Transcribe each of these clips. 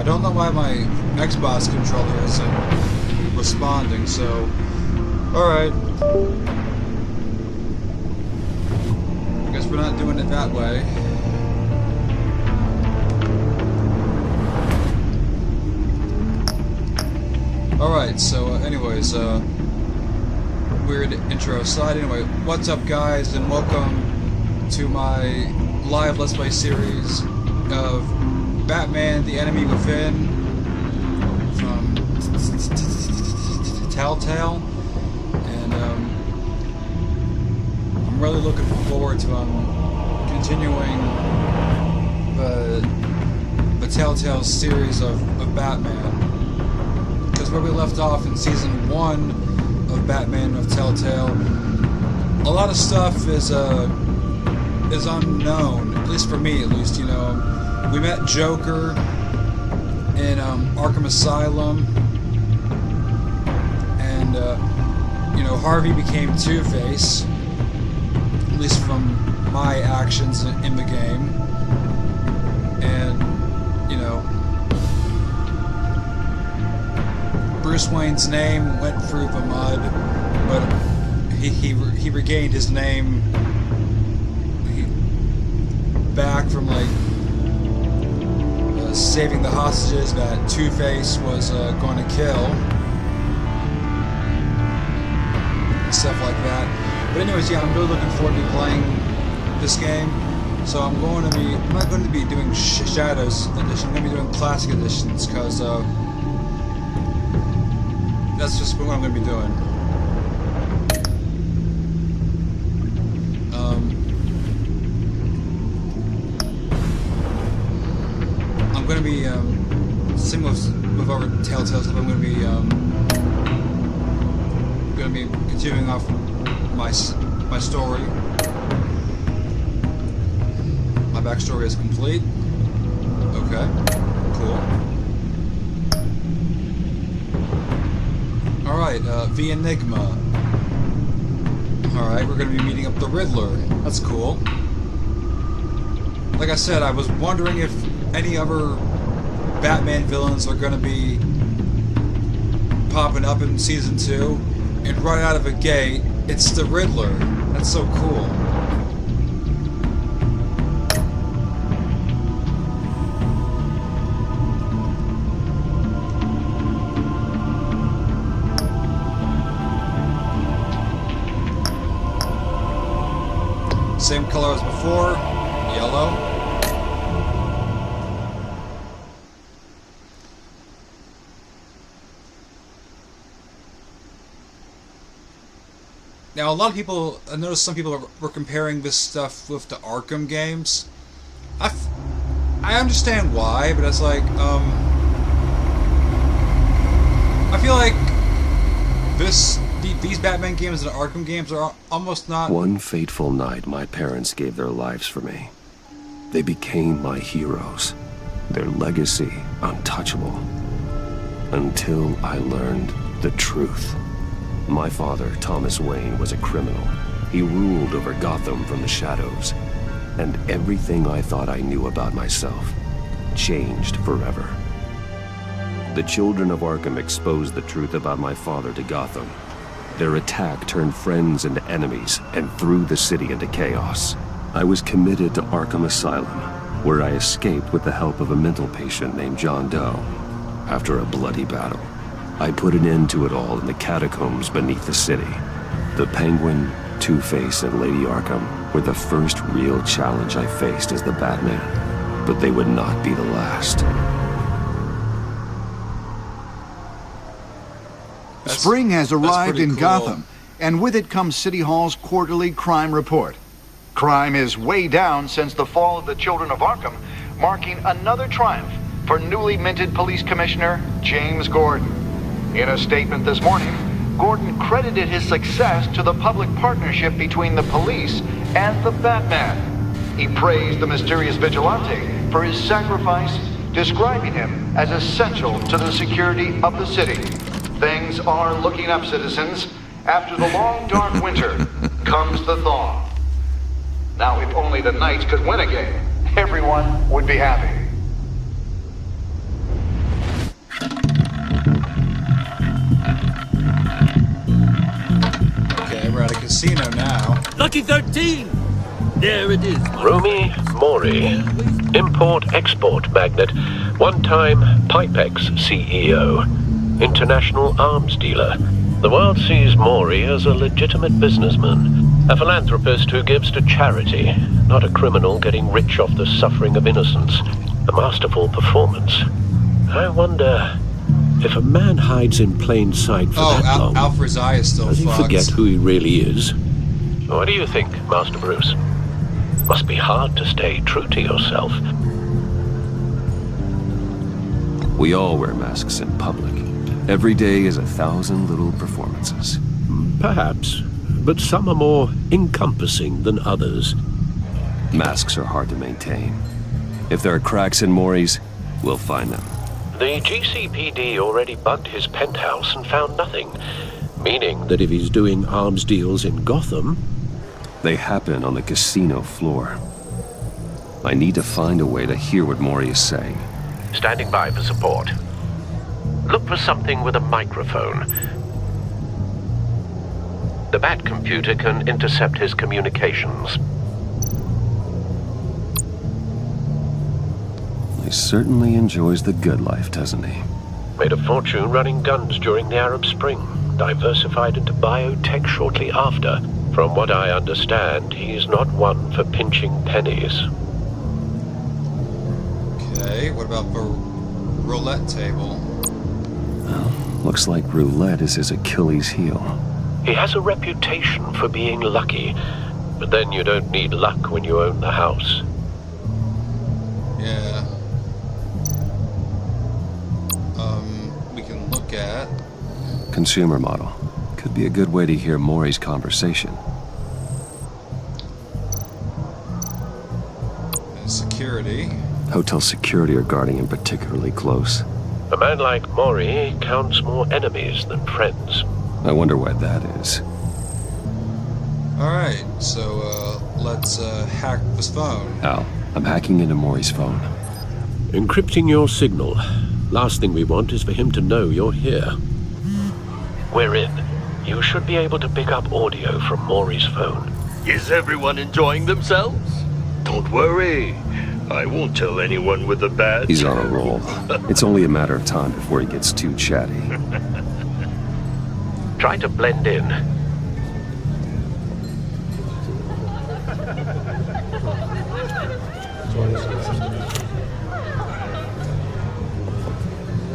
don't know why my Xbox controller isn't responding, so... Alright. I guess we're not doing it that way. Alright, so anyways, weird intro aside. Anyway, what's up guys, and welcome to my live Let's Play series of Batman: The Enemy Within from Telltale, and I'm really looking forward to continuing the Telltale series of Batman, because where we left off in Season 1 of Batman of Telltale, a lot of stuff is unknown, at least for me, you know. We met Joker in Arkham Asylum, and you know, Harvey became Two-Face, at least from my actions in the game, and you know, Bruce Wayne's name went through the mud, but he regained his name back from like saving the hostages that Two-Face was going to kill, and stuff like that. But anyways, yeah, I'm really looking forward to playing this game. So I'm not going to be doing Shadows Edition. I'm going to be doing Classic Editions, because that's just what I'm going to be doing. I'm going to be, similar with our Telltale stuff, I'm going to be continuing off my story. My backstory is complete. Okay, cool. Alright, The Enigma. Alright, we're going to be meeting up the Riddler. That's cool. Like I said, I was wondering if any other Batman villains are going to be popping up in Season 2, and right out of the gate, it's the Riddler. That's so cool. Same color as before, yellow. Now, a lot of people, I noticed some people were comparing this stuff with the Arkham games. I understand why, but it's like, I feel like these Batman games and the Arkham games are almost not... One fateful night, my parents gave their lives for me. They became my heroes, their legacy untouchable. Until I learned the truth. My father, Thomas Wayne, was a criminal. He ruled over Gotham from the shadows. And everything I thought I knew about myself changed forever. The children of Arkham exposed the truth about my father to Gotham. Their attack turned friends into enemies and threw the city into chaos. I was committed to Arkham Asylum, where I escaped with the help of a mental patient named John Doe. After a bloody battle, I put an end to it all in the catacombs beneath the city. The Penguin, Two-Face, and Lady Arkham were the first real challenge I faced as the Batman, but they would not be the last. Spring has arrived in cool. Gotham, and with it comes City Hall's quarterly crime report. Crime is way down since the fall of the Children of Arkham, marking another triumph for newly minted Police Commissioner James Gordon. In a statement this morning, Gordon credited his success to the public partnership between the police and the Batman. He praised the mysterious vigilante for his sacrifice, describing him as essential to the security of the city. Things are looking up, citizens. After the long, dark winter comes the thaw. Now, if only the Knights could win again, everyone would be happy. casino now. Lucky 13! There it is. Romy Mori, import-export magnate, one-time Pipex CEO, international arms dealer. The world sees Mori as a legitimate businessman, a philanthropist who gives to charity, not a criminal getting rich off the suffering of innocence. A masterful performance. I wonder if a man hides in plain sight for that long. Alfred's eye is still Does he fucked. forget who he really is? What do you think, Master Bruce? Must be hard to stay true to yourself. We all wear masks in public. Every day is 1,000 little performances. Perhaps, but some are more encompassing than others. Masks are hard to maintain. If there are cracks in Mori's, we'll find them. The GCPD already bugged his penthouse and found nothing, meaning that if he's doing arms deals in Gotham... They happen on the casino floor. I need to find a way to hear what Mori is saying. Standing by for support. Look for something with a microphone. The Bat computer can intercept his communications. He certainly enjoys the good life, doesn't he? Made a fortune running guns during the Arab Spring. Diversified into biotech shortly after. From what I understand, he's not one for pinching pennies. Okay, what about the roulette table? Well, looks like roulette is his Achilles heel. He has a reputation for being lucky, but then you don't need luck when you own the house. Yeah. We can look at... Consumer model. Could be a good way to hear Mori's conversation. Security. Hotel security are guarding him particularly close. A man like Mori counts more enemies than friends. I wonder why that is. Alright, so, let's, hack this phone. Al, I'm hacking into Mori's phone. Encrypting your signal. Last thing we want is for him to know you're here. We're in. You should be able to pick up audio from Mori's phone. Is everyone enjoying themselves? Don't worry. I won't tell anyone with the badge. He's on a roll. It's only a matter of time before he gets too chatty. Try to blend in.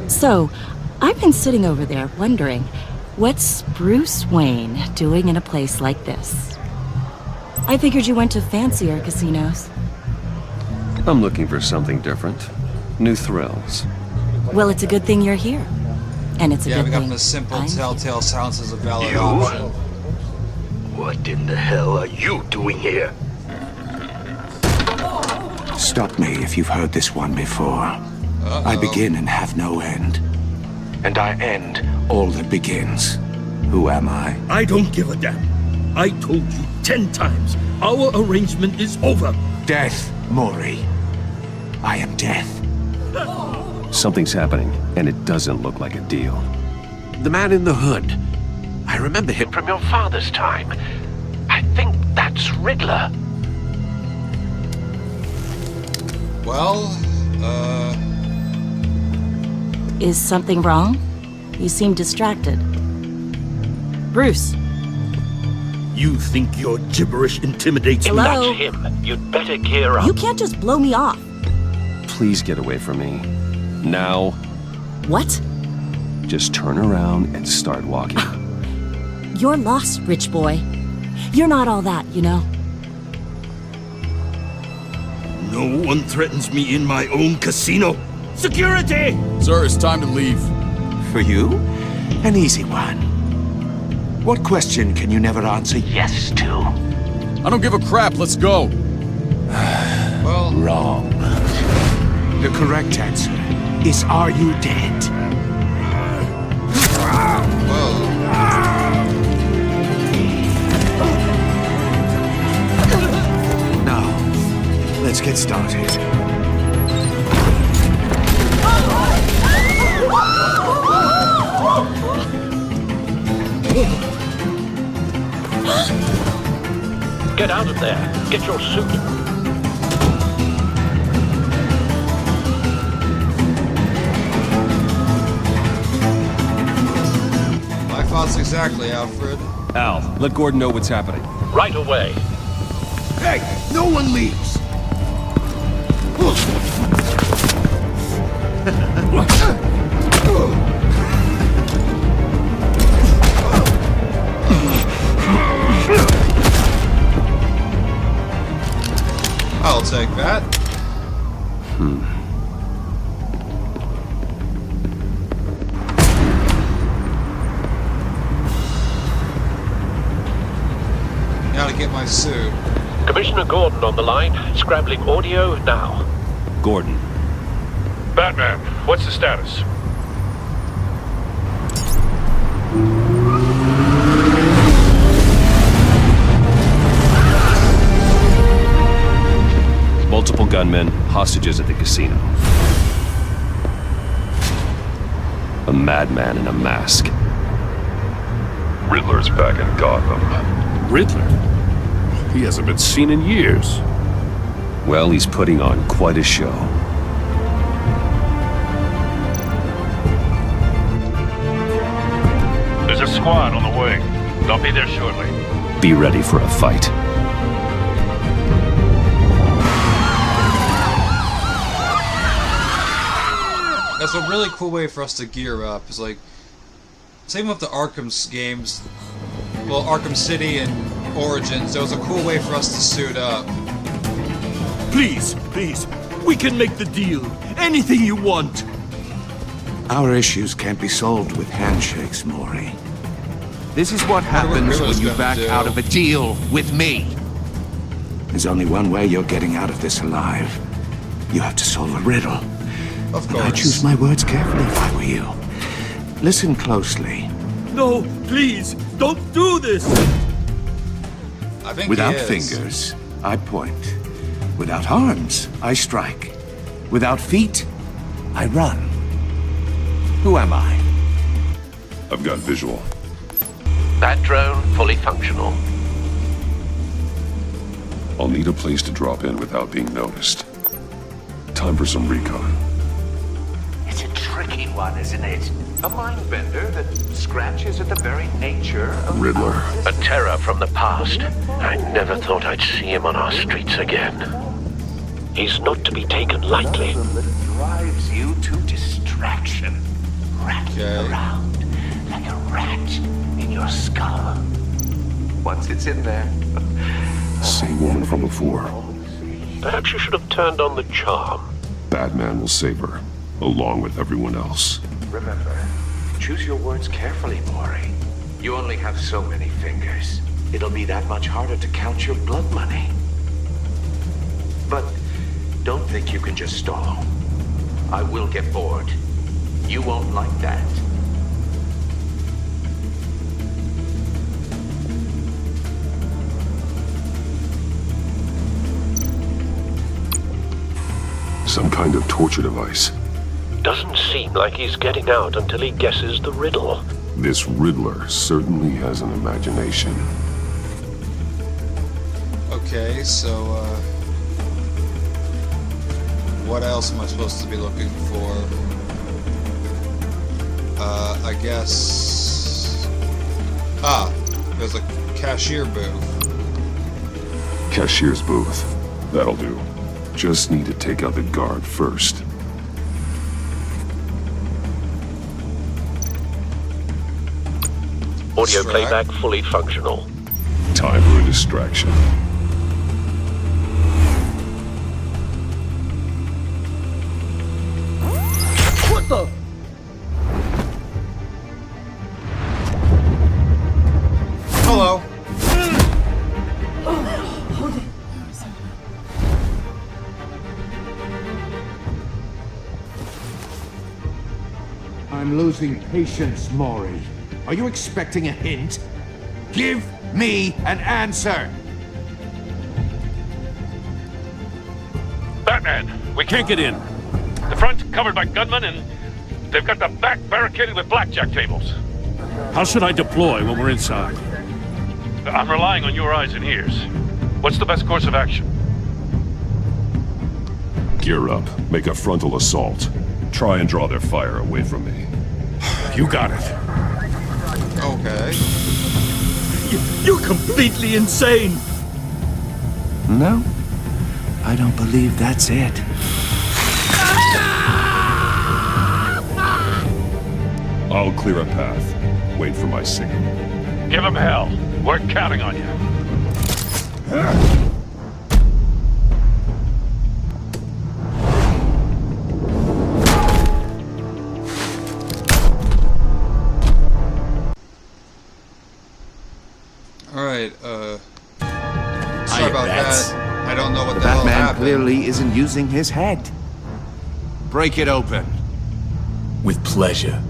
So, I've been sitting over there wondering, what's Bruce Wayne doing in a place like this? I figured you went to fancier casinos. I'm looking for something different. New thrills. Well, it's a good thing you're here. And it's a Yeah, good we got thing the simple I'm here. telltale sounds as a valid You? option. What in the hell are you doing here? Stop me if you've heard this one before. I begin and have no end. And I end all that begins. Who am I? I don't give a damn. I told you 10 times. Our arrangement is over. Death, Mori. I am death. Something's happening, and it doesn't look like a deal. The man in the hood. I remember him from your father's time. I think that's Riddler. Well, Is something wrong? You seem distracted. Bruce, You think your gibberish intimidates Hello? me? That's him. You'd better gear up. you can't just blow me off. Please get away from me. Now, What? just turn around and start walking. You're lost, rich boy. You're not all that, you know. No one threatens me in my own casino. Security! Sir, it's time to leave. For you? An easy one. What question can you never answer yes to? I don't give a crap, let's go. well, Wrong. The correct answer is, are you dead? well, Now, let's get started. Out of there. Get your suit. My thoughts exactly, Alfred. Al, let Gordon know what's happening. Right away. Hey, no one leaves! I'll take that. Now to get my suit. Commissioner Gordon on the line. Scrambling audio now. Gordon. Batman, what's the status? Multiple gunmen, hostages at the casino. A madman in a mask. Riddler's back in Gotham. Riddler? He hasn't been seen in years. Well, he's putting on quite a show. There's a squad on the way. They'll be there shortly. Be ready for a fight. That's a really cool way for us to gear up. It's like, same with the Arkham games. Well, Arkham City and Origins, there was a cool way for us to suit up. Please, please, we can make the deal. Anything you want. Our issues can't be solved with handshakes, Maury. This is what happens when you back out of a deal with me. There's only one way you're getting out of this alive. You have to solve a riddle. Of And I course. choose my words carefully if I were you. Listen closely. No, please, don't do this. I think Without he is. fingers, I point. Without arms, I strike. Without feet, I run. Who am I? I've got visual. That drone fully functional. I'll need a place to drop in without being noticed. Time for some recon. It's a tricky one, isn't it? A mind bender that scratches at the very nature of Riddler. A terror from the past. I never thought I'd see him on our streets again. He's not to be taken lightly. that drives you to distraction. Rattling Okay. around like a rat in your skull. Once it's in there. Same woman from before. Perhaps you should have turned on the charm. Batman will save her, along with everyone else. Remember, choose your words carefully, Maury. You only have so many fingers. It'll be that much harder to count your blood money. But don't think you can just stall. I will get bored. You won't like that. Some kind of torture device. Doesn't seem like he's getting out until he guesses the riddle. This Riddler certainly has an imagination. Okay, so, what else am I supposed to be looking for? I guess... Ah, there's a cashier booth. Cashier's booth. That'll do. Just need to take out the guard first. Audio Distract. playback fully functional. Time for a distraction. What the? Hello. I'm losing patience, Maury. Are you expecting a hint? Give me an answer! Batman! We can't get in. The front covered by gunmen, and they've got the back barricaded with blackjack tables. How should I deploy when we're inside? I'm relying on your eyes and ears. What's the best course of action? Gear up. Make a frontal assault. Try and draw their fire away from me. You got it. Okay. You're completely insane! No, I don't believe that's it. I'll clear a path. Wait for my signal. Give him hell. We're counting on you. Alright, sorry about that. I don't know what the hell Batman happened. clearly isn't using his head. Break it open. With pleasure.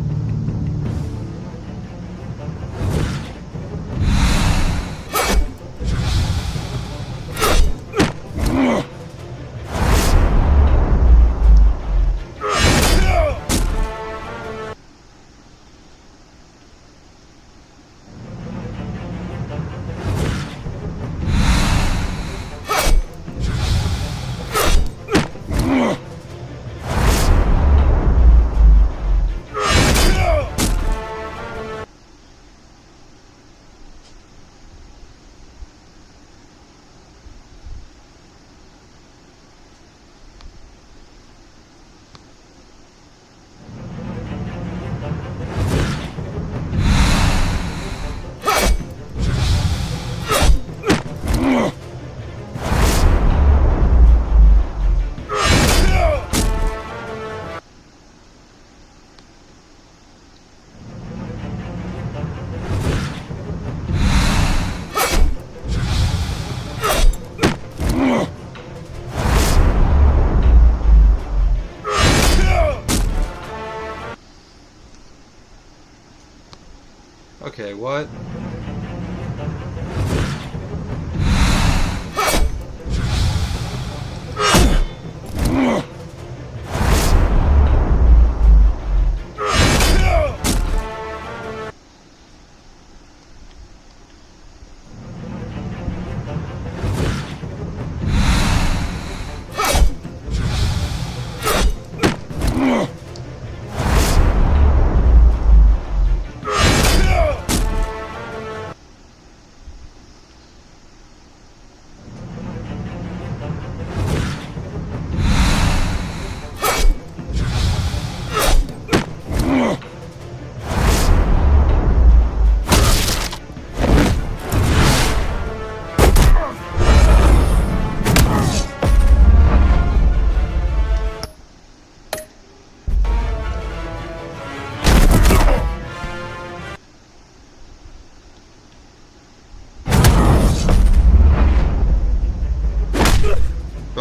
Okay, what?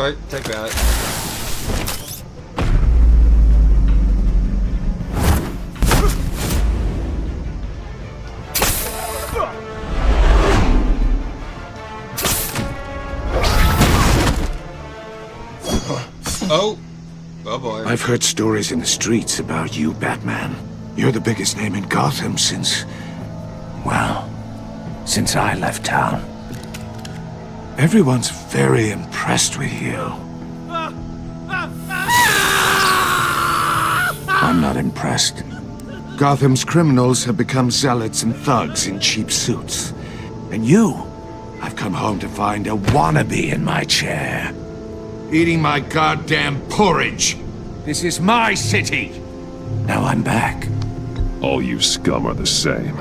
Right, take that. Oh! Oh boy. I've heard stories in the streets about you, Batman. You're the biggest name in Gotham since... well, since I left town. Everyone's very impressed with you. I'm not impressed. Gotham's criminals have become zealots and thugs in cheap suits. And you, I've come home to find a wannabe in my chair. Eating my goddamn porridge. This is my city. Now I'm back. All you scum are the same.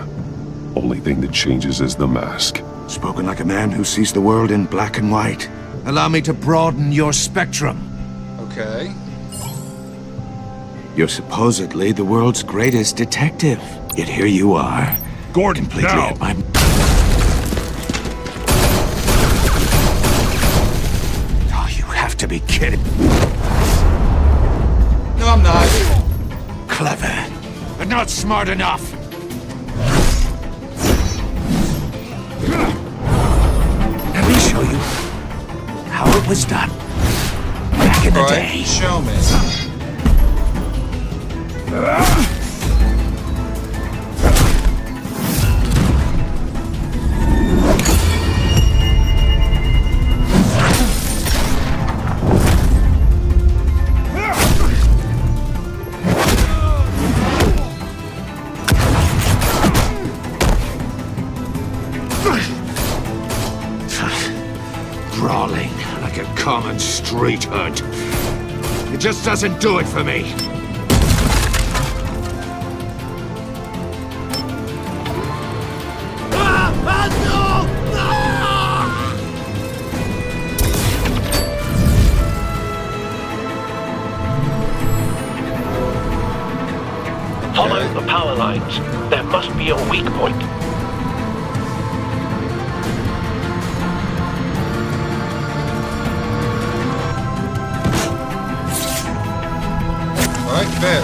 Only thing that changes is the mask. Spoken like a man who sees the world in black and white. Allow me to broaden your spectrum. Okay. You're supposedly the world's greatest detective. Yet here you are. Gordon, completely now. at my... Oh, you have to be kidding. No, I'm not. Clever, but not smart enough. Let me show you how it was done back in the day. Show me. common street hunt. It just doesn't do it for me. Follow the power lines. There must be a weak point. Alright, fair.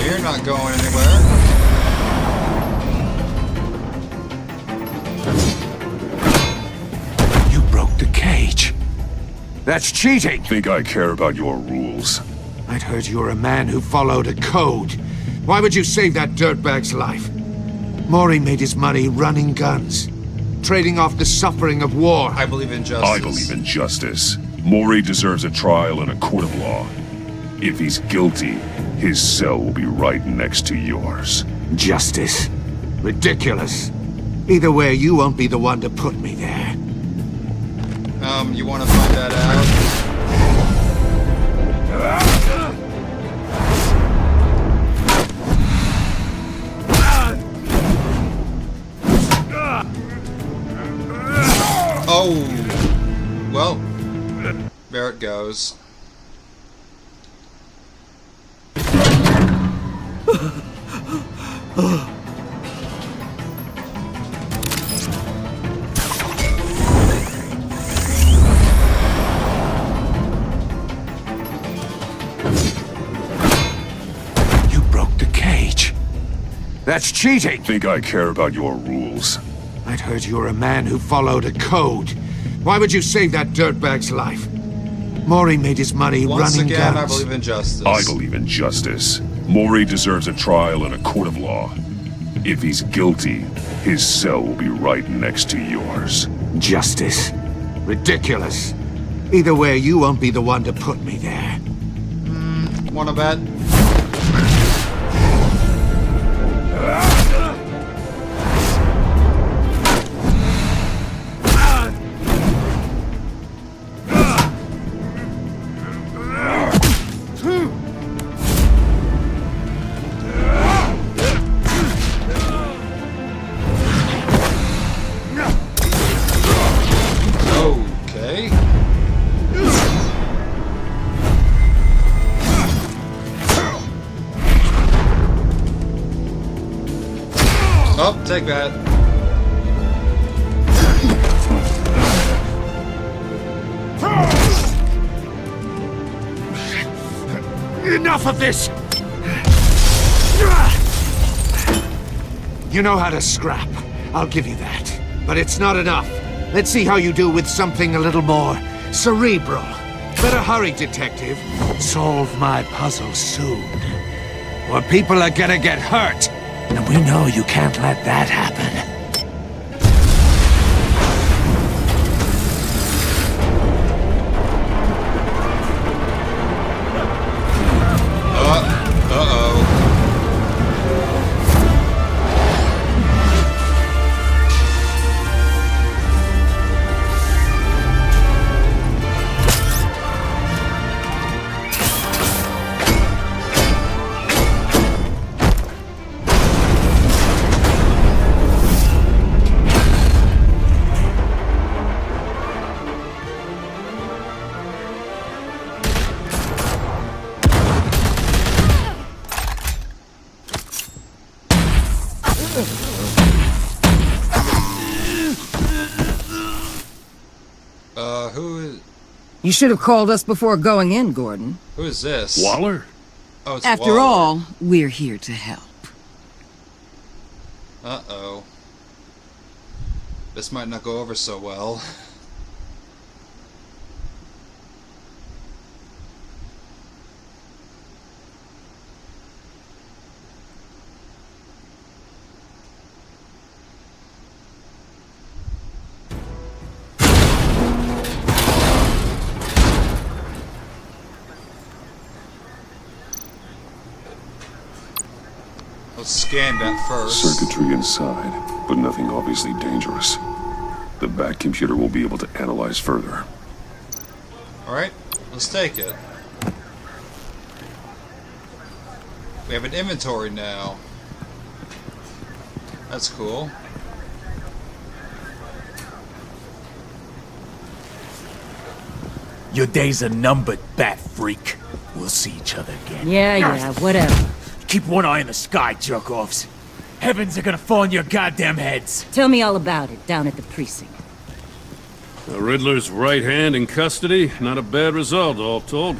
You're not going anywhere. You broke the cage. That's cheating. Think I care about your rules? I'd heard you were a man who followed a code. Why would you save that dirtbag's life? Mori made his money running guns, trading off the suffering of war. I believe in justice. I believe in justice. Mori deserves a trial in a court of law. If he's guilty, his cell will be right next to yours. Justice? Ridiculous. Either way, you won't be the one to put me there. You want to find that out? Oh, well, there it goes. You broke the cage. That's cheating. Think I care about your rules? I'd heard you were a man who followed a code. Why would you save that dirtbag's life? Mori made his money Once running again, guns. I believe in justice. I believe in justice. Mori deserves a trial in a court of law. If he's guilty, his cell will be right next to yours. Justice? Ridiculous. Either way, you won't be the one to put me there. Wanna bet? Okay. Oh, take that. Enough of this! You know how to scrap. I'll give you that. But it's not enough. Let's see how you do with something a little more cerebral. Better hurry, detective. Solve my puzzle soon. Or people are gonna get hurt. And we know you can't let that happen. Uh-oh. Who is... You should have called us before going in, Gordon. Who is this? Waller? Oh, it's After Waller. all, we're here to help. Uh-oh. This might not go over so well. Let's scan that first. Circuitry inside, but nothing obviously dangerous. The back computer will be able to analyze further. Alright, let's take it. We have an inventory now. That's cool. Your days are numbered, bat freak. We'll see each other again. Yeah, whatever. Keep one eye in the sky, jerk-offs. Heavens are gonna fall on your goddamn heads. Tell me all about it down at the precinct. The Riddler's right hand in custody. Not a bad result, all told.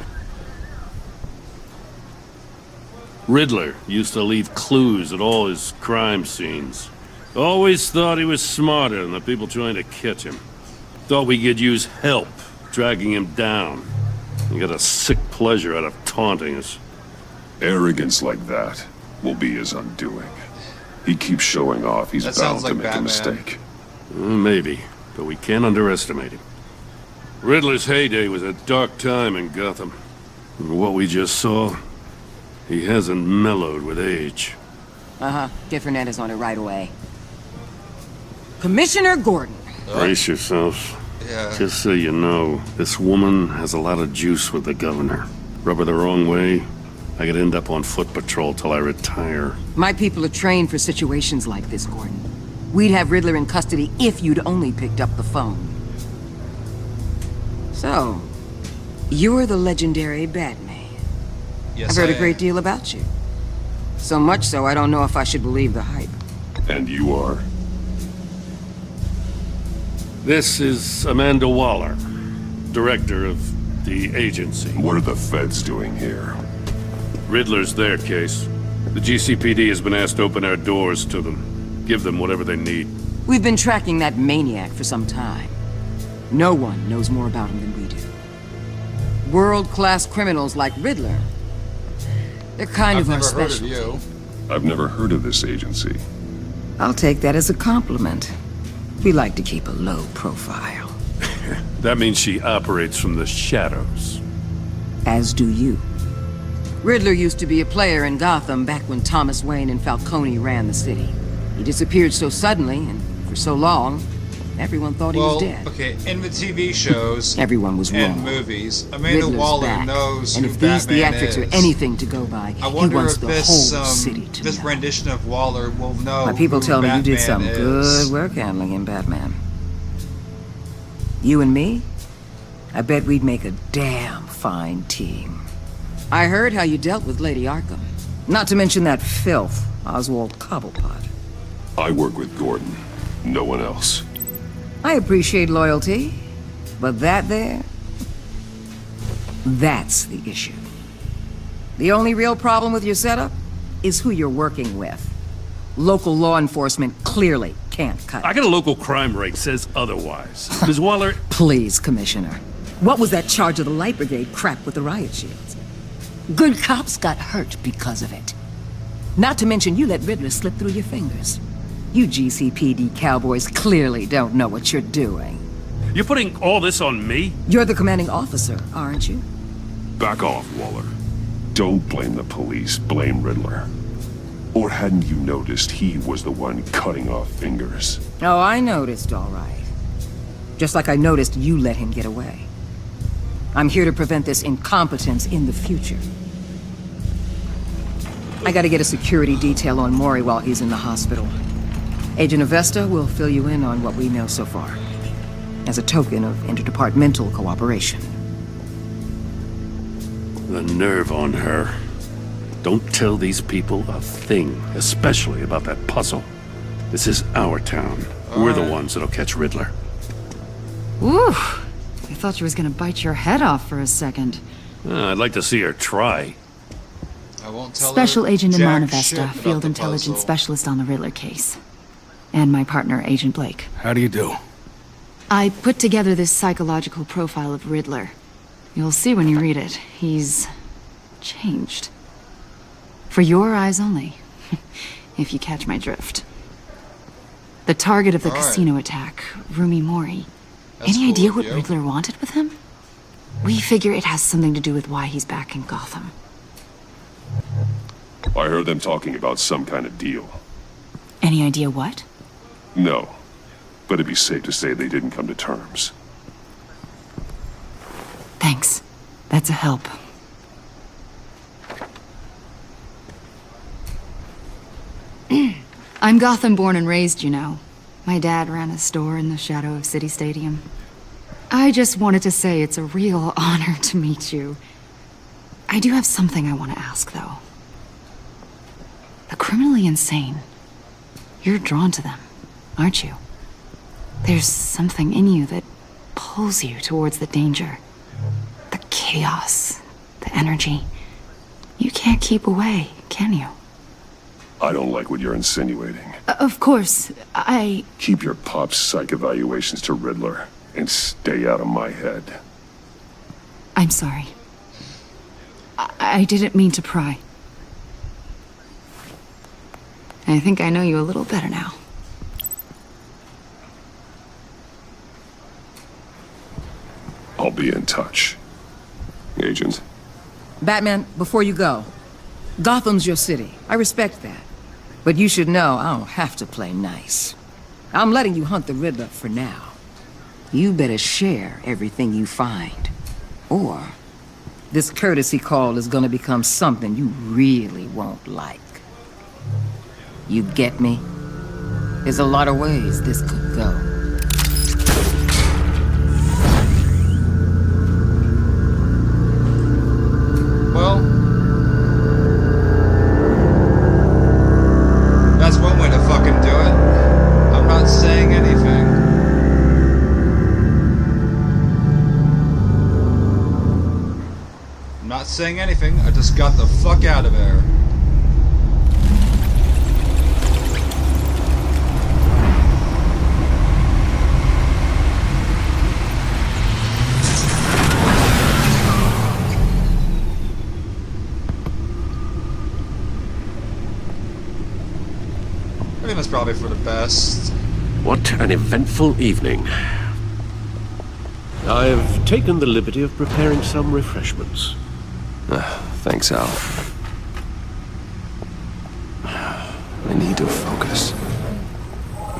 Riddler used to leave clues at all his crime scenes. Always thought he was smarter than the people trying to catch him. Thought we could use help dragging him down. He got a sick pleasure out of taunting us. Arrogance like that will be his undoing. He keeps showing off he's bound to make a mistake. Maybe, but we can't underestimate him. Riddler's heyday was a dark time in Gotham. And what we just saw, he hasn't mellowed with age. Different is on it right away. Commissioner Gordon. Brace yourselves. Yeah. Just so you know, this woman has a lot of juice with the governor. Rub her the wrong way, I could end up on foot patrol till I retire. My people are trained for situations like this, Gordon. We'd have Riddler in custody if you'd only picked up the phone. So, you're the legendary Batman. Yes, I've heard I a great am. deal about you. So much so, I don't know if I should believe the hype. And you are? This is Amanda Waller, director of the agency. What are the feds doing here? Riddler's their case. The GCPD has been asked to open our doors to them. Give them whatever they need. We've been tracking that maniac for some time. No one knows more about him than we do. World-class criminals like Riddler. They're kind of our specialty. I've never heard of you. I've never heard of this agency. I'll take that as a compliment. We like to keep a low profile. That means she operates from the shadows. As do you. Riddler used to be a player in Gotham back when Thomas Wayne and Falcone ran the city. He disappeared so suddenly and for so long, everyone thought he was dead. Okay, in the TV shows Everyone was and wrong. movies, Amanda Riddler's Waller back. knows and who if these Batman theatrics is. are anything to go by, I he wonder wants if the this whole city to this know. rendition of Waller will know. My people who tell me you did Batman some is. good work handling him, Batman. You and me? I bet we'd make a damn fine team. I heard how you dealt with Lady Arkham. Not to mention that filth, Oswald Cobblepot. I work with Gordon. No one else. I appreciate loyalty, but that there... that's the issue. The only real problem with your setup is who you're working with. Local law enforcement clearly can't cut it. I got a local crime rate says otherwise. Ms. Waller... Please, Commissioner. What was that charge of the Light Brigade crap with the riot shields? Good cops got hurt because of it. Not to mention you let Riddler slip through your fingers. You GCPD cowboys clearly don't know what you're doing. You're putting all this on me? You're the commanding officer, aren't you? Back off, Waller. Don't blame the police, blame Riddler. Or hadn't you noticed he was the one cutting off fingers? Oh, I noticed, all right. Just like I noticed you let him get away. I'm here to prevent this incompetence in the future. I gotta get a security detail on Mori while he's in the hospital. Agent Avesta will fill you in on what we know so far, as a token of interdepartmental cooperation. The nerve on her. Don't tell these people a thing, especially about that puzzle. This is our town. We're the ones that'll catch Riddler. Ooh, I thought she was gonna bite your head off for a second. I'd like to see her try. I won't tell Special her Agent jack Iman shit Avesta, about Field the Intelligence puzzle. Specialist on the Riddler case. And my partner, Agent Blake. How do you do? I put together this psychological profile of Riddler. You'll see when you read it. He's... changed. For your eyes only, if you catch my drift. The target of the casino attack, Rumi Mori. That's Any cool idea of what you. Riddler wanted with him? We figure it has something to do with why he's back in Gotham. I heard them talking about some kind of deal. Any idea what? No, but it'd be safe to say they didn't come to terms. Thanks. That's a help. I'm Gotham born and raised, you know. My dad ran a store in the shadow of City Stadium. I just wanted to say it's a real honor to meet you. I do have something I want to ask, though. The criminally insane. You're drawn to them, aren't you? There's something in you that pulls you towards the danger. The chaos, the energy. You can't keep away, can you? I don't like what you're insinuating. Of course, I... Keep your pop psych evaluations to Riddler, and stay out of my head. I'm sorry. I didn't mean to pry. I think I know you a little better now. I'll be in touch. Agent. Batman, before you go, Gotham's your city. I respect that. But you should know I don't have to play nice. I'm letting you hunt the Riddler for now. You better share everything you find. Or this courtesy call is gonna become something you really won't like. You get me? There's a lot of ways this could go. Well, that's one way to fucking do it. I'm not saying anything. I'm not saying anything. I just got the fuck out of there. I think that's probably for the best. What an eventful evening. I've taken the liberty of preparing some refreshments. Thanks, Al. I need to focus.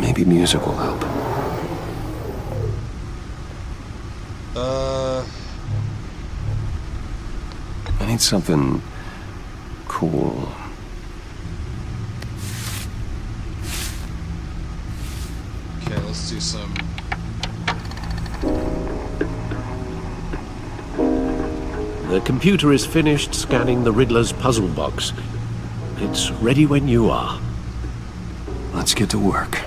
Maybe music will help. I need something cool. Okay, let's do some... The computer is finished scanning the Riddler's puzzle box. It's ready when you are. Let's get to work.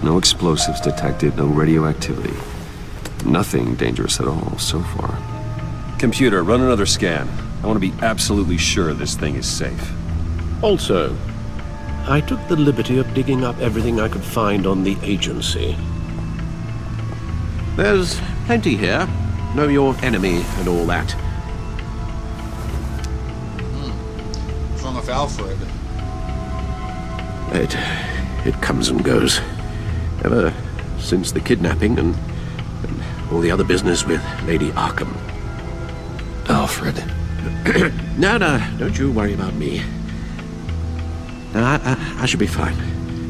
No explosives detected, no radioactivity. Nothing dangerous at all so far. Computer, run another scan. I want to be absolutely sure this thing is safe. Also, I took the liberty of digging up everything I could find on the agency. There's plenty here. Know your enemy and all that. What's wrong with Alfred? It comes and goes. Ever since the kidnapping and all the other business with Lady Arkham. Alfred. No, don't you worry about me. No, I should be fine.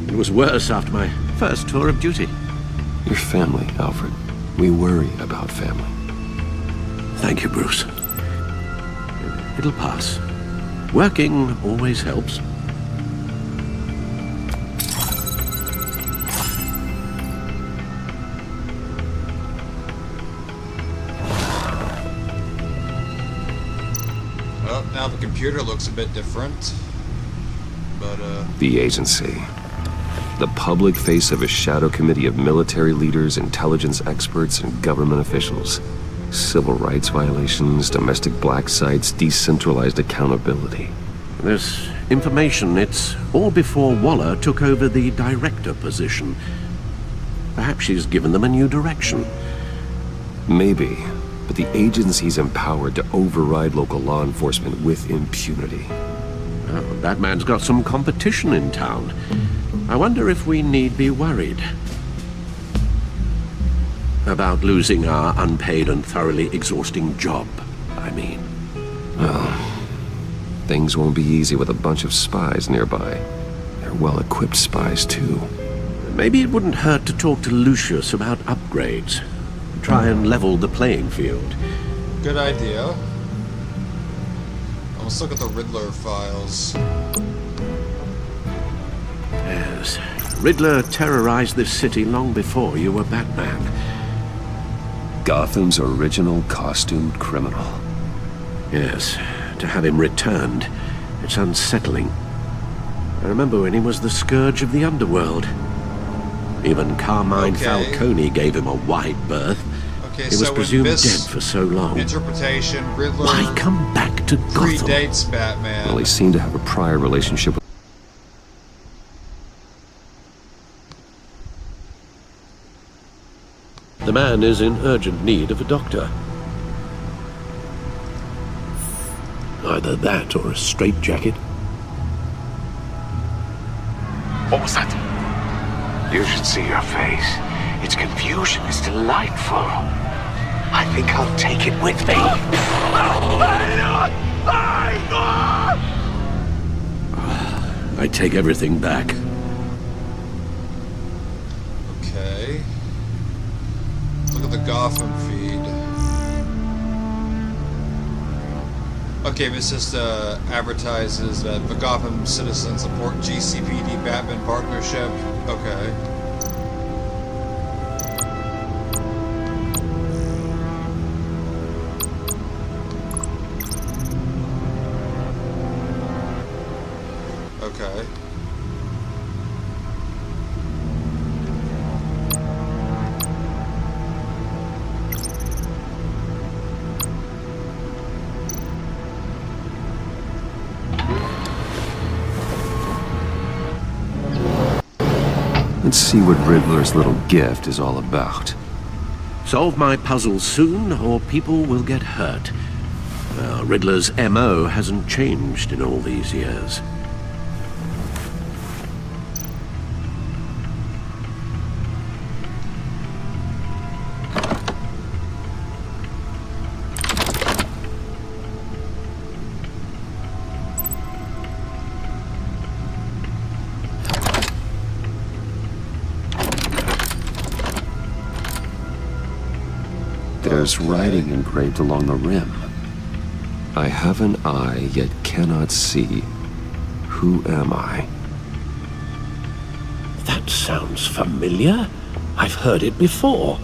It was worse after my first tour of duty. Your family, Alfred. We worry about family. Thank you, Bruce. It'll pass. Working always helps. Well, now the computer looks a bit different. But, The agency. The public face of a shadow committee of military leaders, intelligence experts, and government officials. Civil rights violations, domestic black sites, decentralized accountability. This information, it's all before Waller took over the director position. Perhaps she's given them a new direction. Maybe, but the agency's empowered to override local law enforcement with impunity. Oh, Batman's got some competition in town. I wonder if we need be worried. About losing our unpaid and thoroughly exhausting job, I mean. Well, things won't be easy with a bunch of spies nearby. They're well-equipped spies, too. Maybe it wouldn't hurt to talk to Lucius about upgrades. Try and level the playing field. Good idea. Let's look at the Riddler files. Yes. Riddler terrorized this city long before you were Batman. Gotham's original costumed criminal. Yes. To have him returned, it's unsettling. I remember when he was the scourge of the underworld. Even Carmine Falcone gave him a wide berth. Okay, he was presumed dead for so long. Interpretation, Riddler. Why come back to Gotham? Predates Batman. Well, he seemed to have a prior relationship with... The man is in urgent need of a doctor. Either that or a straitjacket. What was that? You should see your face. Its confusion is delightful. I think I'll take it with me. I take everything back. Okay. Look at the Gotham feed. Okay, this just advertises that the Gotham citizens support GCPD Batman partnership. Okay. Okay. Let's see what Riddler's little gift is all about. Solve my puzzle soon, or people will get hurt. Riddler's MO hasn't changed in all these years. There's writing engraved along the rim. I have an eye, yet cannot see. Who am I? That sounds familiar. I've heard it before.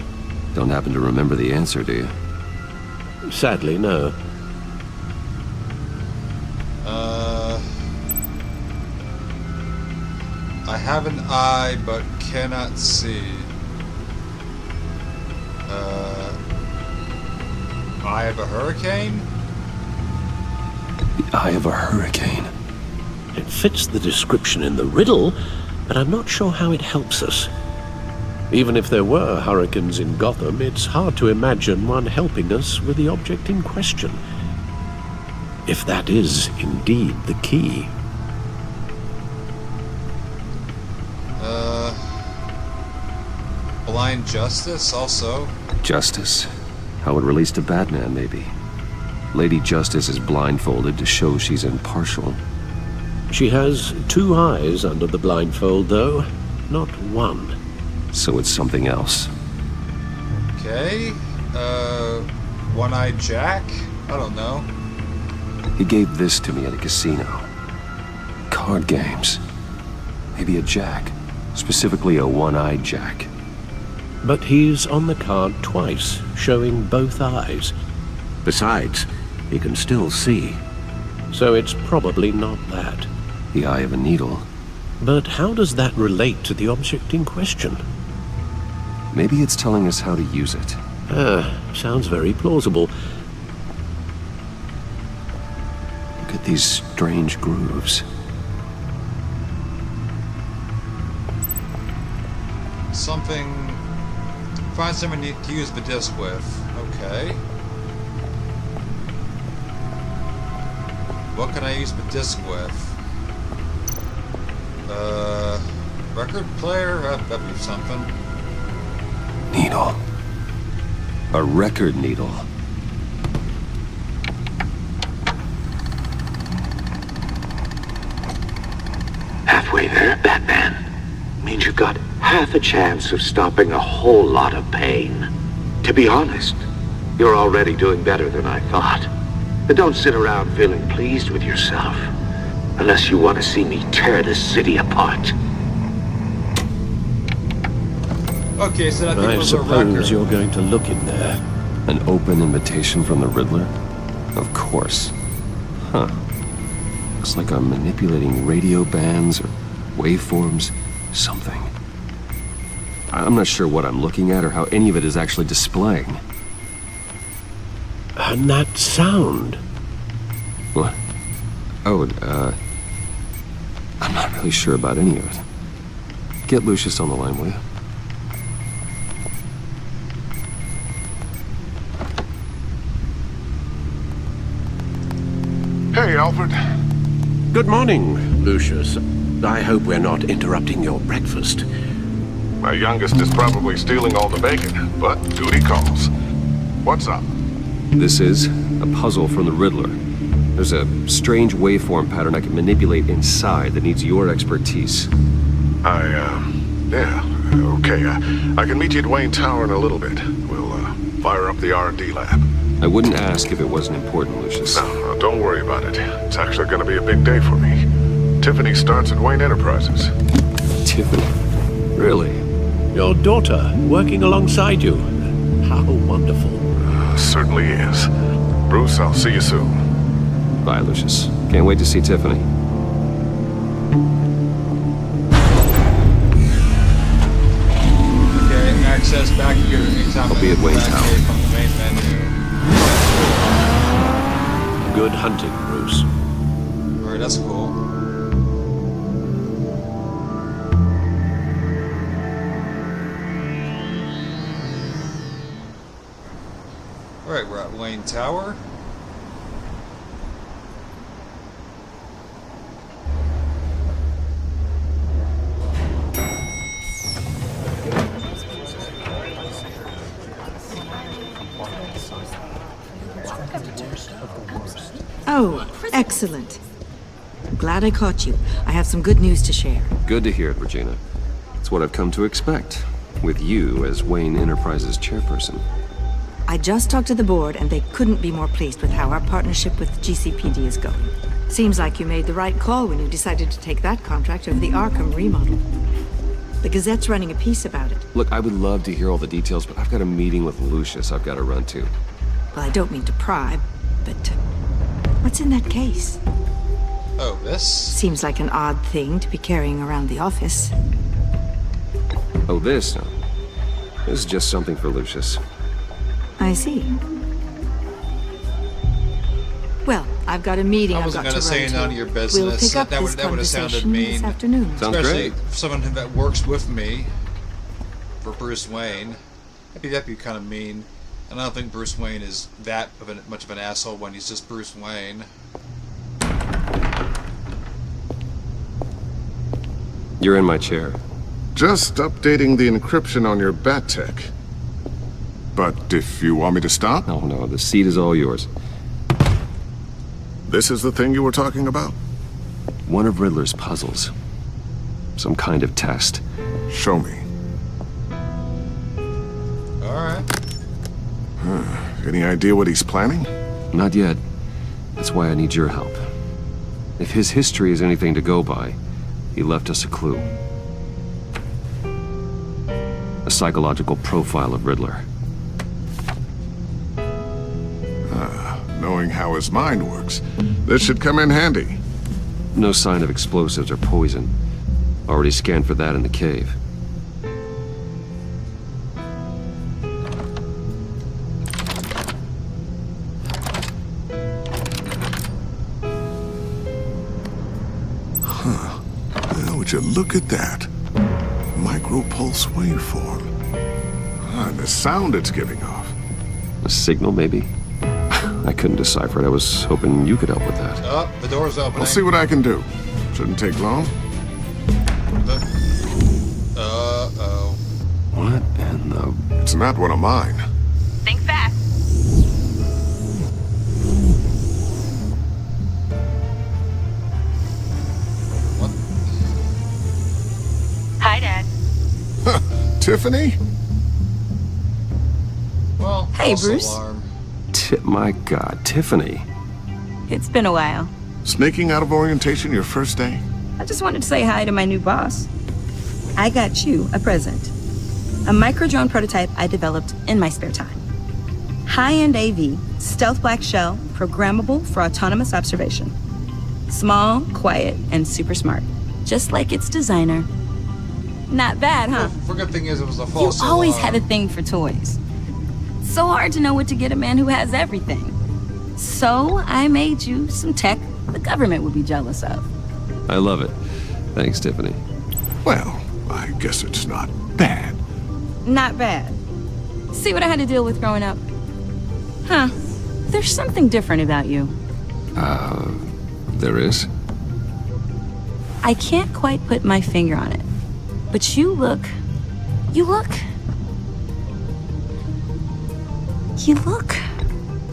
Don't happen to remember the answer, do you? Sadly, no. I have an eye, but cannot see. Eye of a hurricane? The eye of a hurricane. It fits the description in the riddle, but I'm not sure how it helps us. Even if there were hurricanes in Gotham, it's hard to imagine one helping us with the object in question. If that is indeed the key. Blind Justice, also. Justice? How it relates to Batman, maybe. Lady Justice is blindfolded to show she's impartial. She has two eyes under the blindfold, though, not one. So it's something else. Okay. One-Eyed Jack? I don't know. He gave this to me at a casino. Card games. Maybe a jack. Specifically a one-eyed jack. But he's on the card twice, showing both eyes. Besides, he can still see. So it's probably not that. The eye of a needle. But how does that relate to the object in question? Maybe it's telling us how to use it. Sounds very plausible. Look at these strange grooves. Something... Find something to use the disc with. Okay. What can I use the disc with? Record player? That'd be something. Needle. A record needle. Halfway there, Batman. Means you've got half a chance of stopping a whole lot of pain. To be honest, you're already doing better than I thought. But don't sit around feeling pleased with yourself. Unless you want to see me tear this city apart. Okay, so that thing I was a record. suppose you're going to look in there. An open invitation from the Riddler? Of course. Huh. Looks like I'm manipulating radio bands or waveforms. Something. I'm not sure what I'm looking at or how any of it is actually displaying. And that sound? What? Oh, I'm not really sure about any of it. Get Lucius on the line, will you? Hey, Alfred. Good morning, Lucius. I hope we're not interrupting your breakfast. My youngest is probably stealing all the bacon, but duty calls. What's up? This is a puzzle from the Riddler. There's a strange waveform pattern I can manipulate inside that needs your expertise. Yeah, okay. I can meet you at Wayne Tower in a little bit. We'll, fire up the R&D lab. I wouldn't ask if it wasn't important, Lucius. No, don't worry about it. It's actually gonna be a big day for me. Tiffany starts at Wayne Enterprises. Tiffany? Really? Your daughter, working alongside you. How wonderful. Certainly is. Bruce, I'll see you soon. Bye, Lucius. Can't wait to see Tiffany. Okay, access back here anytime. I'll be at Wayne Tower. From the main menu. Good hunting, Bruce. Alright, that's cool. Alright, we're at Wayne Tower. Oh, excellent. Glad I caught you. I have some good news to share. Good to hear it, Regina. It's what I've come to expect, with you as Wayne Enterprises chairperson. I just talked to the board, and they couldn't be more pleased with how our partnership with GCPD is going. Seems like you made the right call when you decided to take that contract over the Arkham remodel. The Gazette's running a piece about it. Look, I would love to hear all the details, but I've got a meeting with Lucius I've got to run to. Well, I don't mean to pry, but what's in that case? Oh, this? Seems like an odd thing to be carrying around the office. Oh, this? No. This is just something for Lucius. I see. Well, I've got a meeting I've got to run to. I wasn't going to say none of your business. We'll pick up that this would have sounded conversation mean. this afternoon. Sounds Especially great. for someone that works with me, for Bruce Wayne. That'd be kind of mean. And I don't think Bruce Wayne is that much of an asshole when he's just Bruce Wayne. You're in my chair. Just updating the encryption on your Bat-Tech. But if you want me to stop? Oh, no, the seat is all yours. This is the thing you were talking about? One of Riddler's puzzles. Some kind of test. Show me. Alright. Any idea what he's planning? Not yet. That's why I need your help. If his history is anything to go by, he left us a clue. A psychological profile of Riddler. Knowing how his mind works, this should come in handy. No sign of explosives or poison. Already scanned for that in the cave. Huh. Well, would you look at that? Micropulse waveform. And the sound it's giving off. A signal, maybe? I couldn't decipher it. I was hoping you could help with that. Oh, the door's opening. I'll see what I can do. Shouldn't take long. Uh-oh. What in the... It's not one of mine. Think fast. Tiffany? Well, Hey, false Bruce. alarm. My God, Tiffany. It's been a while. Sneaking out of orientation your first day? I just wanted to say hi to my new boss. I got you a present. A micro-drone prototype I developed in my spare time. High-end AV, stealth black shell, programmable for autonomous observation. Small, quiet, and super smart. Just like its designer. Not bad, huh? The good thing is it was a You false always alarm. had a thing for toys. So hard to know what to get a man who has everything. So I made you some tech the government would be jealous of. I love it. Thanks, Tiffany. Well, I guess it's not bad. Not bad. See what I had to deal with growing up? Huh. There's something different about you. There is? I can't quite put my finger on it. But you look...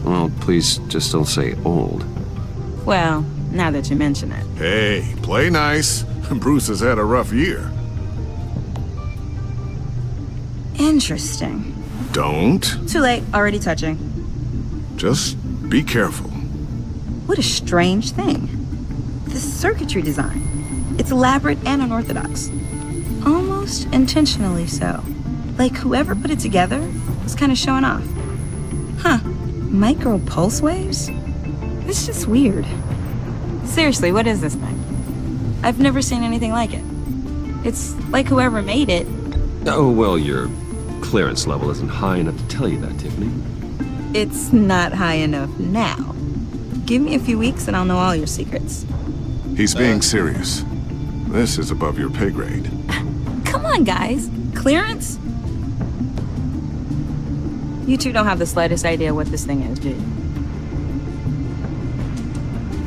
Well, please just don't say old. Well, now that you mention it. Hey, play nice. Bruce has had a rough year. Interesting. Don't. Too late, already touching. Just be careful. What a strange thing. The circuitry design. It's elaborate and unorthodox. Almost intentionally so. Like whoever put it together was kind of showing off. Huh. Micro pulse waves? It's just weird. Seriously, what is this thing? I've never seen anything like it. It's like whoever made it. Oh, well, your clearance level isn't high enough to tell you that, Tiffany. It's not high enough now. Give me a few weeks and I'll know all your secrets. He's being serious. This is above your pay grade. Come on, guys. Clearance? You two don't have the slightest idea what this thing is, do you?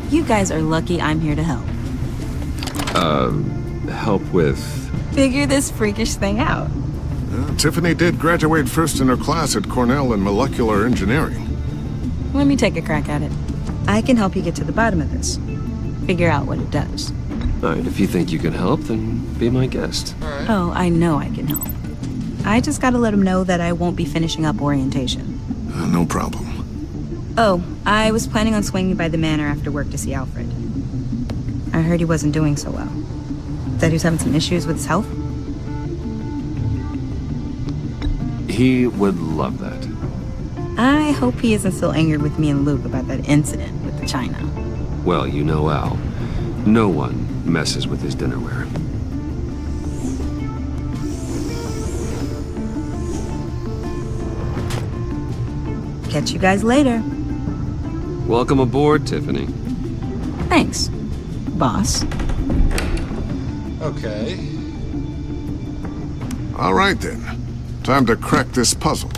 You guys are lucky I'm here to help. Help with... Figure this freakish thing out. Tiffany did graduate first in her class at Cornell in molecular engineering. Let me take a crack at it. I can help you get to the bottom of this. Figure out what it does. All right, if you think you can help, then be my guest. Oh, I know I can help. I just gotta let him know that I won't be finishing up orientation. No problem. Oh, I was planning on swinging by the manor after work to see Alfred. I heard he wasn't doing so well. That he was having some issues with his health? He would love that. I hope he isn't still angered with me and Luke about that incident with the china. Well, you know Al. No one messes with his dinnerware. Catch you guys later. Welcome aboard, Tiffany. Thanks, boss. Okay. All right, then. Time to crack this puzzle.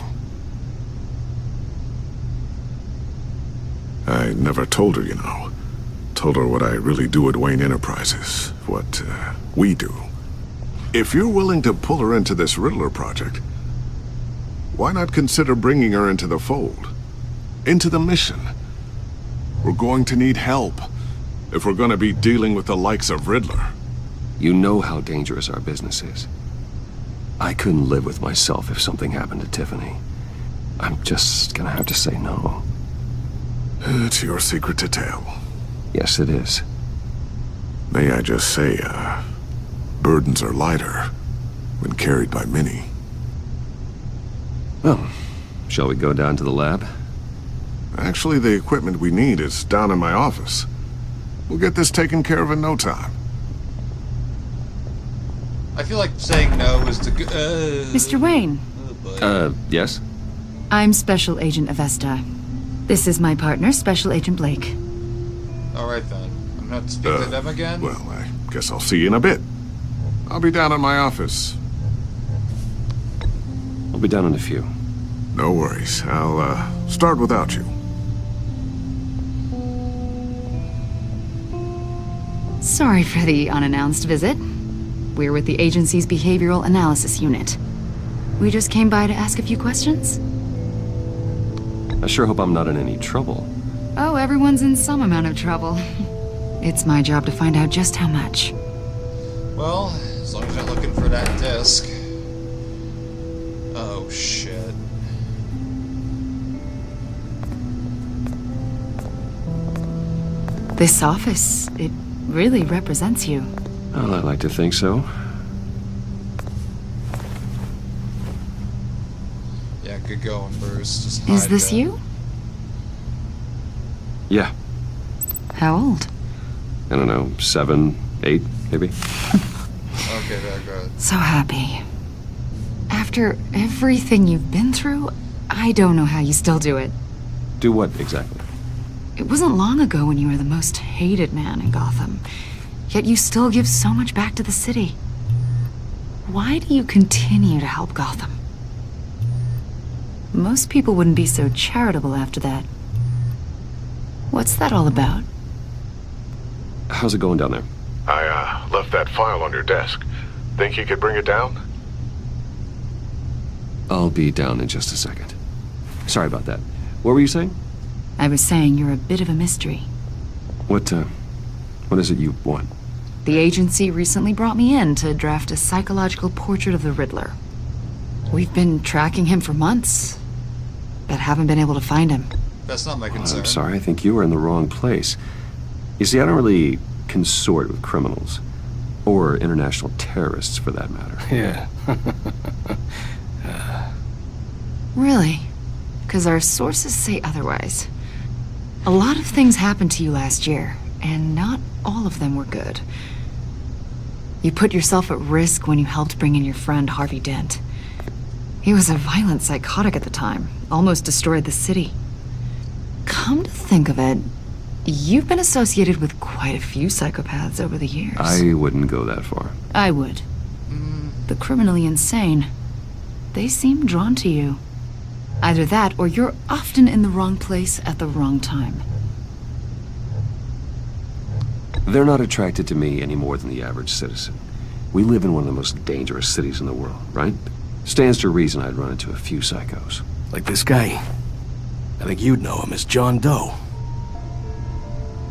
I never told her, you know. Told her what I really do at Wayne Enterprises. What, we do. If you're willing to pull her into this Riddler project, why not consider bringing her into the fold? Into the mission? We're going to need help if we're going to be dealing with the likes of Riddler. You know how dangerous our business is. I couldn't live with myself if something happened to Tiffany. I'm just gonna have to say no. It's your secret to tell. Yes, it is. May I just say, burdens are lighter when carried by many. Well, shall we go down to the lab? Actually, the equipment we need is down in my office. We'll get this taken care of in no time. I feel like saying no is the good. Mr. Wayne. Yes? I'm Special Agent Avesta. This is my partner, Special Agent Blake. Alright then. I'm not speaking to them again? Well, I guess I'll see you in a bit. I'll be down in my office. I'll be down in a few. No worries. I'll, start without you. Sorry for the unannounced visit. We're with the agency's Behavioral Analysis Unit. We just came by to ask a few questions. I sure hope I'm not in any trouble. Oh, everyone's in some amount of trouble. It's my job to find out just how much. Well, as long as you're not looking for that disc. Oh, shit. This office, it really represents you. Well, I'd like to think so. Yeah, good going, Bruce. Just hide Is this that. you? Yeah. How old? I don't know, 7, 8, maybe? Okay, very good. So happy. After everything you've been through, I don't know how you still do it. Do what, exactly? It wasn't long ago when you were the most hated man in Gotham, yet you still give so much back to the city. Why do you continue to help Gotham? Most people wouldn't be so charitable after that. What's that all about? How's it going down there? I left that file on your desk. Think you could bring it down? I'll be down in just a second. Sorry about that. What were you saying? I was saying you're a bit of a mystery. What is it you want? The agency recently brought me in to draft a psychological portrait of the Riddler. We've been tracking him for months, but haven't been able to find him. That's not my concern. I'm sorry, I think you were in the wrong place. You see, I don't really consort with criminals. Or international terrorists, for that matter. Yeah. Really? Because our sources say otherwise. A lot of things happened to you last year, and not all of them were good. You put yourself at risk when you helped bring in your friend Harvey Dent. He was a violent psychotic at the time, almost destroyed the city. Come to think of it, you've been associated with quite a few psychopaths over the years. I wouldn't go that far. I would. The criminally insane. They seem drawn to you. Either that, or you're often in the wrong place at the wrong time. They're not attracted to me any more than the average citizen. We live in one of the most dangerous cities in the world, right? Stands to reason I'd run into a few psychos. Like this guy. I think you'd know him as John Doe.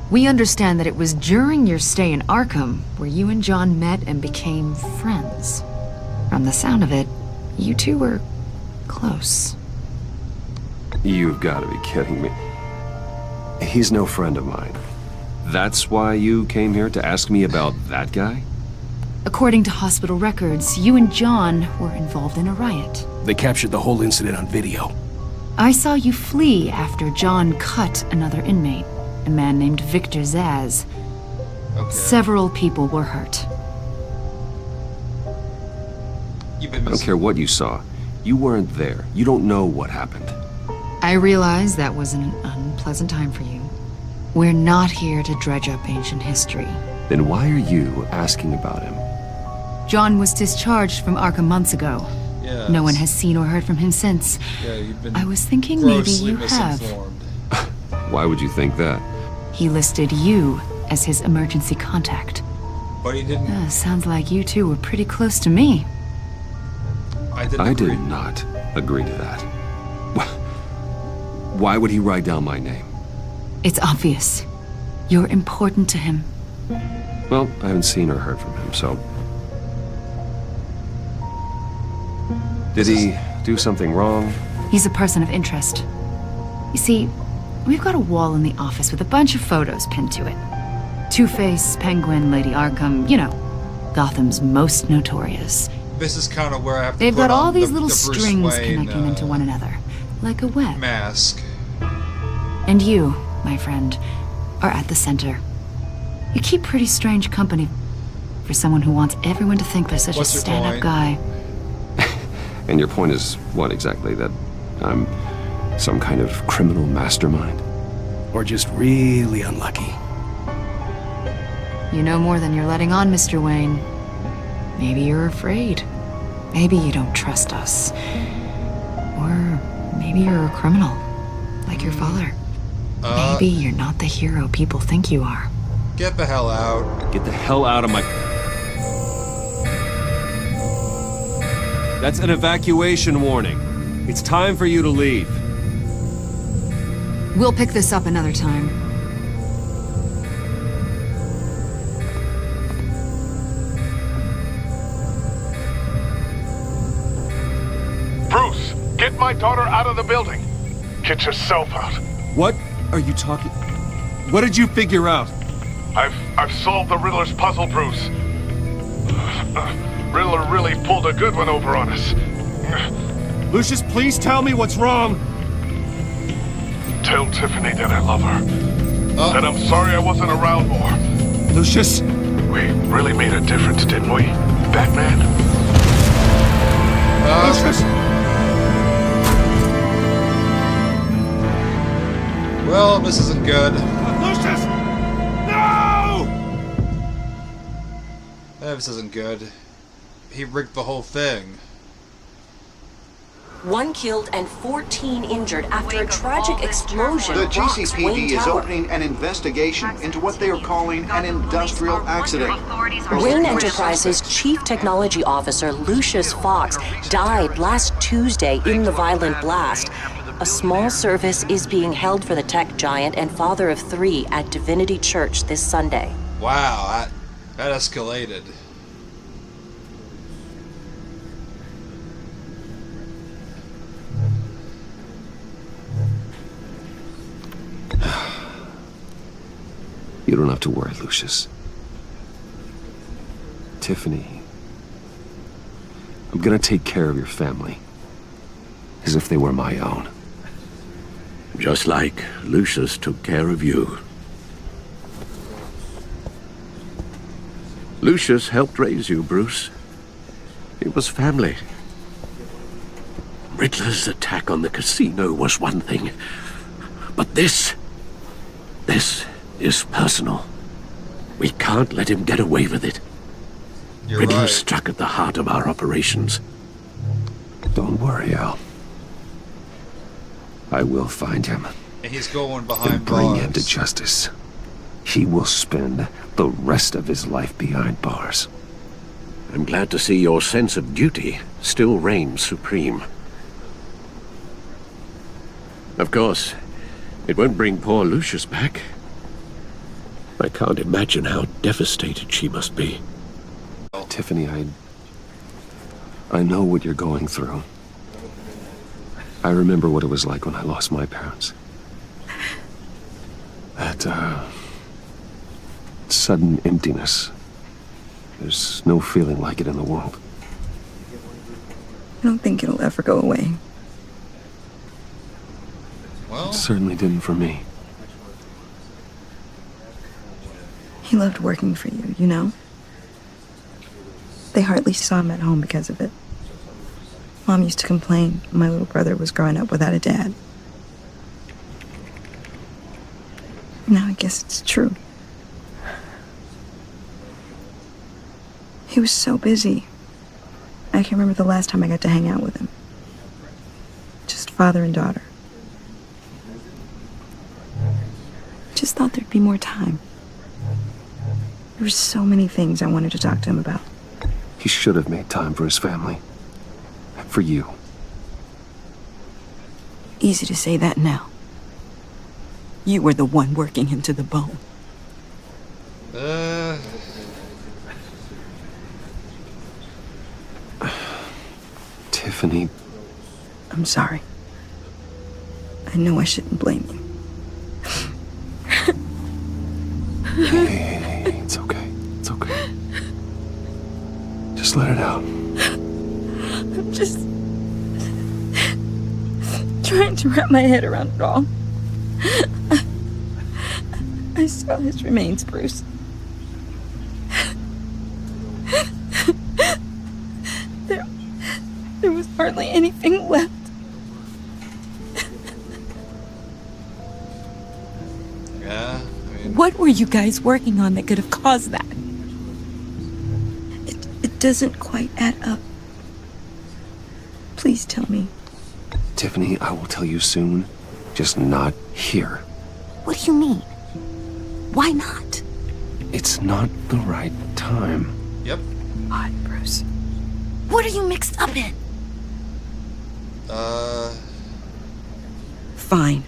We understand that it was during your stay in Arkham where you and John met and became friends. From the sound of it, you two were close. You've got to be kidding me. He's no friend of mine. That's why you came here to ask me about that guy? According to hospital records, you and John were involved in a riot. They captured the whole incident on video. I saw you flee after John cut another inmate, a man named Victor Zaz. Okay. Several people were hurt. You've been I don't care what you saw. You weren't there. You don't know what happened. I realize that was an unpleasant time for you. We're not here to dredge up ancient history. Then why are you asking about him? John was discharged from Arkham months ago. Yes. No one has seen or heard from him since. Yeah, you've been I was thinking maybe grossly you have. misinformed. Why would you think that? He listed you as his emergency contact. But he didn't. Sounds like you two were pretty close to me. I didn't I agree. did not agree to that. Why would he write down my name? It's obvious. You're important to him. Well, I haven't seen or heard from him, so... Did he do something wrong? He's a person of interest. You see, we've got a wall in the office with a bunch of photos pinned to it. Two-Face, Penguin, Lady Arkham, you know, Gotham's most notorious. This is kind of where I have to They've put got all on these the little Bruce strings Wayne, connecting into one another, like a web. Mask. And you, my friend, are at the center. You keep pretty strange company for someone who wants everyone to think they're such What's a your stand-up point? guy. And your point is what exactly? That I'm some kind of criminal mastermind? Or just really unlucky. You know more than you're letting on, Mr. Wayne. Maybe you're afraid. Maybe you don't trust us. Or maybe you're a criminal, like your father. Maybe you're not the hero people think you are. Get the hell out. Get the hell out of my... That's an evacuation warning. It's time for you to leave. We'll pick this up another time. Bruce! my daughter out of the building. Get yourself out. What are you talking? What did you figure out? I've solved the Riddler's puzzle, Bruce. Riddler really pulled a good one over on us. Lucius, please tell me what's wrong. Tell Tiffany that I love her. That I'm sorry I wasn't around more. Lucius? We really made a difference, didn't we, Batman? Lucius? Well, this isn't good. Lucius! No! This isn't good. He rigged the whole thing. 1 killed and 14 injured after a tragic explosion. The rocks GCPD Wayne is Tower. opening an investigation into what they are calling an industrial accident. Wayne Enterprises Chief Technology Officer Lucius Fox died last Tuesday in the violent blast. A small service is being held for the tech giant and father of 3 at Divinity Church this Sunday. Wow, that escalated. You don't have to worry, Lucius. Tiffany, I'm gonna take care of your family. As if they were my own. Just like Lucius took care of you. Lucius helped raise you, Bruce. It was family. Riddler's attack on the casino was one thing. But this is personal. We can't let him get away with it. You're Riddler right. struck at the heart of our operations. Don't worry, Al. I will find him. And he's going And behind bring bars. him to justice. He will spend the rest of his life behind bars. I'm glad to see your sense of duty still reigns supreme. Of course, it won't bring poor Lucius back. I can't imagine how devastated she must be. Tiffany, I know what you're going through. I remember what it was like when I lost my parents. That, sudden emptiness. There's no feeling like it in the world. I don't think it'll ever go away. Well, It certainly didn't for me. He loved working for you, you know? They hardly saw him at home because of it. Mom used to complain my little brother was growing up without a dad. Now I guess it's true. He was so busy. I can't remember the last time I got to hang out with him. Just father and daughter. Just thought there'd be more time. There were so many things I wanted to talk to him about. He should have made time for his family. For you. Easy to say that now. You were the one working him to the bone. Tiffany. I'm sorry. I know I shouldn't blame you. Hey, it's okay. It's okay. Just let it out. I'm just trying to wrap my head around it all. I saw his remains, Bruce. There was hardly anything left. Yeah, I mean... What were you guys working on that could have caused that? It doesn't quite add up. Please tell me. Tiffany, I will tell you soon. Just not here. What do you mean? Why not? It's not the right time. Yep. Odd, Bruce. What are you mixed up in? Fine.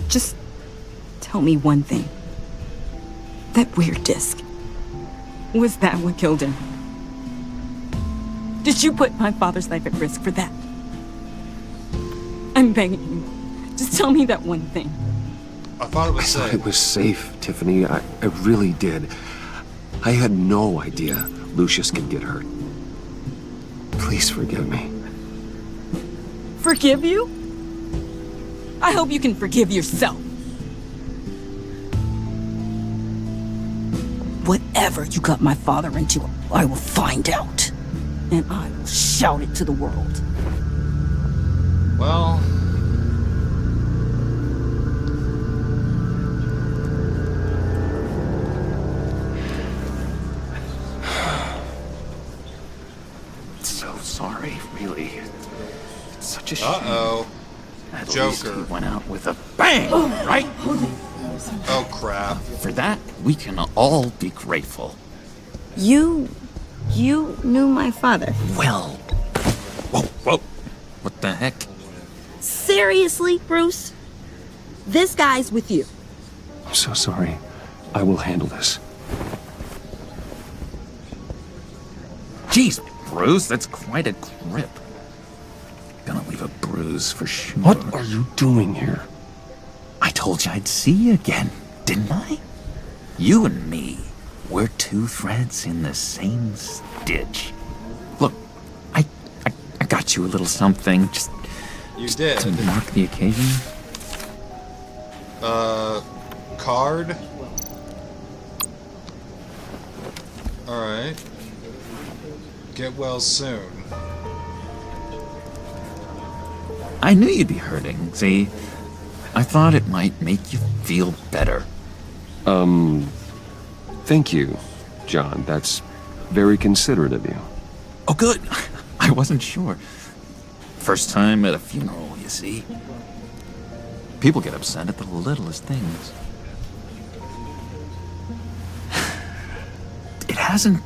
Just tell me one thing. That weird disc. Was that what killed him? Did you put my father's life at risk for that? I'm begging you. Just tell me that one thing. I thought it was safe. I thought it was safe, Tiffany. I really did. I had no idea Lucius could get hurt. Please forgive me. Forgive you? I hope you can forgive yourself. Whatever you got my father into, I will find out. And I will shout it to the world. Well... So sorry, really. It's such a shame. Uh-oh. At Joker. least he went out with a bang, right? Oh, crap. For that, we can all be grateful. You knew my father. Well. Whoa. What the heck? Seriously, Bruce? This guy's with you. I'm so sorry. I will handle this. Jeez, Bruce, that's quite a grip. Gonna leave a bruise for sure. What are you doing here? I told you I'd see you again, didn't I? You and me, we're two threads in the same stitch. Look, I got you a little something, just did. To mark the occasion. Card? Alright. Get well soon. I knew you'd be hurting, see? I thought it might make you feel better. Thank you, John. That's very considerate of you. Oh, good. I wasn't sure. First time at a funeral, you see. People get upset at the littlest things. It hasn't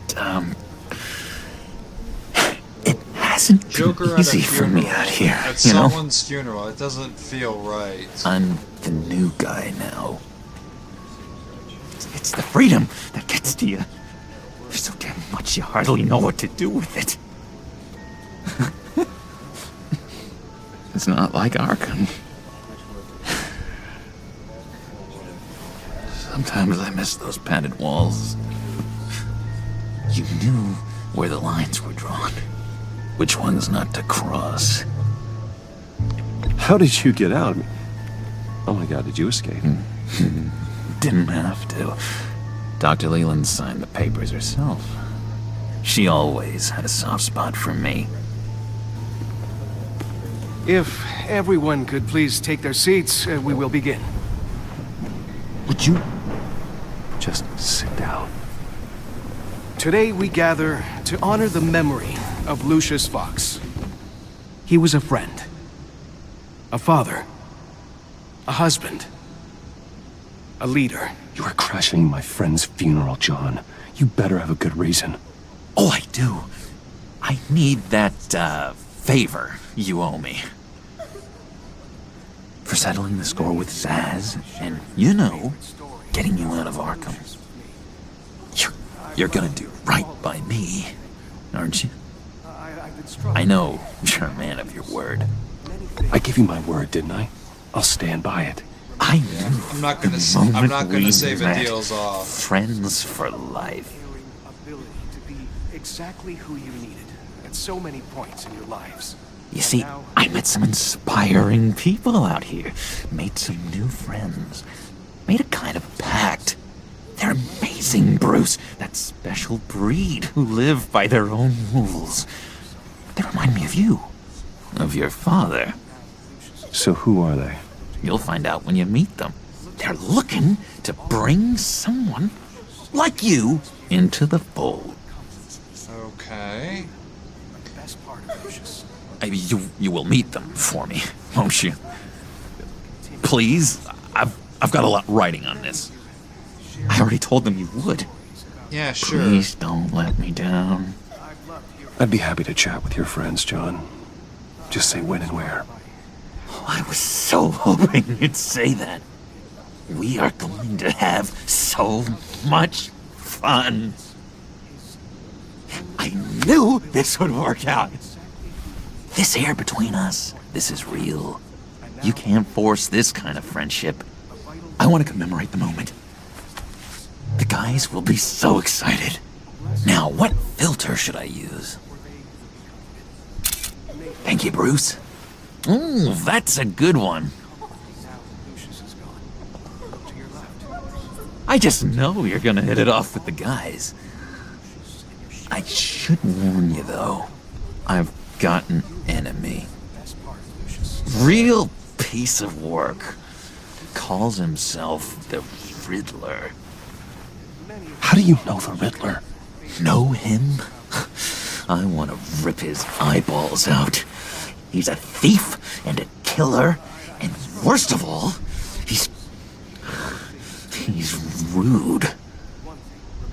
Joker been easy at a for me funeral. out here, At you know? someone's funeral. It doesn't feel right. I'm the new guy now. It's the freedom that gets to you. There's so damn much you hardly know what to do with it. It's not like Arkham. Sometimes I miss those padded walls. You knew where the lines were drawn. Which ones not to cross. How did you get out? Oh my god, did you escape? Didn't have to. Dr. Leland signed the papers herself. She always had a soft spot for me. If everyone could please take their seats, we will begin. Would you just sit down? Today we gather to honor the memory of Lucius Fox. He was a friend, a father, a husband, a leader. You are crashing my friend's funeral, John. You better have a good reason. Oh, I do. I need that, favor you owe me. For settling the score with Zsasz, and, you know, getting you out of Arkham. You're gonna do right by me, aren't you? I know you're a man of your word. I gave you my word, didn't I? I'll stand by it. I knew. I'm not gonna say the deal's off. Friends for life. Ability to be exactly who you needed at so many points in your lives. You see, I met some inspiring people out here. Made some new friends. Made a kind of pact. They're amazing, Bruce. That special breed who live by their own rules. They remind me of you. Of your father. So who are they? You'll find out when you meet them. They're looking to bring someone like you into the fold. Okay. You will meet them for me, won't you? Please, I've got a lot writing on this. I already told them you would. Yeah, sure. Please don't let me down. I'd be happy to chat with your friends, John. Just say when and where. Oh, I was so hoping you'd say that. We are going to have so much fun. I knew this would work out. This air between us, this is real. You can't force this kind of friendship. I want to commemorate the moment. The guys will be so excited. Now, what filter should I use? Thank you, Bruce. Ooh, that's a good one. I just know you're gonna hit it off with the guys. I should warn you, though. I've got an enemy. Real piece of work. Calls himself the Riddler. How do you know the Riddler? Know him? I want to rip his eyeballs out. He's a thief and a killer, and worst of all, he's rude.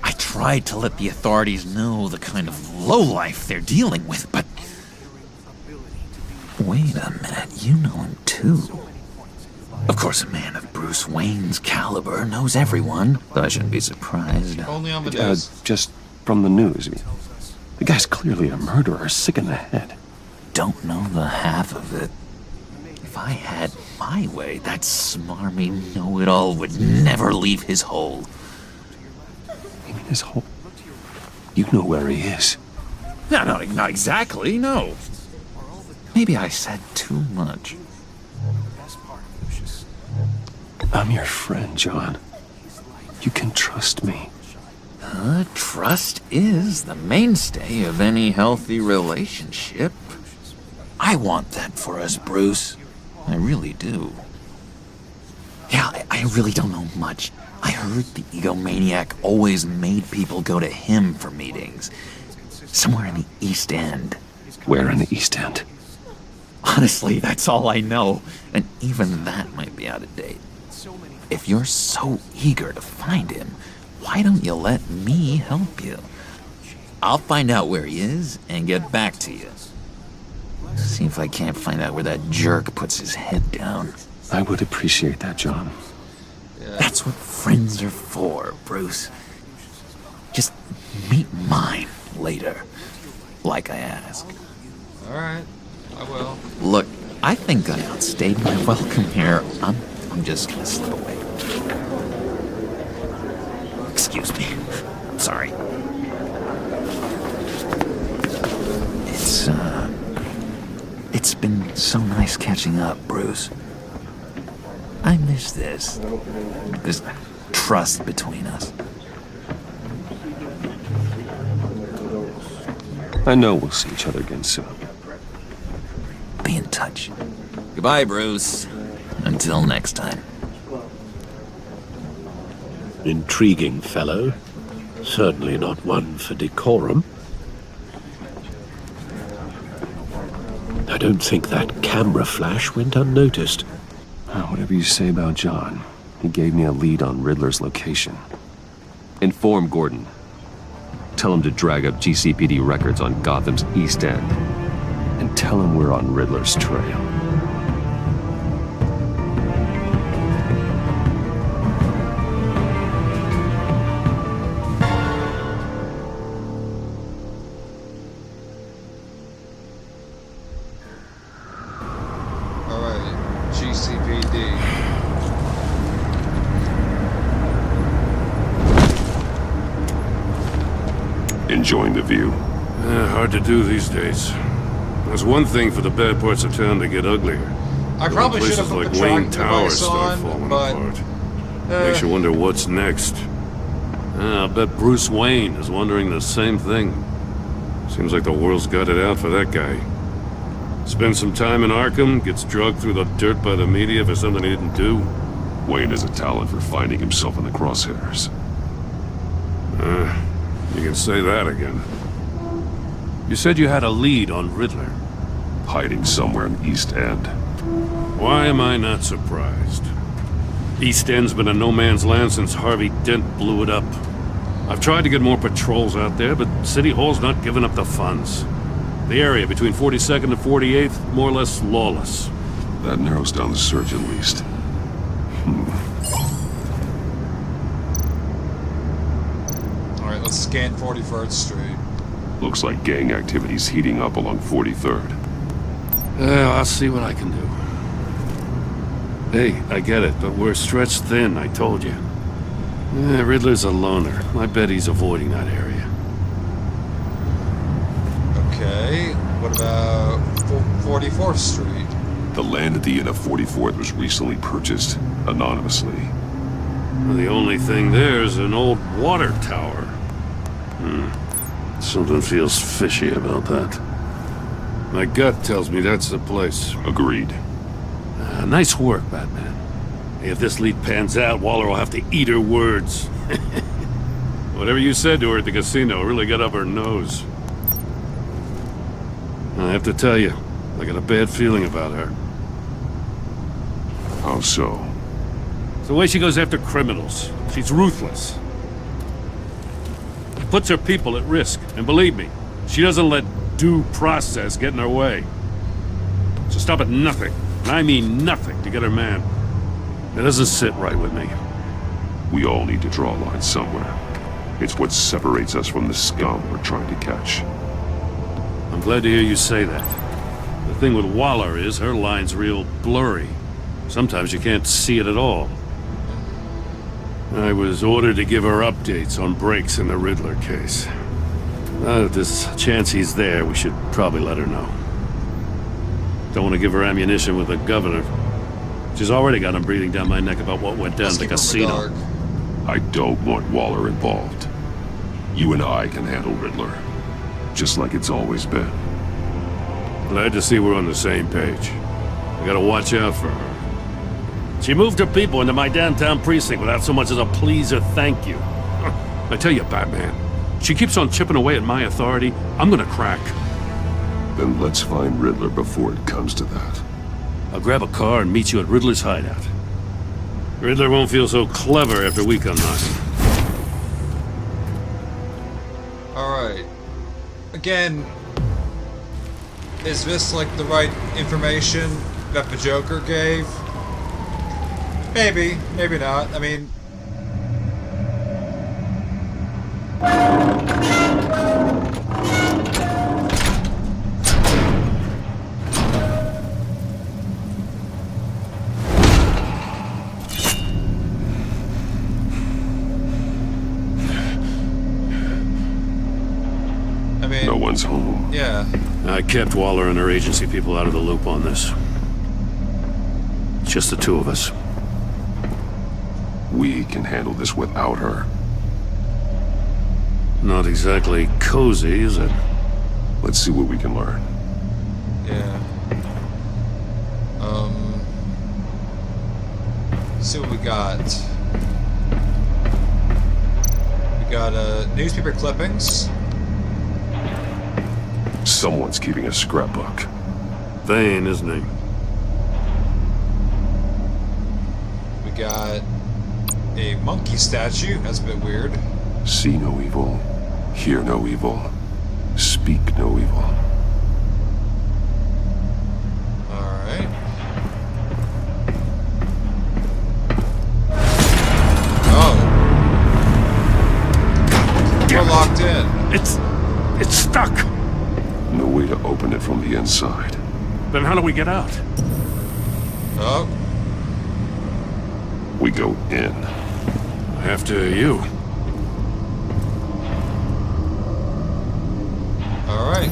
I tried to let the authorities know the kind of lowlife they're dealing with, but... Wait a minute, you know him too. Of course, a man of Bruce Wayne's caliber knows everyone, so I shouldn't be surprised. Only on the news. Just from the news. I mean, the guy's clearly a murderer, sick in the head. Don't know the half of it. If I had my way, that smarmy know-it-all would never leave his hole. You mean his hole? You know where he is. No, not exactly, no. Maybe I said too much. I'm your friend, John. You can trust me. Trust is the mainstay of any healthy relationship. I want that for us, Bruce. I really do. Yeah, I really don't know much. I heard the egomaniac always made people go to him for meetings. Somewhere in the East End. Where in the East End? Honestly, that's all I know. And even that might be out of date. If you're so eager to find him, why don't you let me help you? I'll find out where he is and get back to you. See if I can't find out where that jerk puts his head down. I would appreciate that, John. Yeah. That's what friends are for, Bruce. Just meet mine later, like I asked. Alright, I will. Look, I think I outstayed my welcome here. I'm just gonna slip away. Excuse me. I'm sorry. It's been so nice catching up, Bruce. I miss this trust between us. I know we'll see each other again soon. Be in touch. Goodbye, Bruce. Until next time. Intriguing fellow. Certainly not one for decorum. I don't think that camera flash went unnoticed. Whatever you say about John, he gave me a lead on Riddler's location. Inform Gordon. Tell him to drag up GCPD records on Gotham's East End. And tell him we're on Riddler's trail. Enjoying the view? Hard to do these days. There's one thing for the bad parts of town to get uglier. I probably should have put like the Wayne track Towers device start on, falling but apart. Makes you wonder what's next. I bet Bruce Wayne is wondering the same thing. Seems like the world's got it out for that guy. Spends some time in Arkham, gets drugged through the dirt by the media for something he didn't do. Wayne has a talent for finding himself in the crosshairs. You can say that again. You said you had a lead on Riddler. Hiding somewhere in the East End. Why am I not surprised? East End's been a no-man's land since Harvey Dent blew it up. I've tried to get more patrols out there, but City Hall's not giving up the funds. The area between 42nd and 48th, more or less lawless. That narrows down the search at least. Alright, let's scan 41st Street. Looks like gang activity's heating up along 43rd. I'll see what I can do. Hey, I get it, but we're stretched thin, I told you. Riddler's a loner. I bet he's avoiding that area. Okay, what about 44th Street? The land at the end of 44th was recently purchased anonymously. Well, the only thing there is an old water tower. Something feels fishy about that. My gut tells me that's the place. Agreed. Nice work, Batman. If this lead pans out, Waller will have to eat her words. Whatever you said to her at the casino really got up her nose. I have to tell you, I got a bad feeling about her. How so? It's the way she goes after criminals. She's ruthless. Puts her people at risk, and believe me, she doesn't let due process get in her way. She'll stop at nothing, and I mean nothing, to get her man. It doesn't sit right with me. We all need to draw a line somewhere. It's what separates us from the scum we're trying to catch. I'm glad to hear you say that. The thing with Waller is her line's real blurry. Sometimes you can't see it at all. I was ordered to give her updates on breaks in the Riddler case. If there's a chance he's there, we should probably let her know. Don't want to give her ammunition with the governor. She's already got him breathing down my neck about what went down at the casino. I don't want Waller involved. You and I can handle Riddler, just like it's always been. Glad to see we're on the same page. I gotta watch out for her. She moved her people into my downtown precinct without so much as a please or thank you. I tell you, Batman, she keeps on chipping away at my authority, I'm gonna crack. Then let's find Riddler before it comes to that. I'll grab a car and meet you at Riddler's hideout. Riddler won't feel so clever after we come knocking. Alright. Again, is this like the right information that the Joker gave? Maybe, maybe not. I mean... No one's home. Yeah. I kept Waller and her agency people out of the loop on this. It's just the two of us. We can handle this without her. Not exactly cozy, is it? Let's see what we can learn. Yeah. Let's see what we got. We got newspaper clippings. Someone's keeping a scrapbook. Vane, isn't he? We got a monkey statue. That's a bit weird. See no evil, hear no evil, speak no evil. Alright. Oh. We're locked in. It's stuck. No way to open it from the inside. Then how do we get out? Oh. We go in. After you. Alright.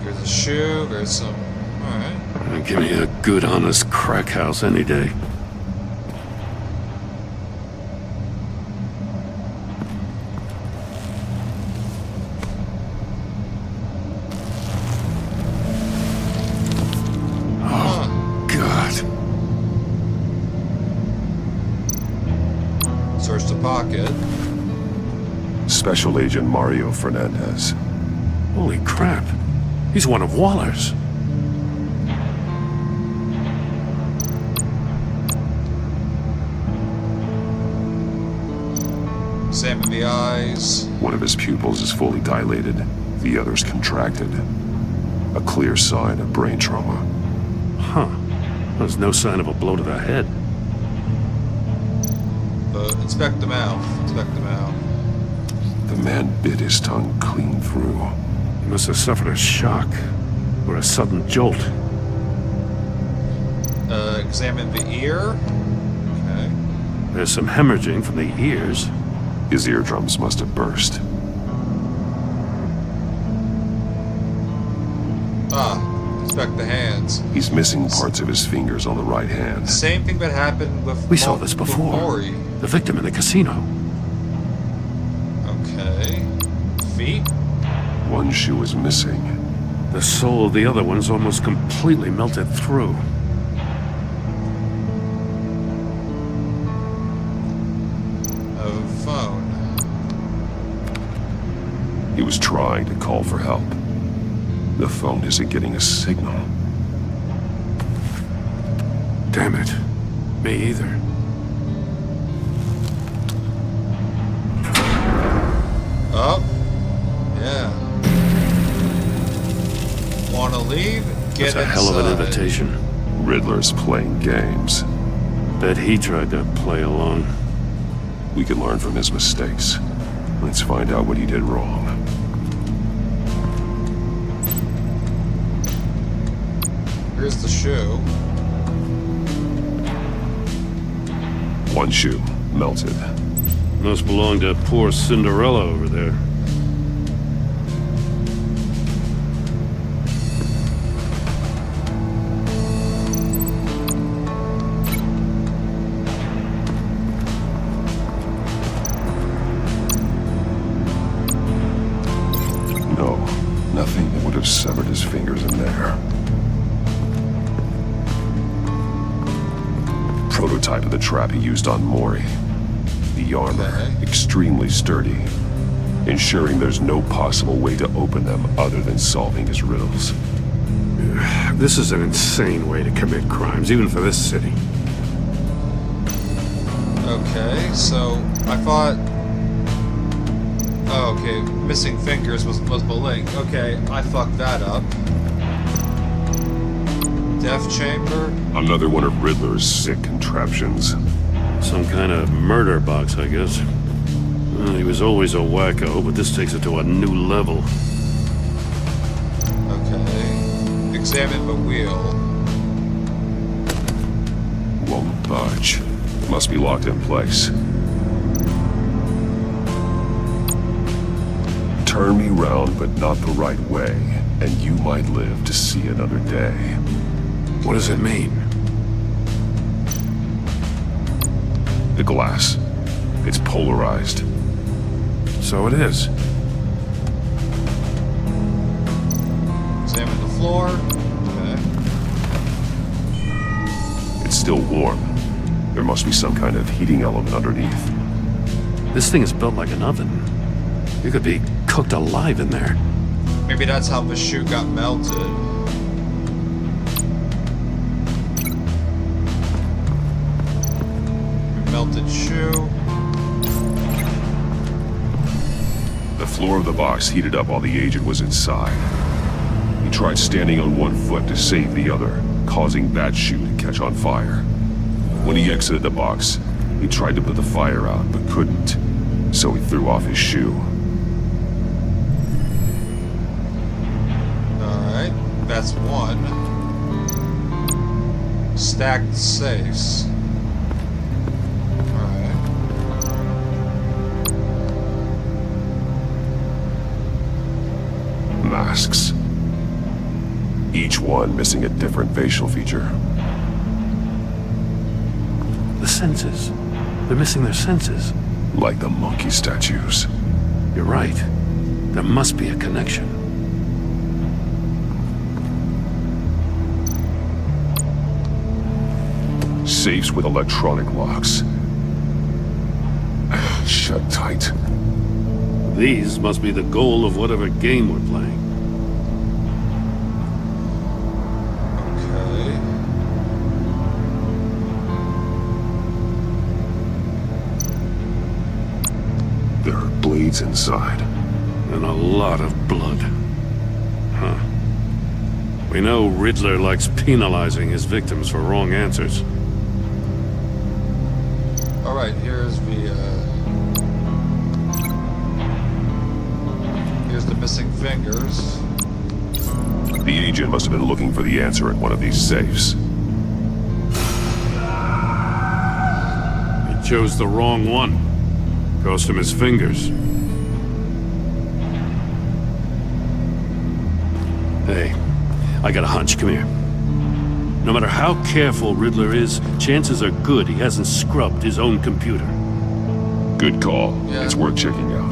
Here's a shoe, there's some... Alright. Give me a good, honest crack house any day. Oh, God. Search the pocket. Special Agent Mario Fernandez. Holy crap. He's one of Waller's. Same in the eyes. One of his pupils is fully dilated, the other's contracted. A clear sign of brain trauma. Huh. There's no sign of a blow to the head. but inspect the mouth. Inspect the mouth. The man bit his tongue clean through. He must have suffered a shock or a sudden jolt. Examine the ear. Okay. There's some hemorrhaging from the ears. His eardrums must have burst. Inspect the hands. He's missing parts of his fingers on the right hand. Same thing that happened with We saw this before. Mori. The victim in the casino. Okay. Feet? One shoe is missing. The sole of the other one's almost completely melted through. A phone. He was trying to call for help. The phone isn't getting a signal. Damn it. Me either. Oh. Yeah. Wanna leave? Get That's a hell of an inside. invitation. Riddler's playing games. Bet he tried to play along. We can learn from his mistakes. Let's find out what he did wrong. Here's the shoe. One shoe, melted. Must belong to poor Cinderella over there. No, nothing that would have severed his fingers in there. Prototype of the trap he used on Mori. The armor, extremely sturdy, ensuring there's no possible way to open them other than solving his riddles. This is an insane way to commit crimes, even for this city. Okay, so I thought... Oh, okay, missing fingers was the link. Okay, I fucked that up. Death chamber? Another one of Riddler's sick contraptions. Some kind of murder box, I guess. Well, he was always a wacko, but this takes it to a new level. Okay. Examine the wheel. Won't budge. Must be locked in place. Turn me round, but not the right way, and you might live to see another day. What does it mean? The glass. It's polarized. So it is. Examine the floor. Okay. It's still warm. There must be some kind of heating element underneath. This thing is built like an oven. You could be cooked alive in there. Maybe that's how the shoe got melted. Melted shoe. The floor of the box heated up while the agent was inside. He tried standing on one foot to save the other, causing that shoe to catch on fire. When he exited the box, he tried to put the fire out, but couldn't, so he threw off his shoe. Alright, that's one. Stacked safes. Masks. Each one missing a different facial feature. The senses. They're missing their senses. Like the monkey statues. You're right. There must be a connection. Safes with electronic locks. Shut tight. These must be the goal of whatever game we're playing. Okay. There are blades inside. And a lot of blood. Huh. We know Riddler likes penalizing his victims for wrong answers. Alright, here's the missing fingers. The agent must have been looking for the answer in one of these safes. He chose the wrong one. Cost him his fingers. Hey, I got a hunch. Come here. No matter how careful Riddler is, chances are good he hasn't scrubbed his own computer. Good call. Yeah. It's worth checking out.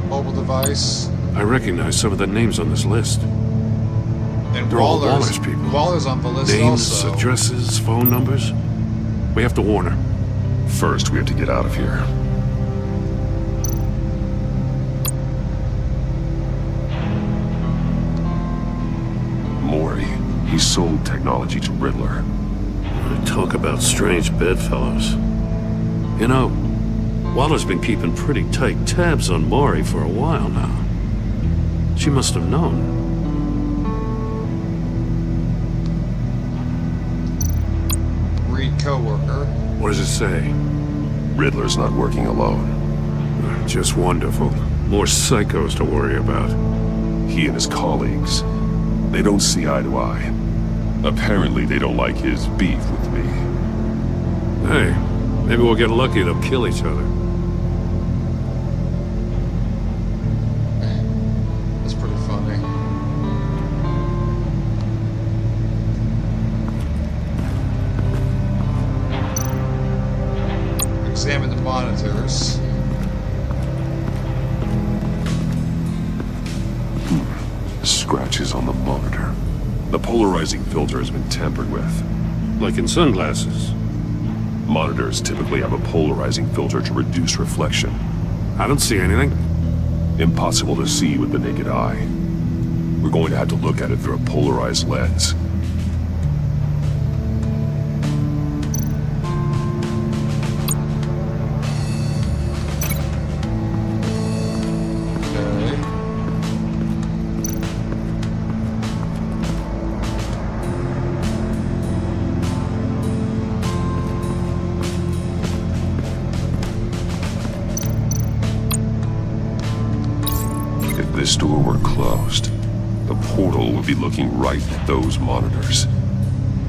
Mobile device. I recognize some of the names on this list. And They're all Waller's people. Waller's on the list Names, also. addresses, phone numbers. We have to warn her. First, we have to get out of here. Mori, he sold technology to Riddler. Talk about strange bedfellows. You know, Waller's been keeping pretty tight tabs on Mori for a while now. She must have known. Reed coworker. What does it say? Riddler's not working alone. Just wonderful. More psychos to worry about. He and his colleagues, they don't see eye to eye. Apparently, they don't like his beef with me. Hey, maybe we'll get lucky. They'll kill each other. That's pretty funny. Examine the monitors. Scratches on the monitor. The polarizing filter has been tampered with. Like in sunglasses. Monitors typically have a polarizing filter to reduce reflection. I don't see anything. Impossible to see with the naked eye. We're going to have to look at it through a polarized lens. If this door were closed, the portal would be looking right at those monitors.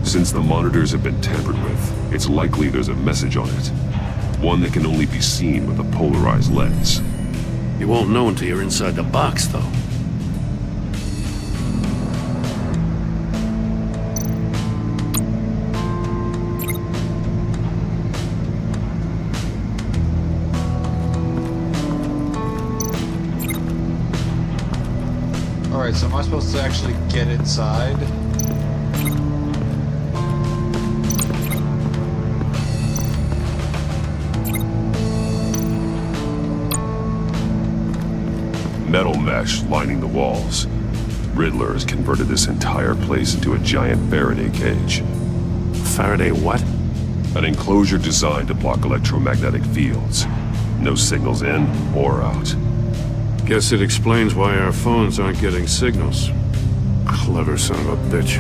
Since the monitors have been tampered with, it's likely there's a message on it. One that can only be seen with a polarized lens. You won't know until you're inside the box, though. Alright, so am I supposed to actually get inside? Metal mesh lining the walls. Riddler has converted this entire place into a giant Faraday cage. Faraday what? An enclosure designed to block electromagnetic fields. No signals in or out. Guess it explains why our phones aren't getting signals. Clever son of a bitch.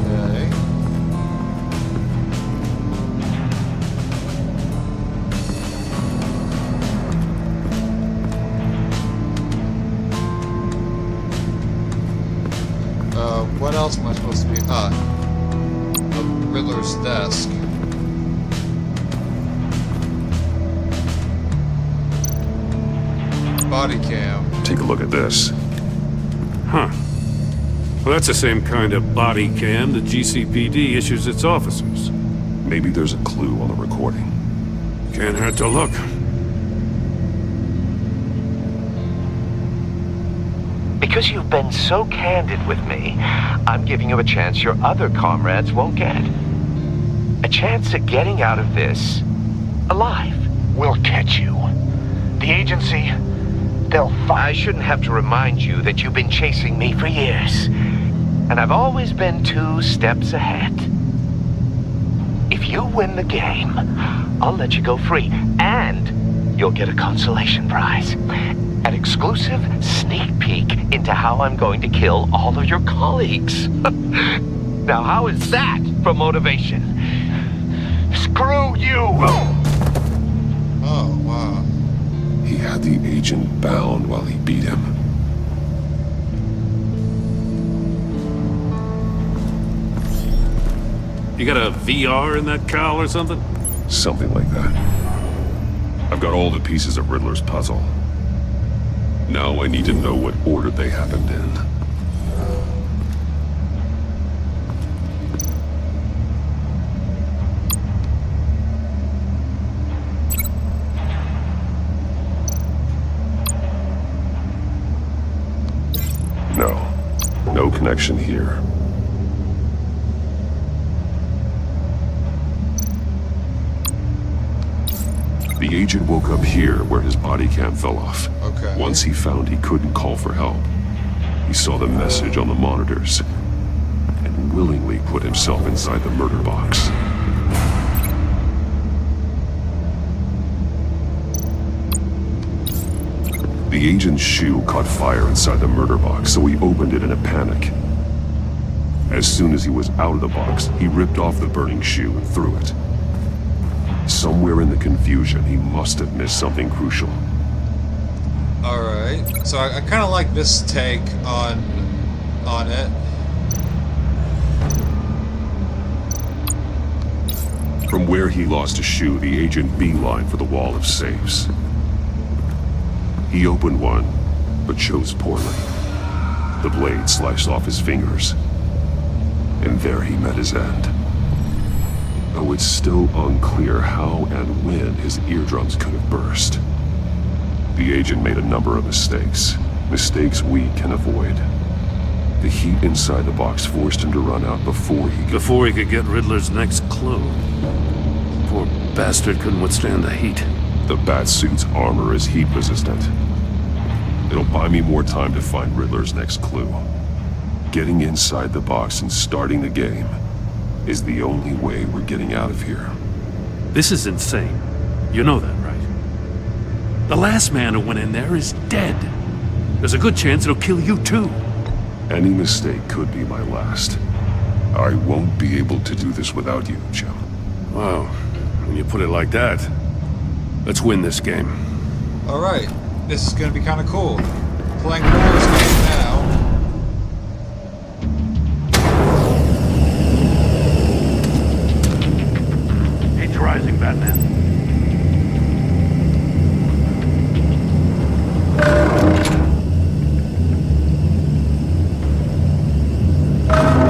Okay. What else am I supposed to be? The Riddler's desk. Body cam. Take a look at this. Huh. Well, that's the same kind of body cam the GCPD issues its officers. Maybe there's a clue on the recording. Can't hurt to look. Because you've been so candid with me, I'm giving you a chance your other comrades won't get. A chance at getting out of this alive. We'll catch you. The agency, they'll find... I shouldn't have to remind you that you've been chasing me for years. And I've always been 2 steps ahead. If you win the game, I'll let you go free. And you'll get a consolation prize. An exclusive sneak peek into how I'm going to kill all of your colleagues. Now, how is that for motivation? Screw you! Oh, wow. He had the agent bound while he beat him. You got a VR in that cowl or something? Something like that. I've got all the pieces of Riddler's puzzle. Now I need to know what order they happened in. No connection here. The agent woke up here where his body cam fell off. Okay. Once he found he couldn't call for help, he saw the message on the monitors and willingly put himself inside the murder box. The agent's shoe caught fire inside the murder box, so he opened it in a panic. As soon as he was out of the box, he ripped off the burning shoe and threw it. Somewhere in the confusion, he must have missed something crucial. Alright, so I kind of like this take on it. From where he lost a shoe, the agent beelined for the wall of safes. He opened one, but chose poorly. The blade sliced off his fingers, and there he met his end. Though it's still unclear how and when his eardrums could have burst. The agent made a number of mistakes. Mistakes we can avoid. The heat inside the box forced him to run out before he could get Riddler's next clue. Poor bastard couldn't withstand the heat. The Batsuit's armor is heat resistant. It'll buy me more time to find Riddler's next clue. Getting inside the box and starting the game is the only way we're getting out of here. This is insane. You know that, right? The last man who went in there is dead. There's a good chance it'll kill you too. Any mistake could be my last. I won't be able to do this without you, Jim. Wow, when you put it like that, let's win this game. Alright, this is gonna be kind of cool. Playing Riddler's game now. Rising, Batman.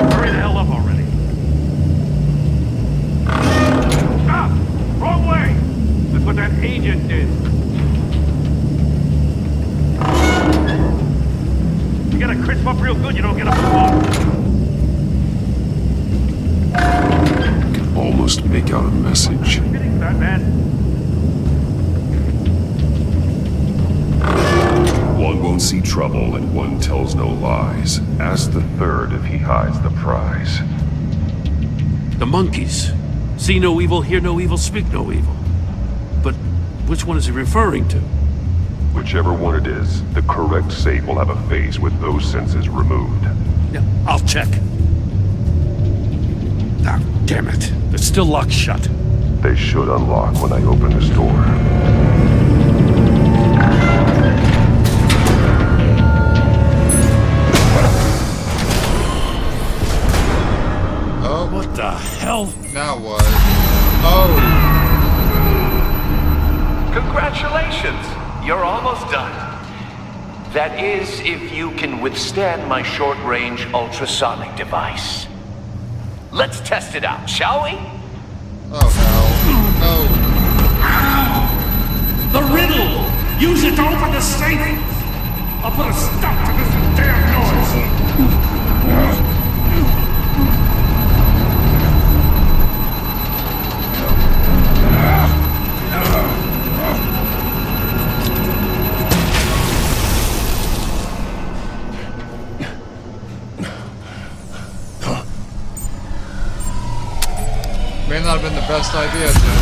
Hurry the hell up already. Stop! Wrong way! That's what that agent did. You gotta crisp up real good, you don't get a blow. Almost make out a message. One won't see trouble and one tells no lies. Ask the third if he hides the prize. The monkeys. See no evil, hear no evil, speak no evil. But which one is he referring to? Whichever one it is, the correct safe will have a face with those senses removed. Yeah, I'll check. Ah, damn it. They're still locked shut. They should unlock when I open this door. Oh. What the hell? Now what? Oh. Congratulations! You're almost done. That is, if you can withstand my short-range ultrasonic device. Let's test it out, shall we? Oh, no. No. The riddle! Use it to open the safe! I'll put a stop to this damn noise! May not have been the best idea, Jim.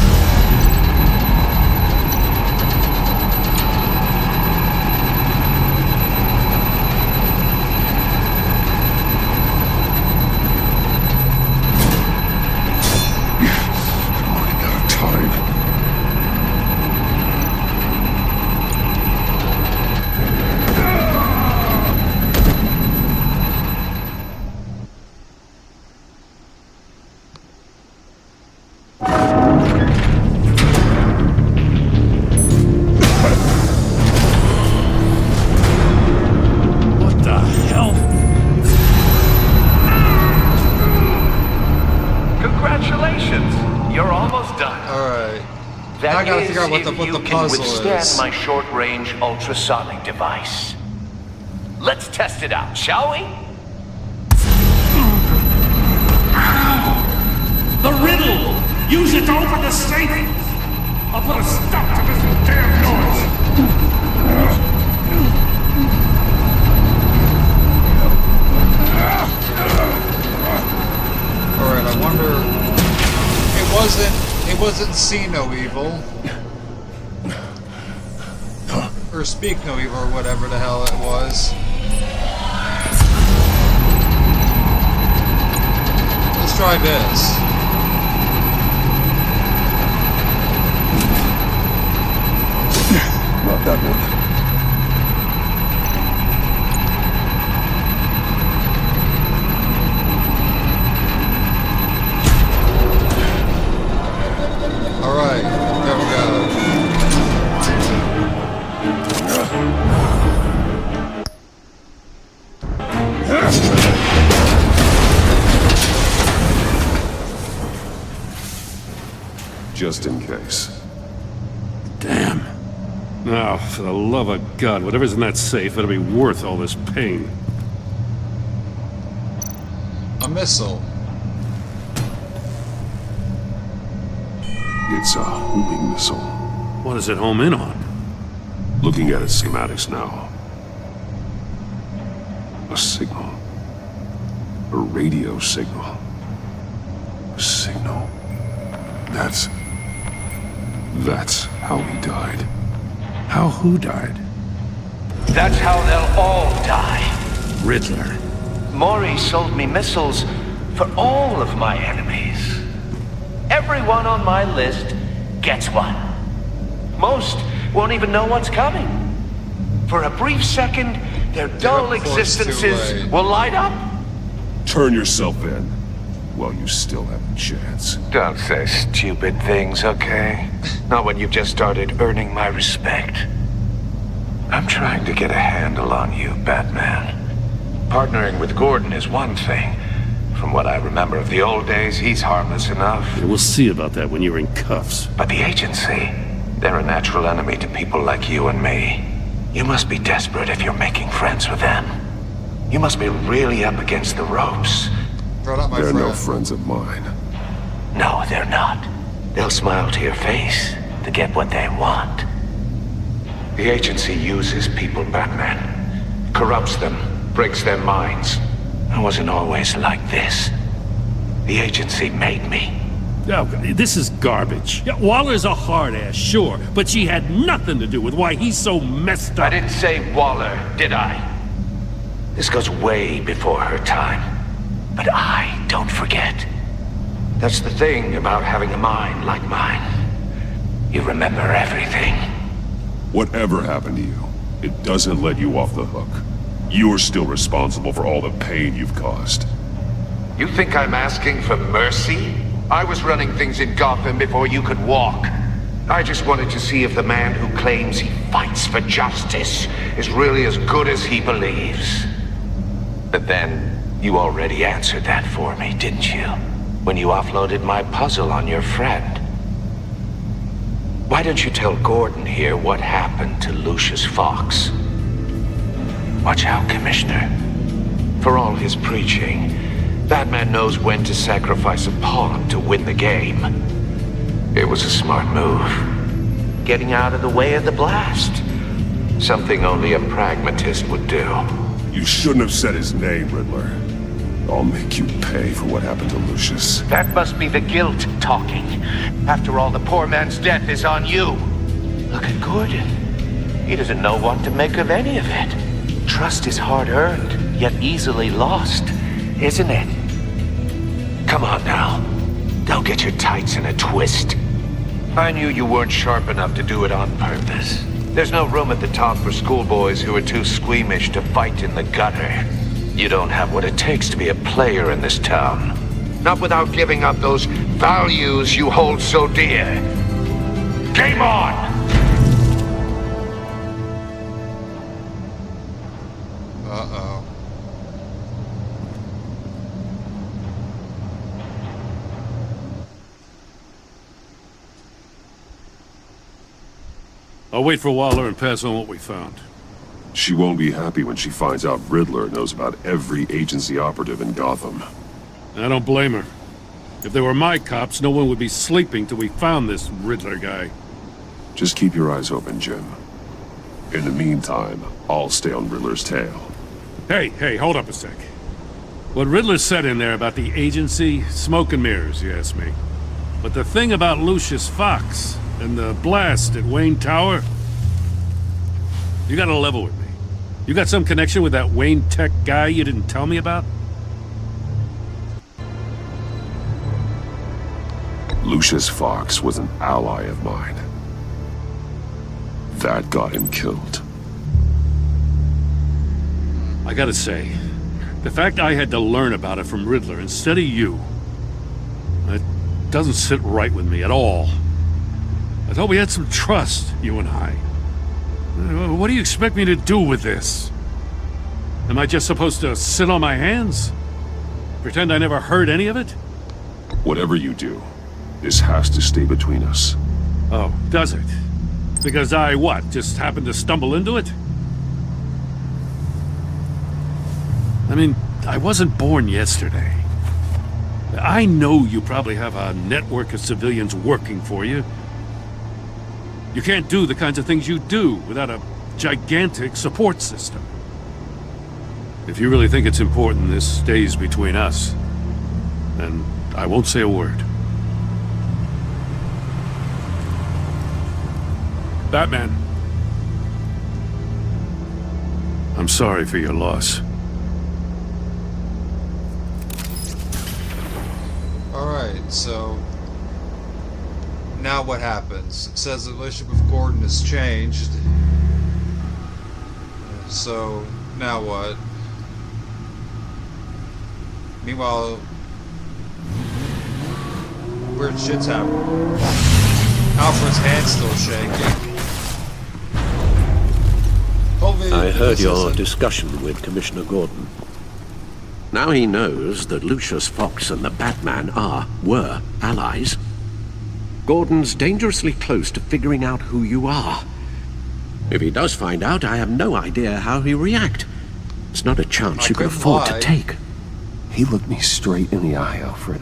you're almost done. Alright. That Now I gotta is, figure out what if the you can puzzle withstand is. my short-range ultrasonic device. Let's test it out, shall we? The riddle! Use it to open the safe! I'll put a stop to this damn noise! Alright, I wonder... It wasn't see no evil. Or speak no evil, or whatever the hell it was. Let's try this. Not that one. Alright, there we go. Just in case. Damn. Now, for the love of God, whatever's in that safe better be worth all this pain. A missile. It's a homing missile. What does it home in on? Looking at its schematics now. A signal. A radio signal. A signal. That's how he died. How who died? That's how they'll all die. Riddler. Mori sold me missiles for all of my enemies. Everyone on my list gets one. Most won't even know what's coming. For a brief second, their dull existences will light up. Turn yourself in while you still have a chance. Don't say stupid things, okay? Not when you've just started earning my respect. I'm trying to get a handle on you, Batman. Partnering with Gordon is one thing. From what I remember of the old days, he's harmless enough. Yeah, we'll see about that when you're in cuffs. But the agency, they're a natural enemy to people like you and me. You must be desperate if you're making friends with them. You must be really up against the ropes. They're no friends of mine. No, they're not. They'll smile to your face to get what they want. The agency uses people, Batman. Corrupts them, breaks their minds. I wasn't always like this. The agency made me. Oh, this is garbage. Yeah, Waller's a hard ass, sure, but she had nothing to do with why he's so messed up. I didn't say Waller, did I? This goes way before her time. But I don't forget. That's the thing about having a mind like mine. You remember everything. Whatever happened to you, it doesn't let you off the hook. You're still responsible for all the pain you've caused. You think I'm asking for mercy? I was running things in Gotham before you could walk. I just wanted to see if the man who claims he fights for justice is really as good as he believes. But then, you already answered that for me, didn't you? When you offloaded my puzzle on your friend. Why don't you tell Gordon here what happened to Lucius Fox? Watch out, Commissioner. For all his preaching, Batman knows when to sacrifice a pawn to win the game. It was a smart move. Getting out of the way of the blast. Something only a pragmatist would do. You shouldn't have said his name, Riddler. I'll make you pay for what happened to Lucius. That must be the guilt talking. After all, the poor man's death is on you. Look at Gordon. He doesn't know what to make of any of it. Trust is hard-earned, yet easily lost, isn't it? Come on now. Don't get your tights in a twist. I knew you weren't sharp enough to do it on purpose. There's no room at the top for schoolboys who are too squeamish to fight in the gutter. You don't have what it takes to be a player in this town. Not without giving up those values you hold so dear. Game on! Uh-oh. I'll wait for Waller and pass on what we found. She won't be happy when she finds out Riddler knows about every agency operative in Gotham. I don't blame her. If they were my cops, no one would be sleeping till we found this Riddler guy. Just keep your eyes open, Jim. In the meantime, I'll stay on Riddler's tail. Hey, hold up a sec. What Riddler said in there about the agency, smoke and mirrors, you ask me. But the thing about Lucius Fox and the blast at Wayne Tower, you gotta level with me. You got some connection with that Wayne Tech guy you didn't tell me about? Lucius Fox was an ally of mine. That got him killed. I gotta say, the fact I had to learn about it from Riddler instead of you, it doesn't sit right with me at all. I thought we had some trust, you and I. What do you expect me to do with this? Am I just supposed to sit on my hands? Pretend I never heard any of it? Whatever you do, this has to stay between us. Oh, does it? Because I, what, just happened to stumble into it? I mean, I wasn't born yesterday. I know you probably have a network of civilians working for you. You can't do the kinds of things you do without a gigantic support system. If you really think it's important this stays between us, then I won't say a word. Batman. I'm sorry for your loss. Alright, so now what happens? It says the relationship with Gordon has changed. So now what? Meanwhile, weird shit's happening. Alfred's hand's still shaking. I heard your discussion with Commissioner Gordon. Now he knows that Lucius Fox and the Batman were allies. Gordon's dangerously close to figuring out who you are. If he does find out, I have no idea how he'll react. It's not a chance you can afford to take. He looked me straight in the eye, Alfred.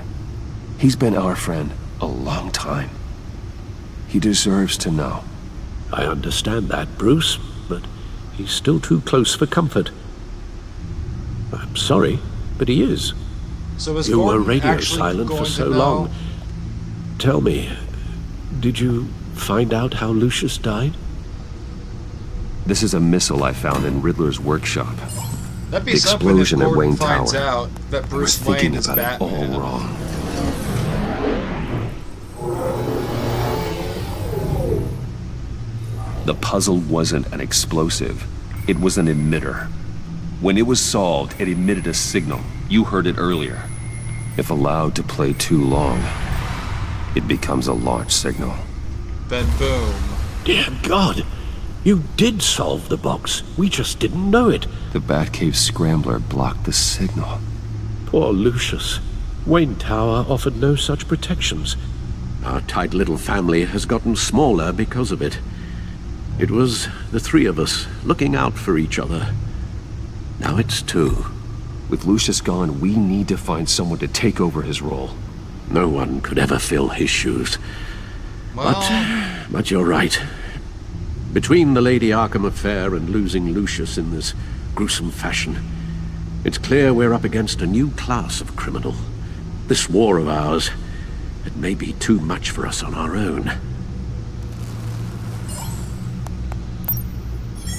He's been our friend a long time. He deserves to know. I understand that, Bruce, but he's still too close for comfort. I'm sorry, but he is. So is you were Gordon radio actually silent going for to so know? long. Tell me, did you find out how Lucius died? This is a missile I found in Riddler's workshop. That'd be The something explosion if at Gordon Wayne finds Tower. out that Bruce I was thinking Wayne is about it Batman. all wrong. The puzzle wasn't an explosive. It was an emitter. When it was solved, it emitted a signal. You heard it earlier. If allowed to play too long, it becomes a launch signal. Then boom. Dear God, you did solve the box. We just didn't know it. The Batcave scrambler blocked the signal. Poor Lucius. Wayne Tower offered no such protections. Our tight little family has gotten smaller because of it. It was the three of us looking out for each other. Now it's two. With Lucius gone, we need to find someone to take over his role. No one could ever fill his shoes. Well, But you're right. Between the Lady Arkham affair and losing Lucius in this gruesome fashion, it's clear we're up against a new class of criminal. This war of ours, it may be too much for us on our own.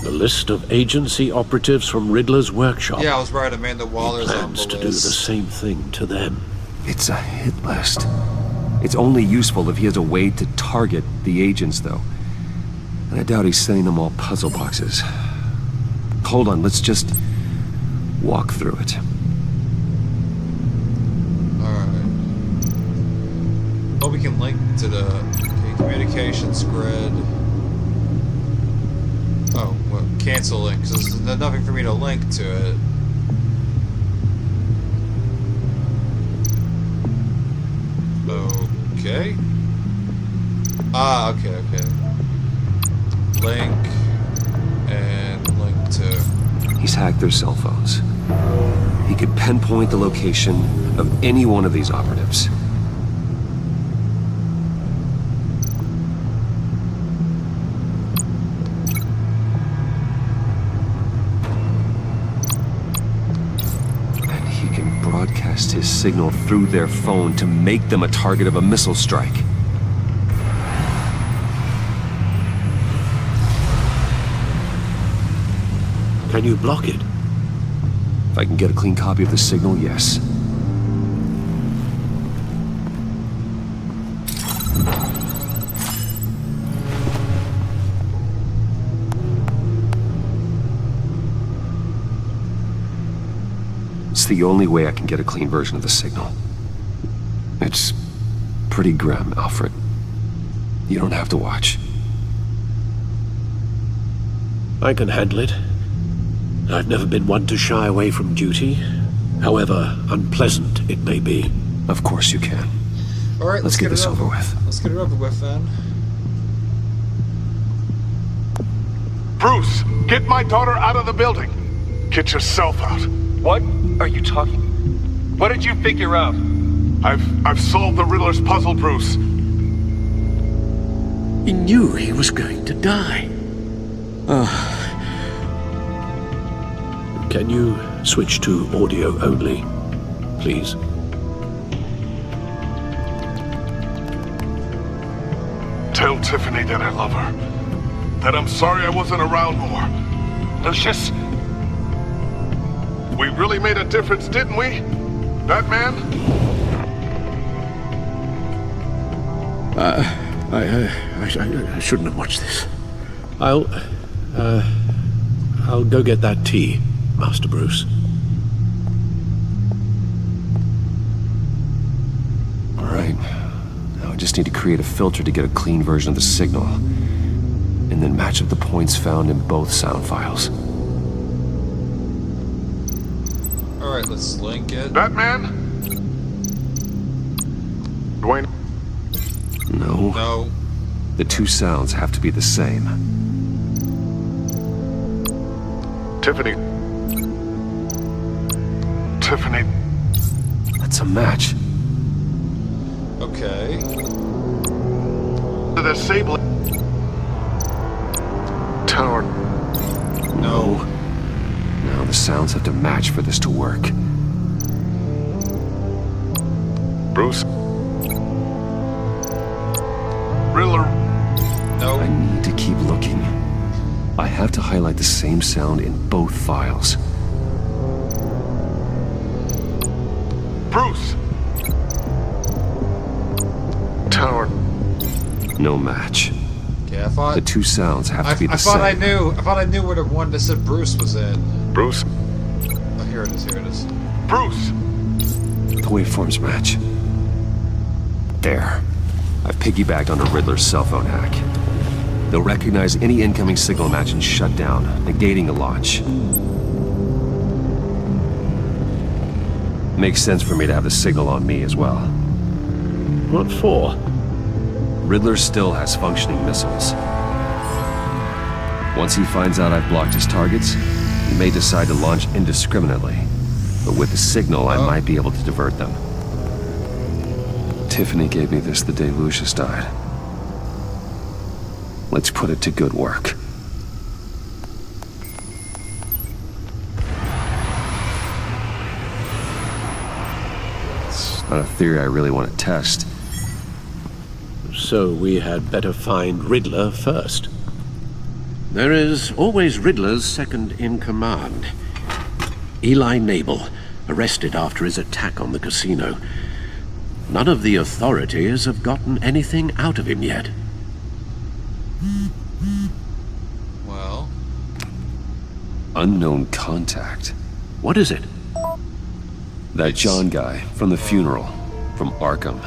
The list of agency operatives from Riddler's workshop. yeah, I was right. Amanda Waller's on Plans the to do the list. same thing to them. It's a hit list. It's only useful if he has a way to target the agents, though. And I doubt he's sending them all puzzle boxes. Hold on, let's just walk through it. Alright. Oh, we can link to the communications grid. Oh, well, cancel link, because there's nothing for me to link to it. Okay. Ah, okay. Link and link to... He's hacked their cell phones. He could pinpoint the location of any one of these operatives. And he can broadcast his signal through their phone to make them a target of a missile strike. Can you block it? If I can get a clean copy of the signal, yes. It's the only way I can get a clean version of the signal. It's pretty grim, Alfred. You don't have to watch. I can handle it. I've never been one to shy away from duty, however unpleasant it may be. Of course you can. Alright, let's get this over with. Let's get it over with, then. Bruce, get my daughter out of the building. Get yourself out. What are you talking? What did you figure out? I've solved the Riddler's puzzle, Bruce. He knew he was going to die. Can you switch to audio only, please? Tell Tiffany that I love her. That I'm sorry I wasn't around more. Lucius? We really made a difference, didn't we? Batman? I shouldn't have watched this. I'll go get that tea, Master Bruce. All right. Now I just need to create a filter to get a clean version of the signal, and then match up the points found in both sound files. Alright, let's link it. Batman? Dwayne? No. No. The two sounds have to be the same. Tiffany. Tiffany. That's a match. Okay. The disabling tower. No. Now the sounds have to match for this to work. Bruce. Riddler. No. I need to keep looking. I have to highlight the same sound in both files. Bruce. Tower. No match. Okay, I thought... The two sounds have to be the same. I thought I knew where the one that said Bruce was in. Bruce. Oh, here it is, here it is. Bruce! The waveforms match. There. I've piggybacked onto Riddler's cell phone hack. They'll recognize any incoming signal match and shut down, negating the launch. Makes sense for me to have the signal on me as well. What for? Riddler still has functioning missiles. Once he finds out I've blocked his targets, he may decide to launch indiscriminately. But with the signal, I might be able to divert them. Tiffany gave me this the day Lucius died. Let's put it to good work. It's not a theory I really want to test. So we had better find Riddler first. There is always Riddler's second in command. Eli Nabel, arrested after his attack on the casino. None of the authorities have gotten anything out of him yet. Well... Unknown contact. What is it? That John guy from the funeral, from Arkham.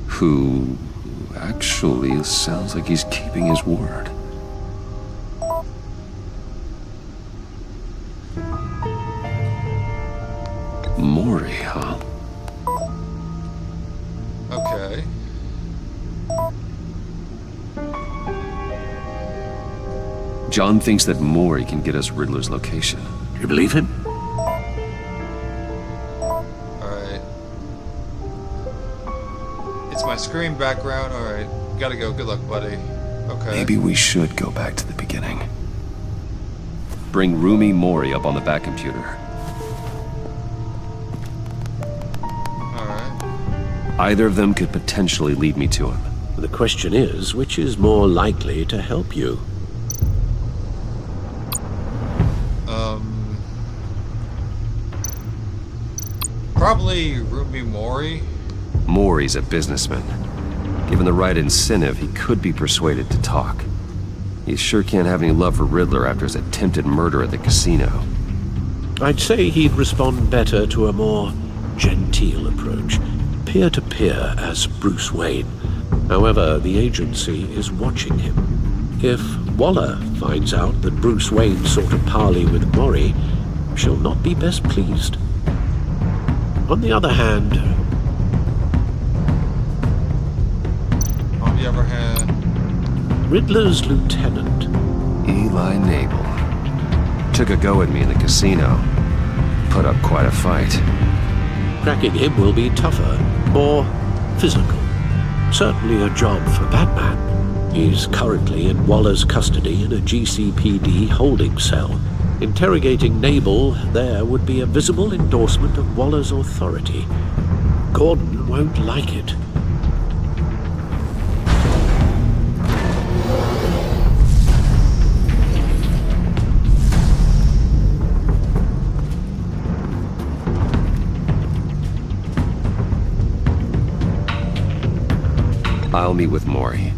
Who actually sounds like he's keeping his word. Mori, huh? Okay. John thinks that Mori can get us Riddler's location. You believe him? Alright. It's my screen background. Alright. Gotta go. Good luck, buddy. Okay. Maybe we should go back to the beginning. Bring Rumi Mori up on the back computer. Alright. Either of them could potentially lead me to him. The question is, which is more likely to help you? Probably Rumi Mori. Mori's a businessman. Given the right incentive, he could be persuaded to talk. He sure can't have any love for Riddler after his attempted murder at the casino. I'd say he'd respond better to a more genteel approach, peer-to-peer as Bruce Wayne. However, the agency is watching him. If Waller finds out that Bruce Wayne sought a parley with Mori, she'll not be best pleased. On the other hand, Riddler's lieutenant, Eli Nabel, took a go at me in the casino. Put up quite a fight. Cracking him will be tougher, more physical. Certainly a job for Batman. He's currently in Waller's custody in a GCPD holding cell. Interrogating Nabel there would be a visible endorsement of Waller's authority. Gordon won't like it. I'll meet with Mori.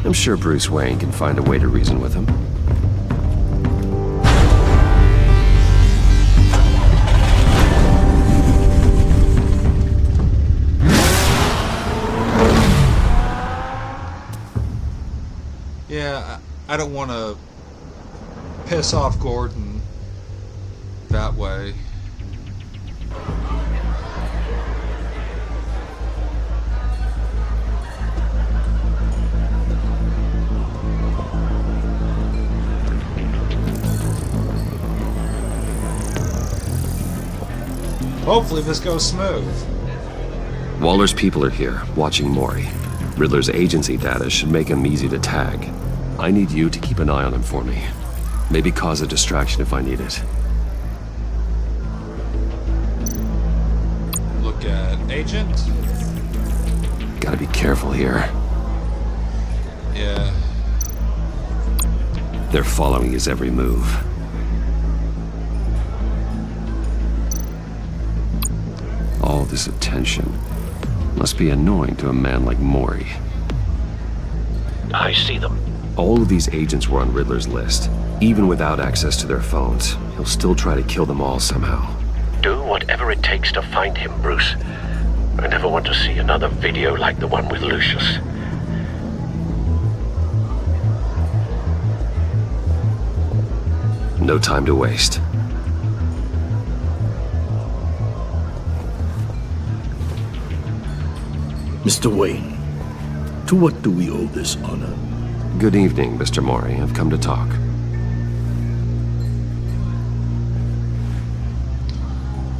I'm sure Bruce Wayne can find a way to reason with him. Yeah, I don't want to piss off Gordon that way. Hopefully this goes smooth. Waller's people are here, watching Mori. Riddler's agency data should make him easy to tag. I need you to keep an eye on him for me. Maybe cause a distraction if I need it. Look at Agent. Gotta be careful here. Yeah. They're following his every move. All this attention must be annoying to a man like Mori. I see them. All of these agents were on Riddler's list. Even without access to their phones, he'll still try to kill them all somehow. Do whatever it takes to find him, Bruce. I never want to see another video like the one with Lucius. No time to waste. Mr. Wayne, to what do we owe this honor? Good evening, Mr. Mori. I've come to talk.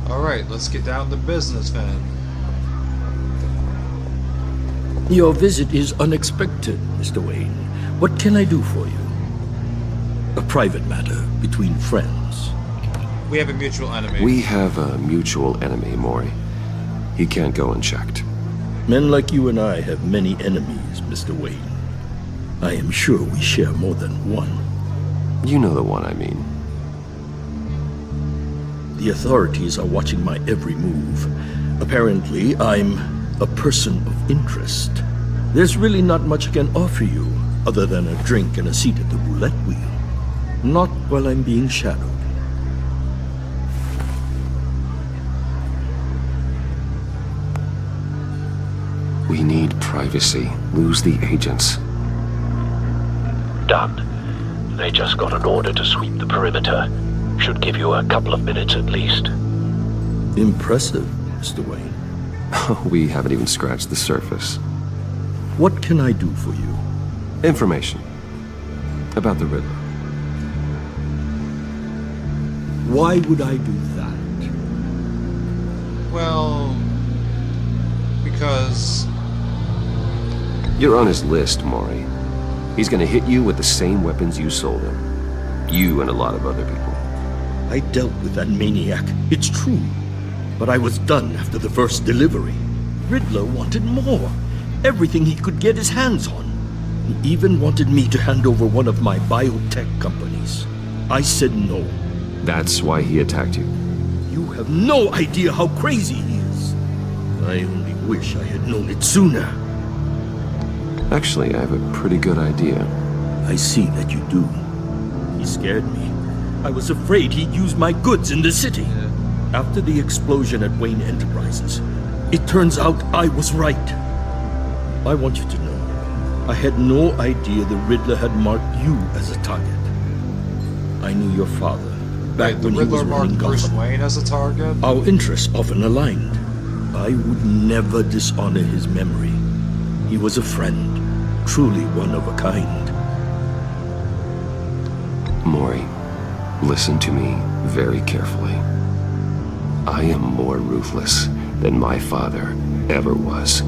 Alright, let's get down to business then. Your visit is unexpected, Mr. Wayne. What can I do for you? A private matter between friends. We have a mutual enemy. We have a mutual enemy, Mori. He can't go unchecked. Men like you and I have many enemies, Mr. Wayne. I am sure we share more than one. You know the one I mean. The authorities are watching my every move. Apparently, I'm a person of interest. There's really not much I can offer you, other than a drink and a seat at the roulette wheel. Not while I'm being shadowed. We need privacy. Lose the agents. Done. They just got an order to sweep the perimeter. Should give you a couple of minutes at least. Impressive, Mr. Wayne. We haven't even scratched the surface. What can I do for you? Information. About the Riddler. Why would I do that? Well, because... You're on his list, Maury. He's gonna hit you with the same weapons you sold him. You and a lot of other people. I dealt with that maniac, it's true. But I was done after the first delivery. Riddler wanted more. Everything he could get his hands on. He even wanted me to hand over one of my biotech companies. I said no. That's why he attacked you. You have no idea how crazy he is. I only wish I had known it sooner. Actually, I have a pretty good idea. I see that you do. He scared me. I was afraid he'd use my goods in the city. After the explosion at Wayne Enterprises, it turns out I was right. I want you to know, I had no idea the Riddler had marked you as a target. I knew your father back when he was running Gotham. Bruce Wayne as a target? Our interests often aligned. I would never dishonor his memory. He was a friend, truly one of a kind. Maury, listen to me very carefully. I am more ruthless than my father ever was.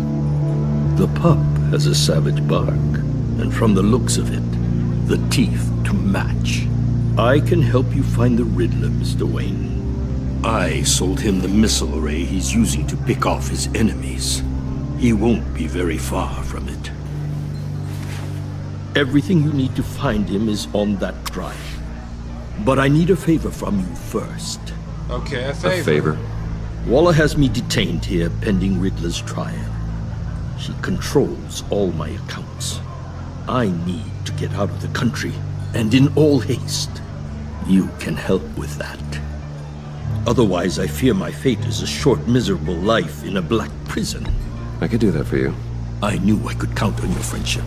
The pup has a savage bark, and from the looks of it, the teeth to match. I can help you find the Riddler, Mr. Wayne. I sold him the missile array he's using to pick off his enemies. He won't be very far from it. Everything you need to find him is on that drive. But I need a favor from you first. Okay, a favor. A favor? Waller has me detained here pending Riddler's trial. She controls all my accounts. I need to get out of the country, and in all haste. You can help with that. Otherwise, I fear my fate is a short, miserable life in a black prison. I could do that for you. I knew I could count on your friendship.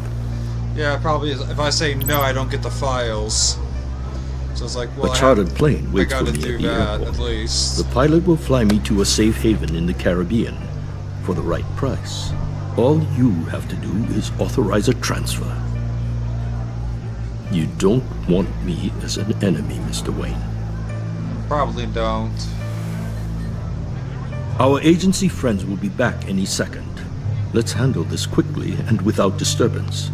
Yeah, probably. If I say no, I don't get the files. So it's like, well, a chartered plane waits I for gotta me do at the that airport. at least. The pilot will fly me to a safe haven in the Caribbean for the right price. All you have to do is authorize a transfer. You don't want me as an enemy, Mr. Wayne. Probably don't. Our agency friends will be back any second. Let's handle this quickly and without disturbance.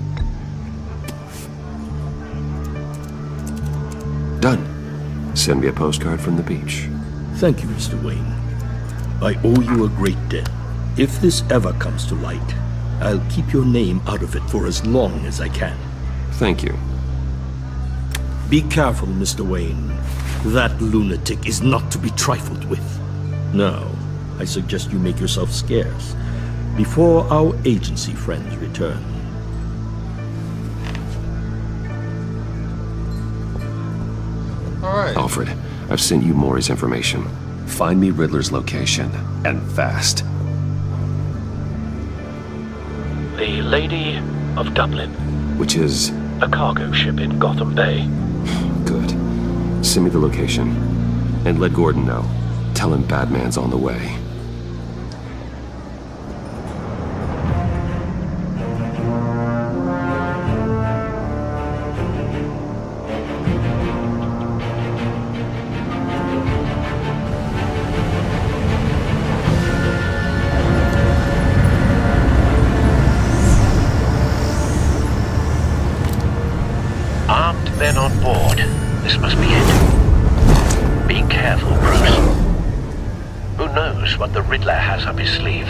Done. Send me a postcard from the beach. Thank you, Mr. Wayne. I owe you a great debt. If this ever comes to light, I'll keep your name out of it for as long as I can. Thank you. Be careful, Mr. Wayne. That lunatic is not to be trifled with. Now, I suggest you make yourself scarce before our agency friends return. Alright. Alfred, I've sent you Maury's information. Find me Riddler's location, and fast. The Lady of Dublin. Which is? A cargo ship in Gotham Bay. Good. Send me the location. And let Gordon know. Tell him Batman's on the way. Armed men on board. This must be it. Be careful, Bruce. Who knows what the Riddler has up his sleeve?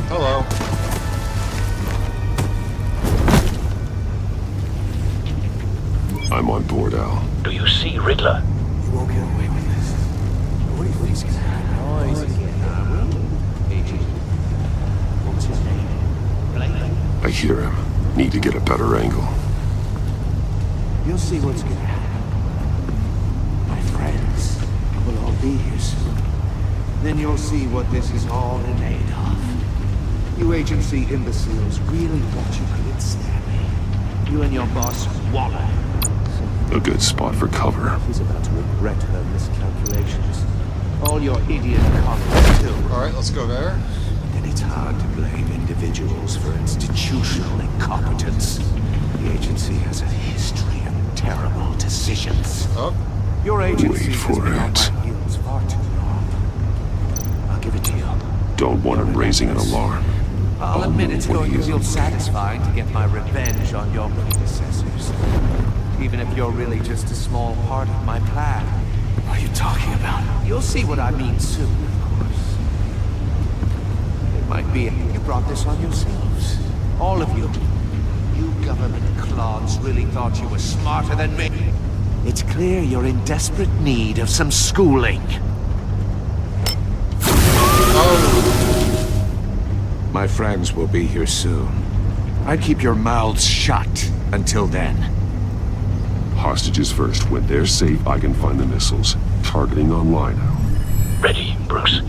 Hello. I'm on board, Al. Do you see Riddler? You won't get away with this. What do you think's gonna happen? What's his name? I hear him. Need to get a better angle. You'll see what's gonna happen. My friends will all be here soon. Then you'll see what this is all made of. You agency imbeciles really thought you could stab me. You and your boss, Waller. Some A good spot for cover. She's about to regret her miscalculations. All your idiot colleagues too. Alright, let's go there. And it's hard to blame individuals for institutional incompetence. The agency has a history of terrible decisions. Oh. Your agency Wait has for been on it. my heels far too long. I'll give it to you. Don't want him raising an alarm. I'll admit it's going to feel satisfying to get my revenge on your predecessors. Even if you're really just a small part of my plan. What are you talking about? You'll see what I mean soon, of course. It might be you brought this on yourselves. All of you. You government clods really thought you were smarter than me. It's clear you're in desperate need of some schooling. My friends will be here soon. I'd keep your mouths shut until then. Hostages first. When they're safe, I can find the missiles. Targeting online now. Ready, Bruce.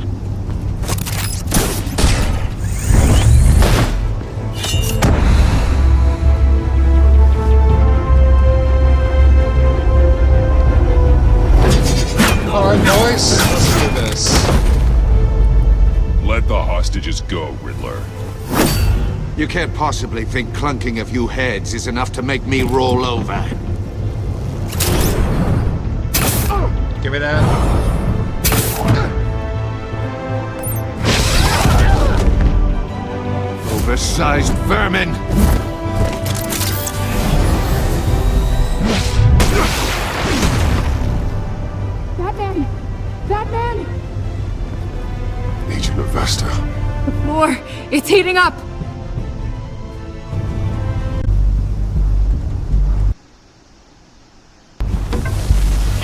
Alright, boys, let's do this. Let the hostages go, Riddler. You can't possibly think clunking a few heads is enough to make me roll over. Give me that. Oversized vermin! Batman! Batman! Agent Avesta. The floor, it's heating up!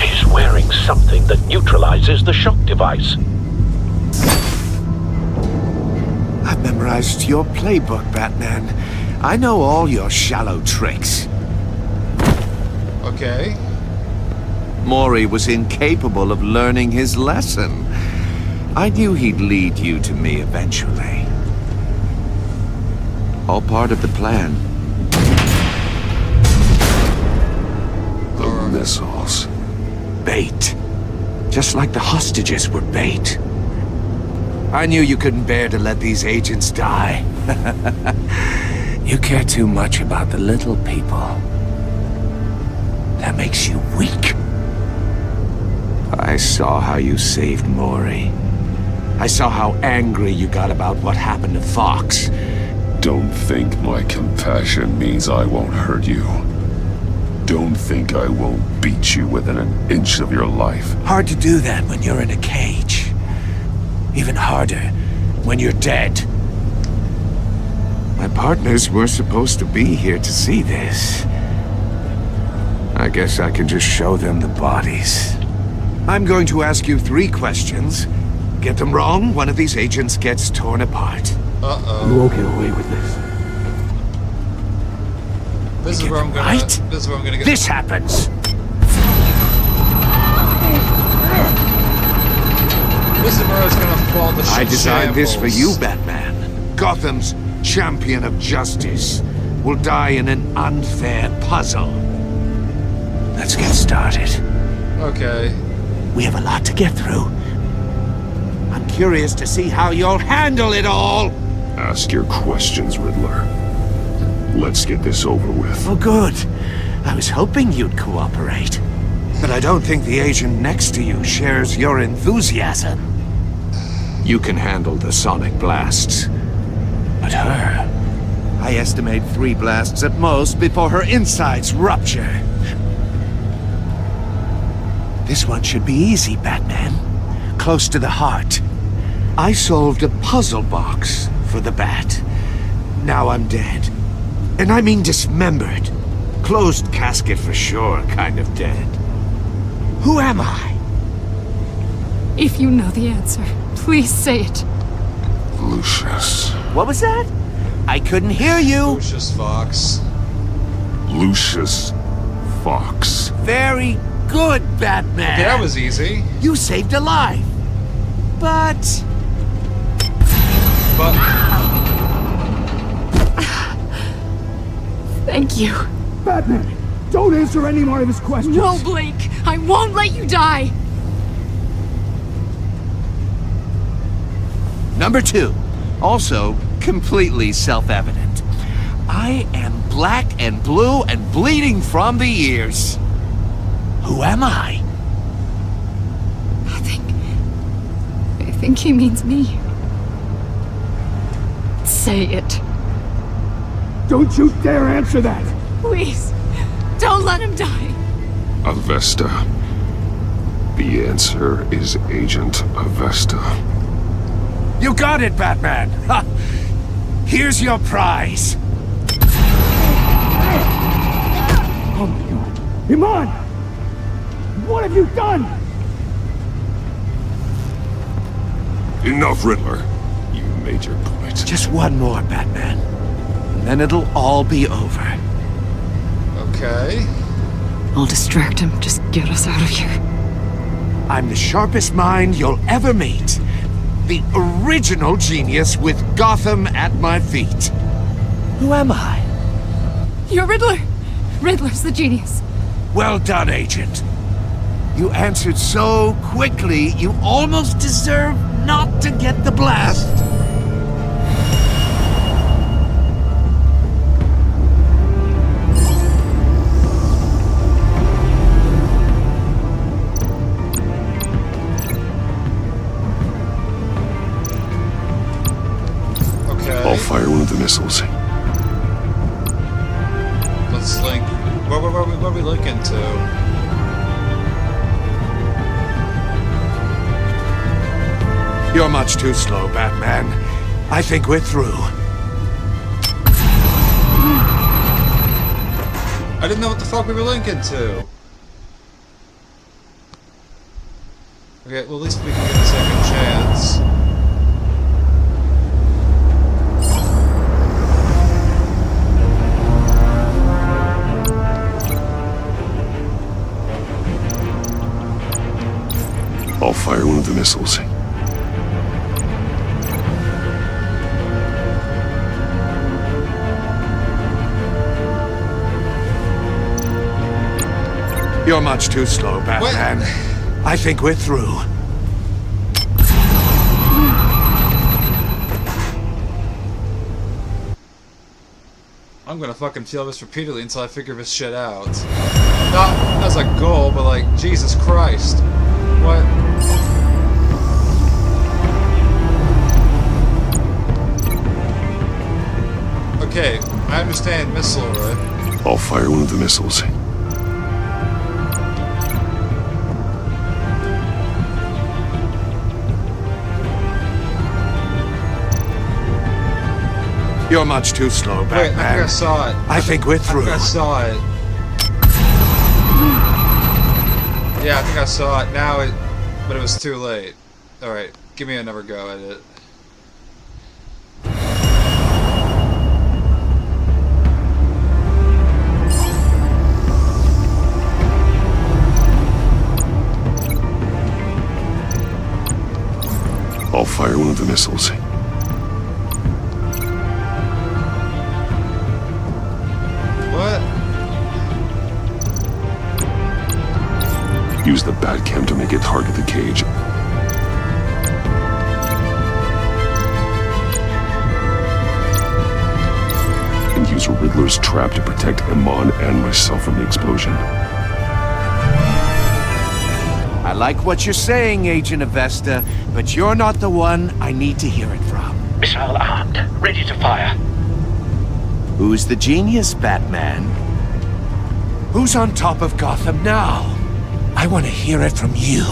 He's wearing something that neutralizes the shock device. I've memorized your playbook, Batman. I know all your shallow tricks. Okay. Mori was incapable of learning his lesson. I knew he'd lead you to me eventually. All part of the plan. The missiles. Bait. Just like the hostages were bait. I knew you couldn't bear to let these agents die. You care too much about the little people. That makes you weak. I saw how you saved Mori. I saw how angry you got about what happened to Fox. Don't think my compassion means I won't hurt you. Don't think I won't beat you within an inch of your life. Hard to do that when you're in a cage. Even harder when you're dead. My partners were supposed to be here to see this. I guess I can just show them the bodies. I'm going to ask you 3 questions. Get them wrong, one of these agents gets torn apart. Uh-oh. You won't get away with this. This is where I'm gonna. Right? This is where I'm gonna get. This happens. This is where it's gonna fall to I designed this for shambles. you, Batman. Gotham's champion of justice will die in an unfair puzzle. Let's get started. Okay. We have a lot to get through. I'm curious to see how you'll handle it all. Ask your questions, Riddler. Let's get this over with. Oh, good. I was hoping you'd cooperate. But I don't think the agent next to you shares your enthusiasm. You can handle the sonic blasts. But her... I estimate 3 blasts at most before her insides rupture. This one should be easy, Batman. Close to the heart. I solved a puzzle box for the Bat. Now I'm dead. And I mean dismembered. Closed casket for sure, kind of dead. Who am I? If you know the answer, please say it. Lucius. What was that? I couldn't hear you. Lucius Fox. Lucius Fox. Very good, Batman. Okay, that was easy. You saved a life. But... Thank you. Batman, Don't answer any more of his questions. No, Blake. I won't let you die. Number 2, also completely self-evident. I am black and blue and bleeding from the ears. Who am I? I think he means me. Say it. Don't you dare answer that! Please. Don't let him die. Avesta. The answer is Agent Avesta. You got it, Batman! Ha! Here's your prize! Oh my god. Iman! What have you done? Enough, Riddler. You made your point. Just one more, Batman. And then it'll all be over. Okay. I'll distract him. Just get us out of here. I'm the sharpest mind you'll ever meet. The original genius with Gotham at my feet. Who am I? You're Riddler. Riddler's the genius. Well done, Agent. You answered so quickly, you almost deserve not to get the blast. I'll fire one of the missiles. Let's link. What are we linking to? You're much too slow, Batman. I think we're through. I didn't know what the fuck we were linking to. Okay, well at least we can get a second chance. I'll fire one of the missiles. You're much too slow, Batman. What? I think we're through. I'm gonna fucking feel this repeatedly until I figure this shit out. Not as a goal, but like, Jesus Christ. What? Okay, I understand missile, right? I'll fire one of the missiles. You're much too slow, Batman. Wait, I think I saw it. I think we're through. I think I saw it. Yeah, I think I saw it. Now it... But it was too late. Alright, give me another go at it. I'll fire one of the missiles. What? Use the Batcam to make it target the cage. And use Riddler's trap to protect Iman and myself from the explosion. I like what you're saying, Agent Avesta, but you're not the one I need to hear it from. Missile armed, ready to fire. Who's the genius, Batman? Who's on top of Gotham now? I want to hear it from you.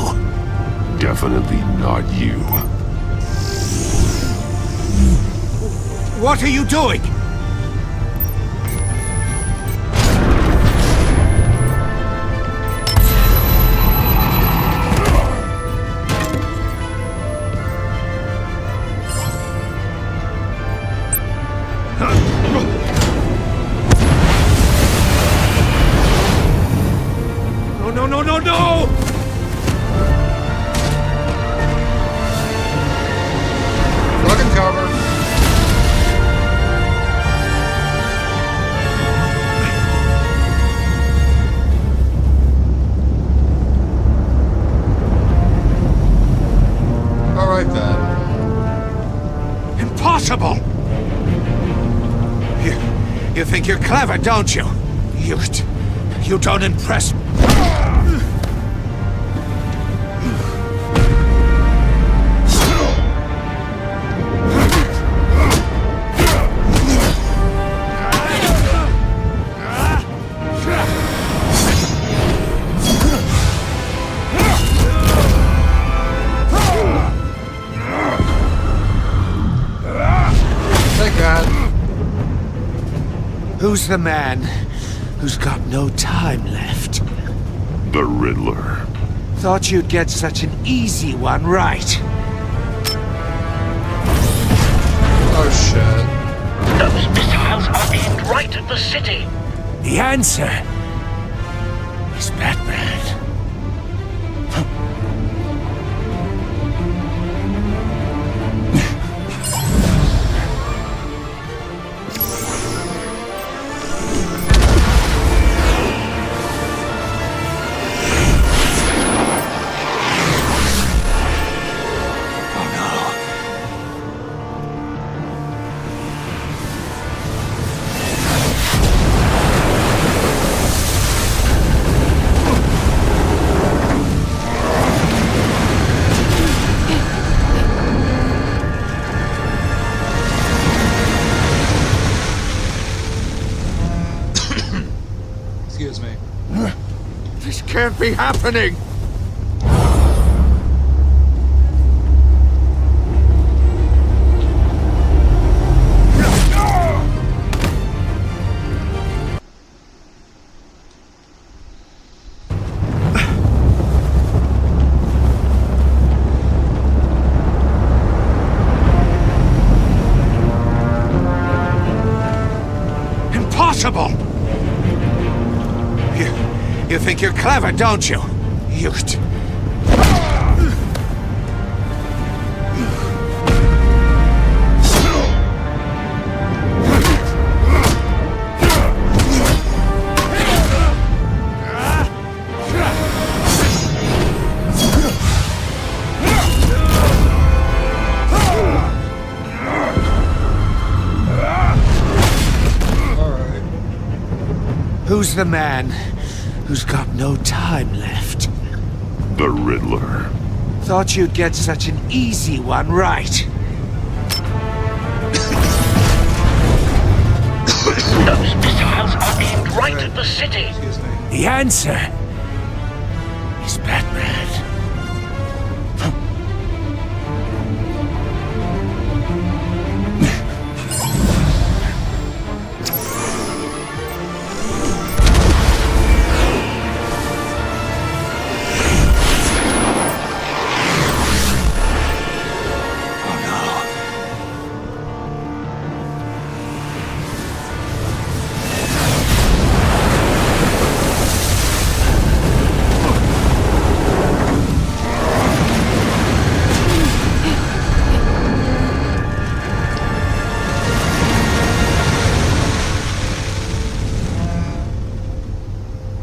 Definitely not you. What are you doing? No! Fucking cover. that. Impossible! You think you're clever, don't you? You don't impress me. Thank God. Who's the man who's got no time left? The Riddler. Thought you'd get such an easy one right. Oh shit. Those missiles are aimed right at the city. The answer is Batman. Excuse me. This can't be happening! Impossible! You think you're clever, don't you? Who's the man who's got no time left? The Riddler. Thought you'd get such an easy one right. Those missiles are aimed right at the city. The answer is Batman.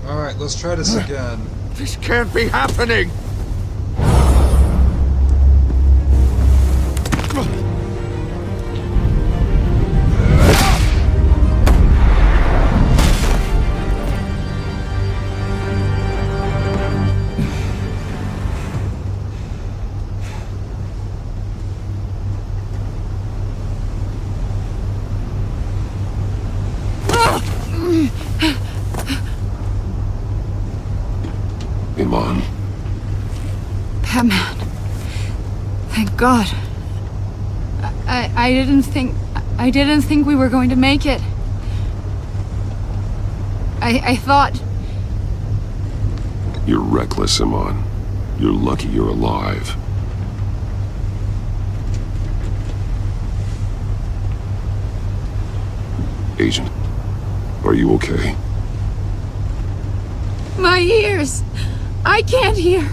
Alright, let's try this again. This can't be happening! Iman. Batman. Thank God. I didn't think we were going to make it. I thought... You're reckless, Iman. You're lucky you're alive. Agent, are you okay? My ears! I can't hear!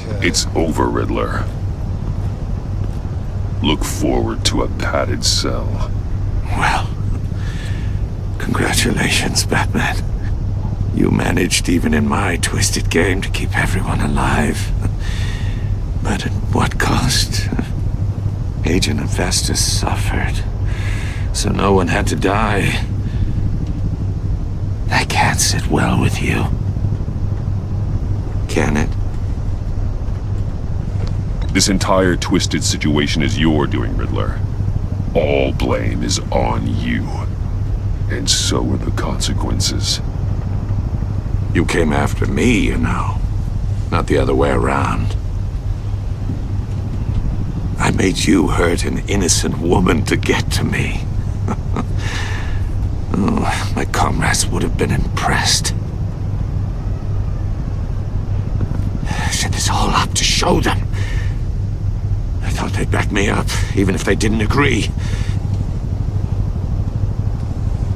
Okay. It's over, Riddler. Look forward to a padded cell. Well, congratulations, Batman. You managed, even in my twisted game, to keep everyone alive. But at what cost? Agent Avestus suffered, so no one had to die. That can't sit well with you. Can it? This entire twisted situation is your doing, Riddler. All blame is on you. And so are the consequences. You came after me, you know. Not the other way around. I made you hurt an innocent woman to get to me. Oh, my comrades would have been impressed. I set this all up to show them. I thought they'd back me up, even if they didn't agree.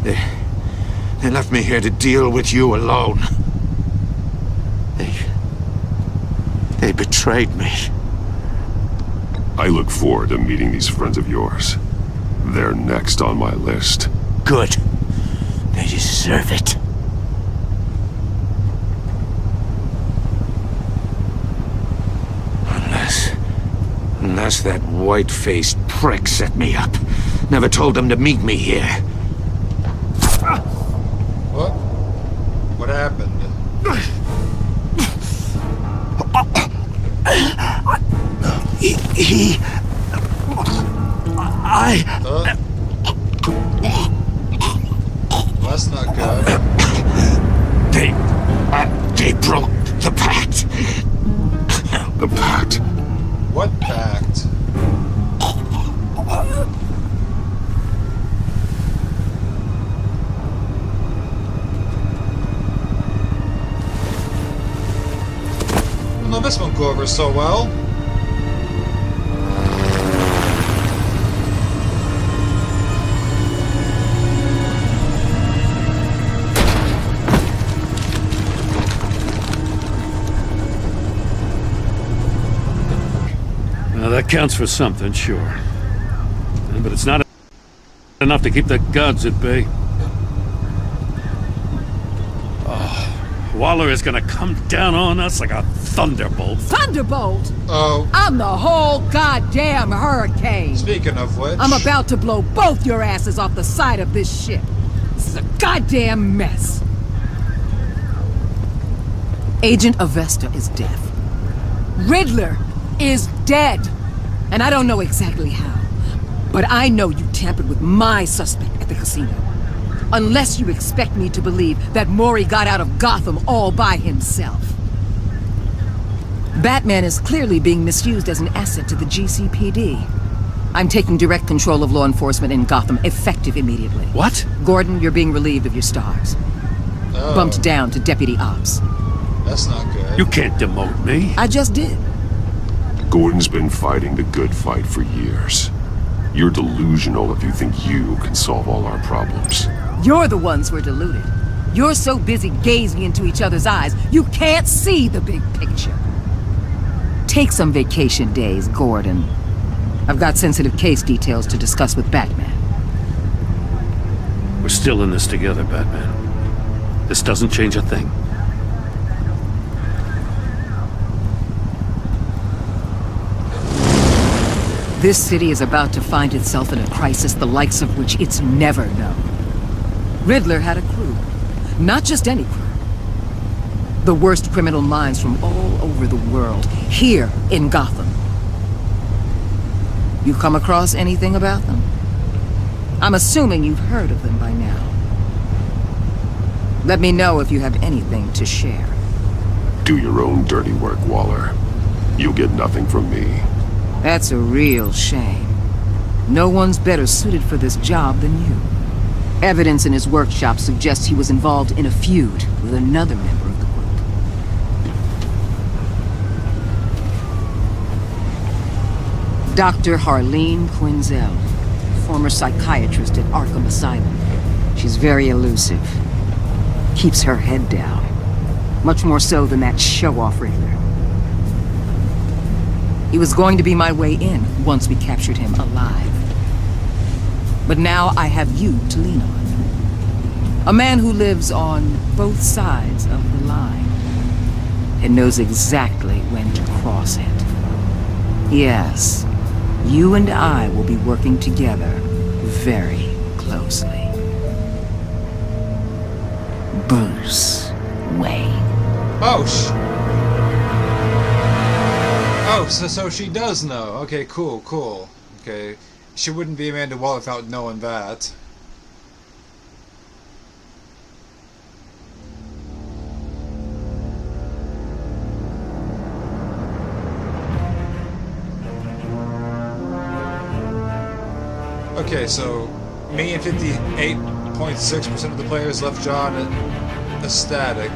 They left me here to deal with you alone. They betrayed me. I look forward to meeting these friends of yours. They're next on my list. Good. They deserve it. Unless that white-faced prick set me up. Never told them to meet me here. What? What happened? That's not good. They broke the pact. The pact? What pact? Well, no, this won't go over so well. Now, that counts for something, sure. But it's not enough to keep the gods at bay. Oh, Waller is gonna come down on us like a thunderbolt. Thunderbolt? Oh. I'm the whole goddamn hurricane. Speaking of which... I'm about to blow both your asses off the side of this ship. This is a goddamn mess. Agent Avesta is dead. Riddler is dead. And I don't know exactly how. But I know you tampered with my suspect at the casino. Unless you expect me to believe that Mori got out of Gotham all by himself. Batman is clearly being misused as an asset to the GCPD. I'm taking direct control of law enforcement in Gotham, effective immediately. What? Gordon, you're being relieved of your stars. Oh. Bumped down to Deputy Ops. That's not good. You can't demote me. I just did. Gordon's been fighting the good fight for years. You're delusional if you think you can solve all our problems. You're the ones who are deluded. You're so busy gazing into each other's eyes, you can't see the big picture. Take some vacation days, Gordon. I've got sensitive case details to discuss with Batman. We're still in this together, Batman. This doesn't change a thing. This city is about to find itself in a crisis the likes of which it's never known. Riddler had a crew. Not just any crew. The worst criminal minds from all over the world, here in Gotham. You come across anything about them? I'm assuming you've heard of them by now. Let me know if you have anything to share. Do your own dirty work, Waller. You'll get nothing from me. That's a real shame. No one's better suited for this job than you. Evidence in his workshop suggests he was involved in a feud with another member of the group. Dr. Harleen Quinzel, former psychiatrist at Arkham Asylum. She's very elusive. Keeps her head down. Much more so than that show-off Riddler. He was going to be my way in once we captured him alive. But now I have you to lean on. A man who lives on both sides of the line and knows exactly when to cross it. Yes, you and I will be working together very closely. Bruce Wayne. Oh, so she does know. Okay, cool. Okay, she wouldn't be Amanda Waller without knowing that. Okay, so me and 58.6% of the players left John ecstatic.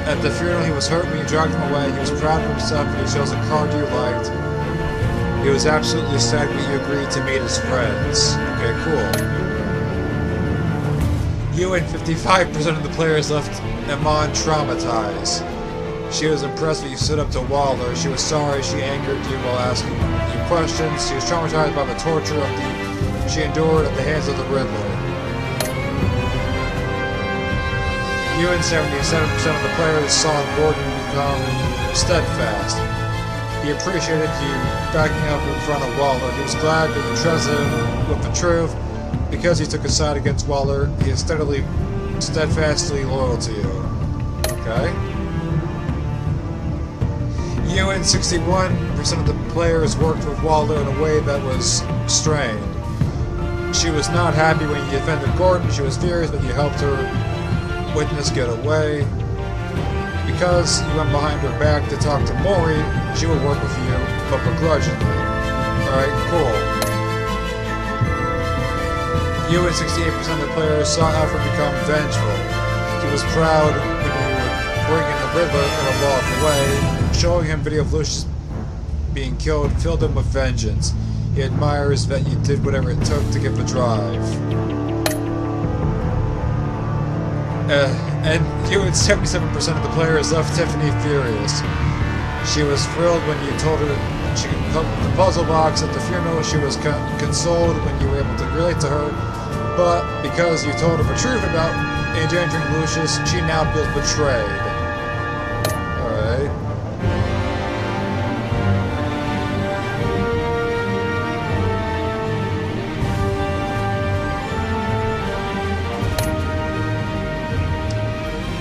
At the funeral, he was hurt when you dragged him away. He was proud of himself and he chose a card you liked. He was absolutely sad when you agreed to meet his friends. Okay, cool. You and 55% of the players left Iman traumatized. She was impressed when you stood up to Waller. She was sorry she angered you while asking you questions. She was traumatized by the torture she endured at the hands of the Riddler. You and 77% of the players saw Gordon become steadfast. He appreciated you backing up in front of Waller. He was glad that you trusted him with the truth. Because he took a side against Waller, he is steadfastly loyal to you. Okay? You and 61% of the players worked with Waller in a way that was strained. She was not happy when you defended Gordon. She was furious that you helped her witness get away. Because you went behind her back to talk to Mori, she would work with you, but begrudgingly. Alright, cool. You and 68% of the players saw Alfred become vengeful. He was proud when you were bringing the Riddler in a lawful way. Showing him video of Lucius being killed filled him with vengeance. He admires that you did whatever it took to get the drive. And you and 77% of the players left Tiffany furious. She was thrilled when you told her she could help with the puzzle box at the funeral. She was consoled when you were able to relate to her. But because you told her the truth about endangering Lucius, she now feels betrayed. Alright.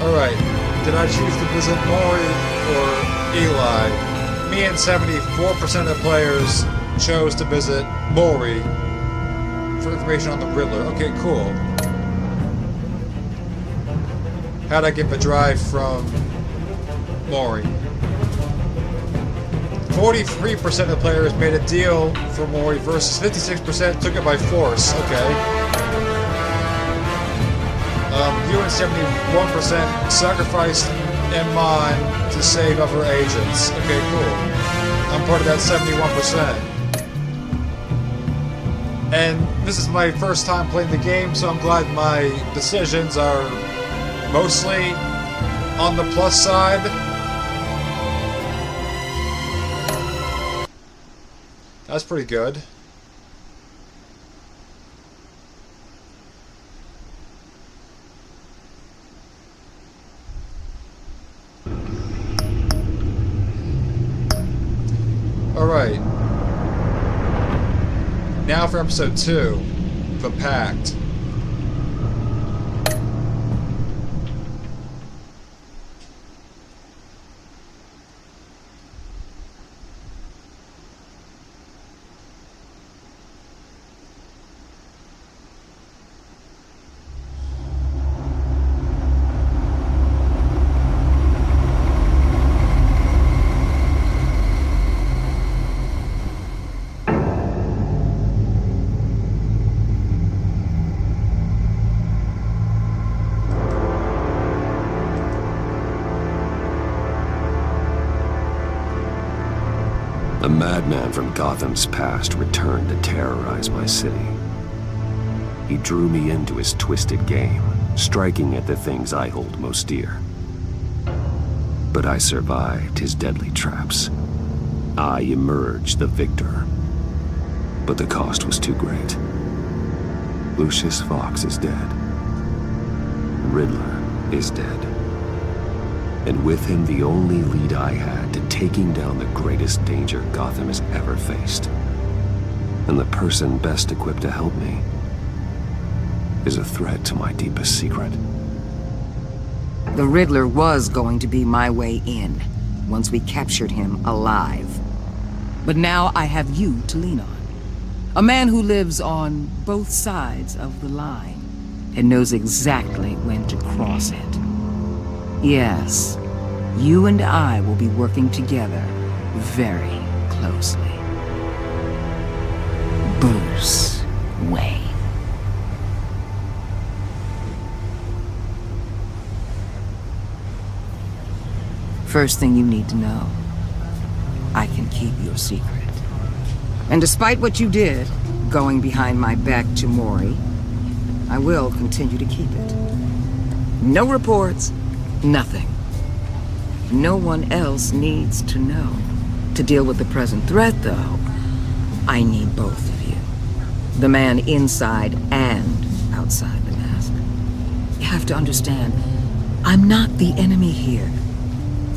Alright, did I choose to visit Mori or Eli? Me and 74% of the players chose to visit Mori for information on the Riddler. Okay, cool. How'd I get the drive from Mori? 43% of the players made a deal for Mori versus 56% took it by force. Okay. You and 71% sacrificed Iman to save other agents. Okay, cool. I'm part of that 71%. And this is my first time playing the game, so I'm glad my decisions are mostly on the plus side. That's pretty good. Alright. Now for episode 2, The Pact. A madman from Gotham's past returned to terrorize my city. He drew me into his twisted game, striking at the things I hold most dear. But I survived his deadly traps. I emerged the victor. But the cost was too great. Lucius Fox is dead. Riddler is dead. And with him, the only lead I had to taking down the greatest danger Gotham has ever faced. And the person best equipped to help me is a threat to my deepest secret. The Riddler was going to be my way in, once we captured him alive. But now I have you to lean on. A man who lives on both sides of the line and knows exactly when to cross it. Yes, you and I will be working together very closely. Bruce Wayne. First thing you need to know, I can keep your secret. And despite what you did, going behind my back to Mori, I will continue to keep it. No reports, nothing. No one else needs to know. To deal with the present threat, though, I need both of you. The man inside and outside the mask. You have to understand, I'm not the enemy here.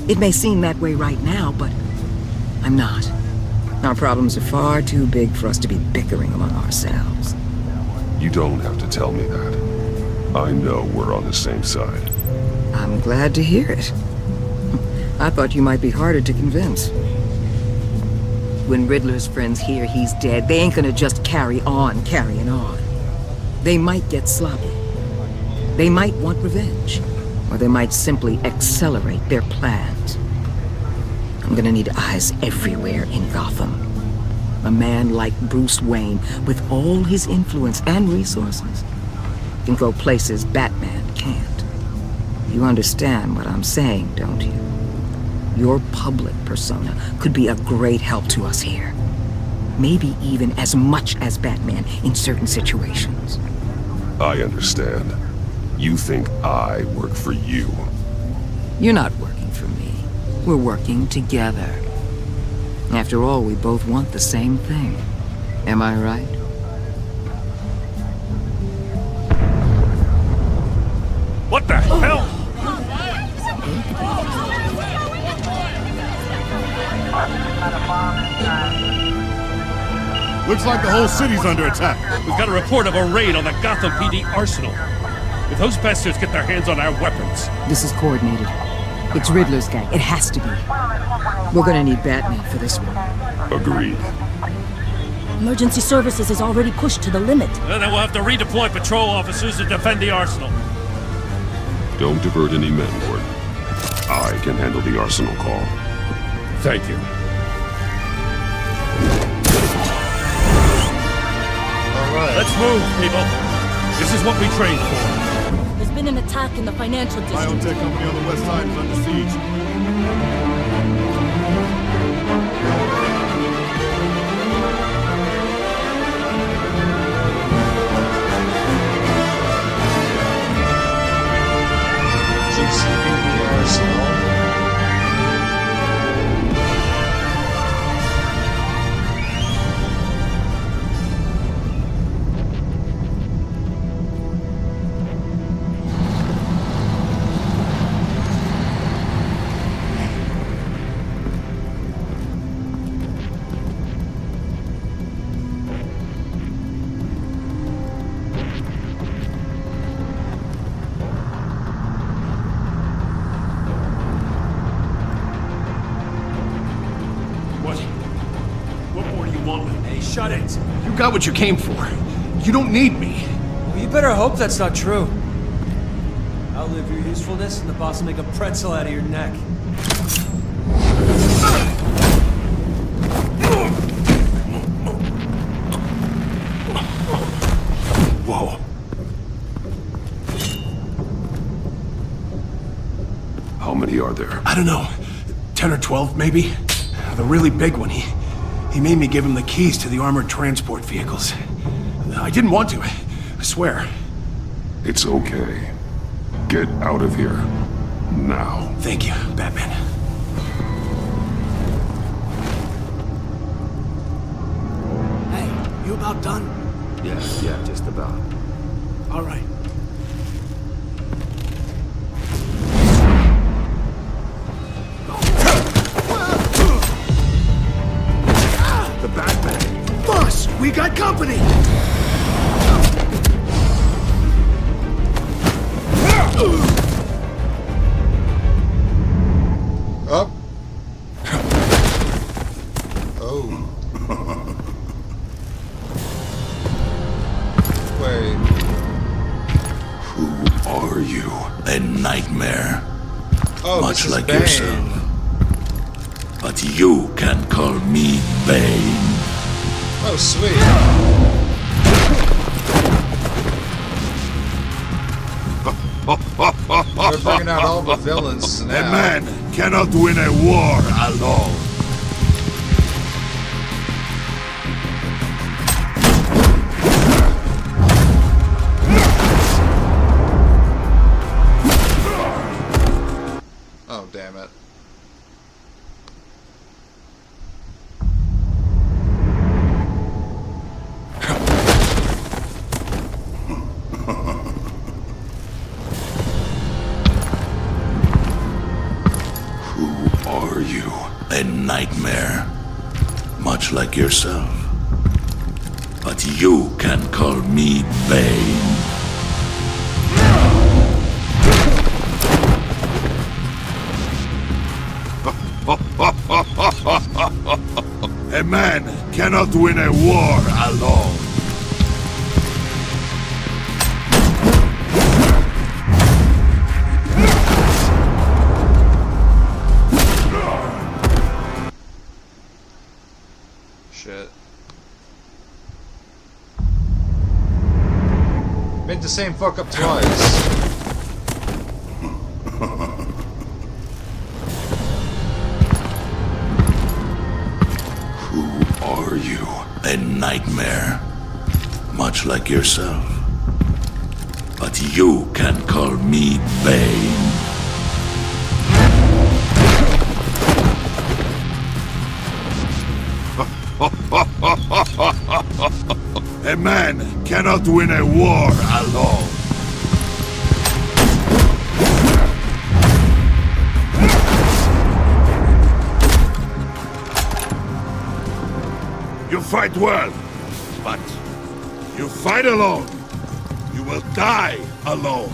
It may seem that way right now, but I'm not. Our problems are far too big for us to be bickering among ourselves. You don't have to tell me that. I know we're on the same side. I'm glad to hear it. I thought you might be harder to convince. When Riddler's friends hear he's dead, they ain't gonna just carry on carrying on. They might get sloppy. They might want revenge. Or they might simply accelerate their plans. I'm gonna need eyes everywhere in Gotham. A man like Bruce Wayne, with all his influence and resources, can go places Batman can't. You understand what I'm saying, don't you? Your public persona could be a great help to us here. Maybe even as much as Batman in certain situations. I understand. You think I work for you. You're not working for me. We're working together. After all, we both want the same thing. Am I right? What the hell? Looks like the whole city's under attack. We've got a report of a raid on the Gotham PD arsenal. If those bastards get their hands on our weapons... This is coordinated. It's Riddler's gang. It has to be. We're gonna need Batman for this one. Agreed. Emergency services is already pushed to the limit. Then we'll have to redeploy patrol officers to defend the arsenal. Don't divert any men, Lord. I can handle the arsenal call. Thank you. Alright. Let's move, people. This is what we trained for. There's been an attack in the financial district. Biotech company on the west side is under siege. GCPD arsenal. Shut it. You got what you came for. You don't need me. Well, you better hope that's not true. Outlive your usefulness and the boss will make a pretzel out of your neck. Whoa. How many are there? I don't know. 10 or 12, maybe? The really big one, he made me give him the keys to the armored transport vehicles. I didn't want to, I swear. It's okay. Get out of here. Now. Thank you, Batman. Hey, you about done? Yeah, just about. All right. The Batman. Boss, we got company! Up. Oh. Wait. Who are you? A nightmare. Oh, much this is like Bane. yourself. But you can call me Bane. Oh, sweet. We're bringing out all the villains now. A man cannot win a war alone. Oh, damn it. Who are you? A nightmare. Much like yourself. But you can call me Bane. A man cannot win a war alone. Shit. Made the same fuck up twice. Who are you? A nightmare. Much like yourself. But you can call me Bane. A man cannot win a war alone. You fight well, but you fight alone. You will die alone.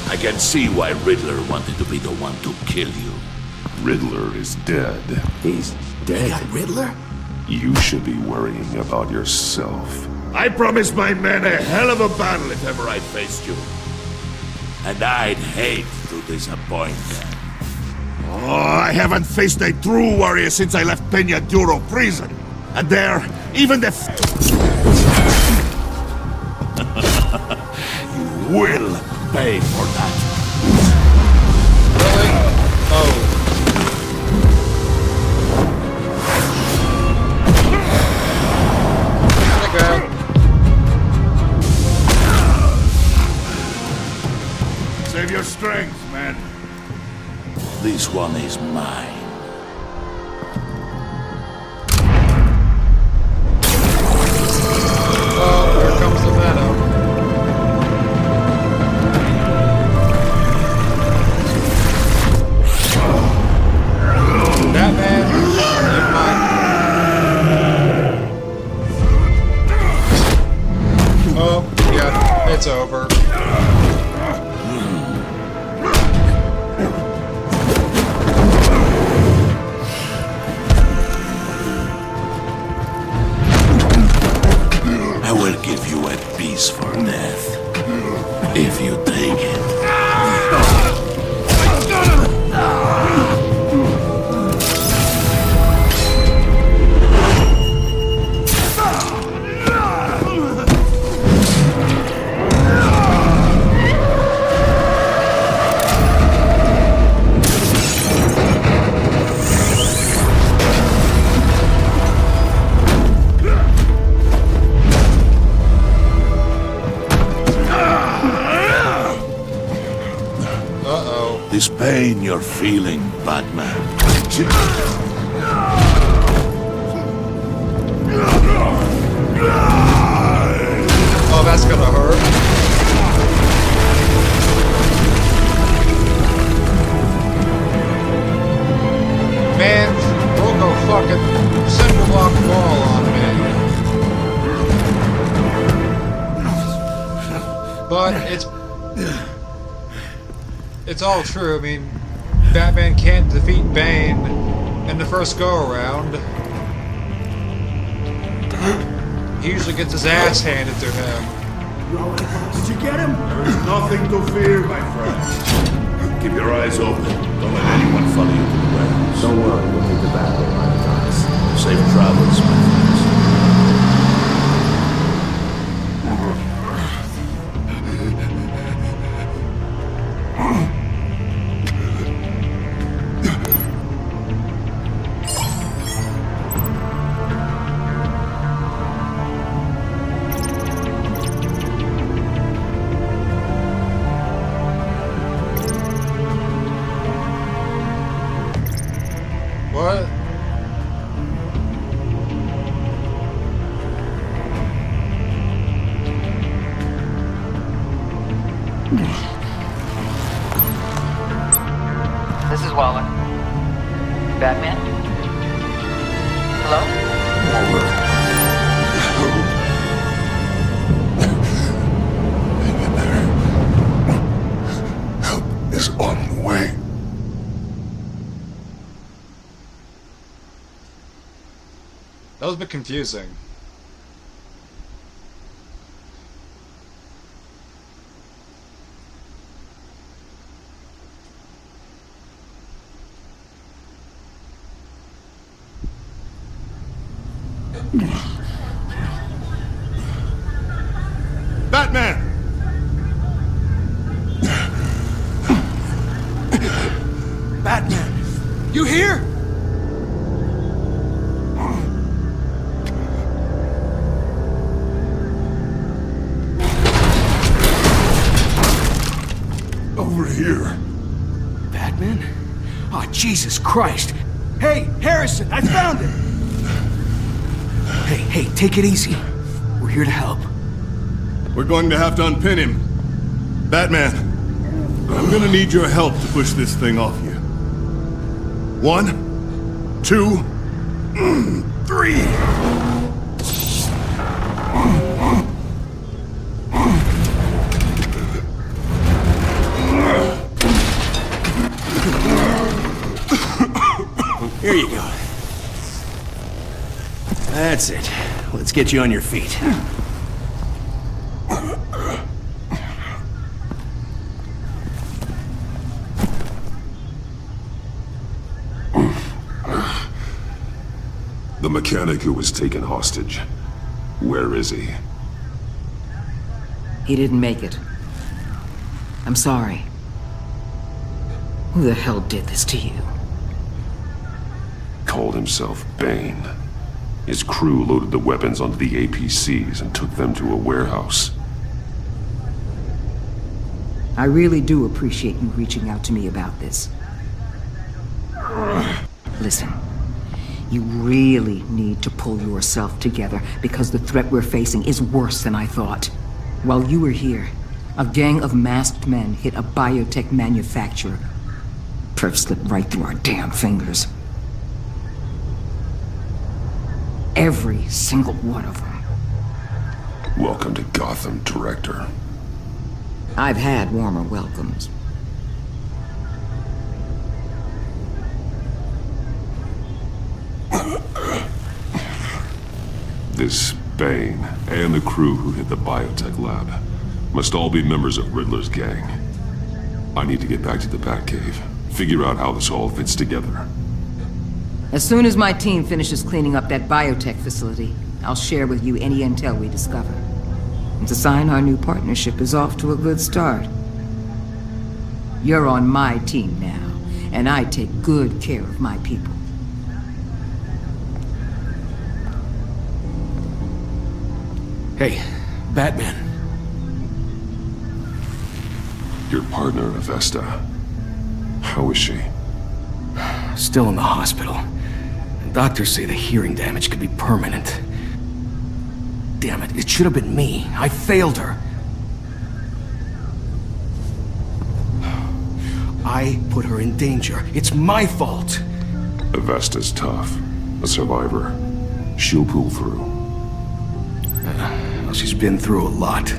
I can see why Riddler wanted to be the one to kill you. Riddler is dead. He's dead. Got Riddler? You should be worrying about yourself. I promised my men a hell of a battle if ever I faced you. And I'd hate to disappoint them. Oh, I haven't faced a true warrior since I left Peña Duro prison. And there, even the You will pay for that. Really? Oh. Okay. Save your strength, man. This one is mine. Oh, here comes the Venom. Batman, you're mine. Oh, yeah, it's over. this pain you're feeling, Batman. Oh, that's gonna hurt. Man, broke a fucking cinder block wall on me. But it's all true. I mean, Batman can't defeat Bane in the first go-around. He usually gets his ass handed to him. Did you get him? There is nothing to fear, my friend. Keep your eyes open. Don't let anyone follow you to the warehouse. Don't worry, we'll meet the Batman on the docks. Safe travels, my friends. What? This is Waller. Batman? Hello? Waller. Hang in there. Help is on the way. That was a bit confusing. Batman! Batman! You here? Over here. Batman? Oh, Jesus Christ! Hey, Harrison, I found it! Hey, take it easy. We're here to help. We're going to have to unpin him. Batman, I'm gonna need your help to push this thing off you. 1, 2, 3. Here you go. That's it. Let's get you on your feet. The mechanic who was taken hostage. Where is he? He didn't make it. I'm sorry. Who the hell did this to you? Called himself Bane. His crew loaded the weapons onto the APCs and took them to a warehouse. I really do appreciate you reaching out to me about this. Listen, you really need to pull yourself together because the threat we're facing is worse than I thought. While you were here, a gang of masked men hit a biotech manufacturer. Perf slipped right through our damn fingers. Every single one of them. Welcome to Gotham, Director. I've had warmer welcomes. This Bane and the crew who hit the biotech lab must all be members of Riddler's gang. I need to get back to the Batcave, figure out how this all fits together. As soon as my team finishes cleaning up that biotech facility, I'll share with you any intel we discover. It's a sign our new partnership is off to a good start. You're on my team now, and I take good care of my people. Hey, Batman. Your partner, Avesta. How is she? Still in the hospital. Doctors say the hearing damage could be permanent. Damn it, it should have been me. I failed her. I put her in danger. It's my fault. Avesta's tough. A survivor. She'll pull through. Well, she's been through a lot.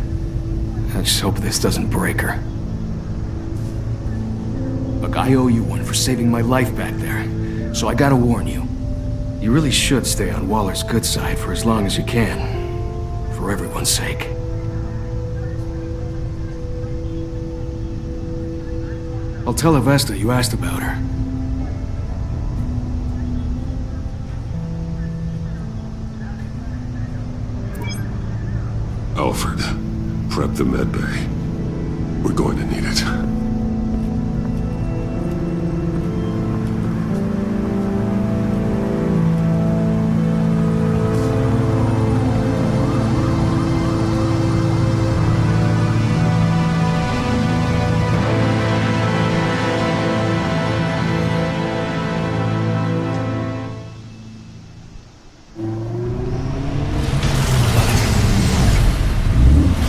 I just hope this doesn't break her. Look, I owe you one for saving my life back there. So I gotta warn you. You really should stay on Waller's good side for as long as you can. For everyone's sake. I'll tell Avesta you asked about her. Alfred, prep the med bay. We're going to need it.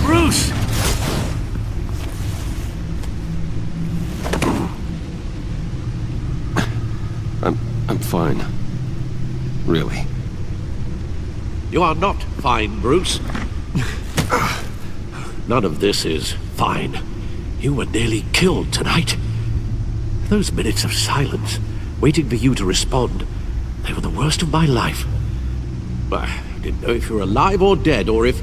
Bruce! I'm fine. Really. You are not fine, Bruce. None of this is fine. You were nearly killed tonight. Those minutes of silence, waiting for you to respond, they were the worst of my life. But I didn't know if you were alive or dead, or if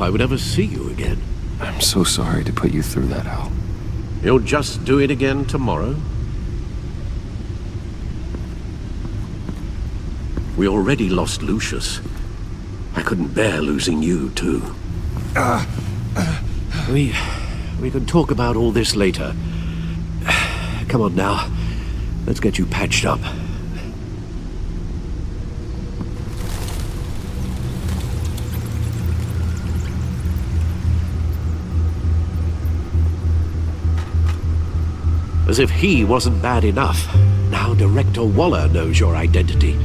I would ever see you again. I'm so sorry to put you through that, Al. You'll just do it again tomorrow? We already lost Lucius. I couldn't bear losing you, too. We can talk about all this later. Come on now. Let's get you patched up. As if he wasn't bad enough, now Director Waller knows your identity.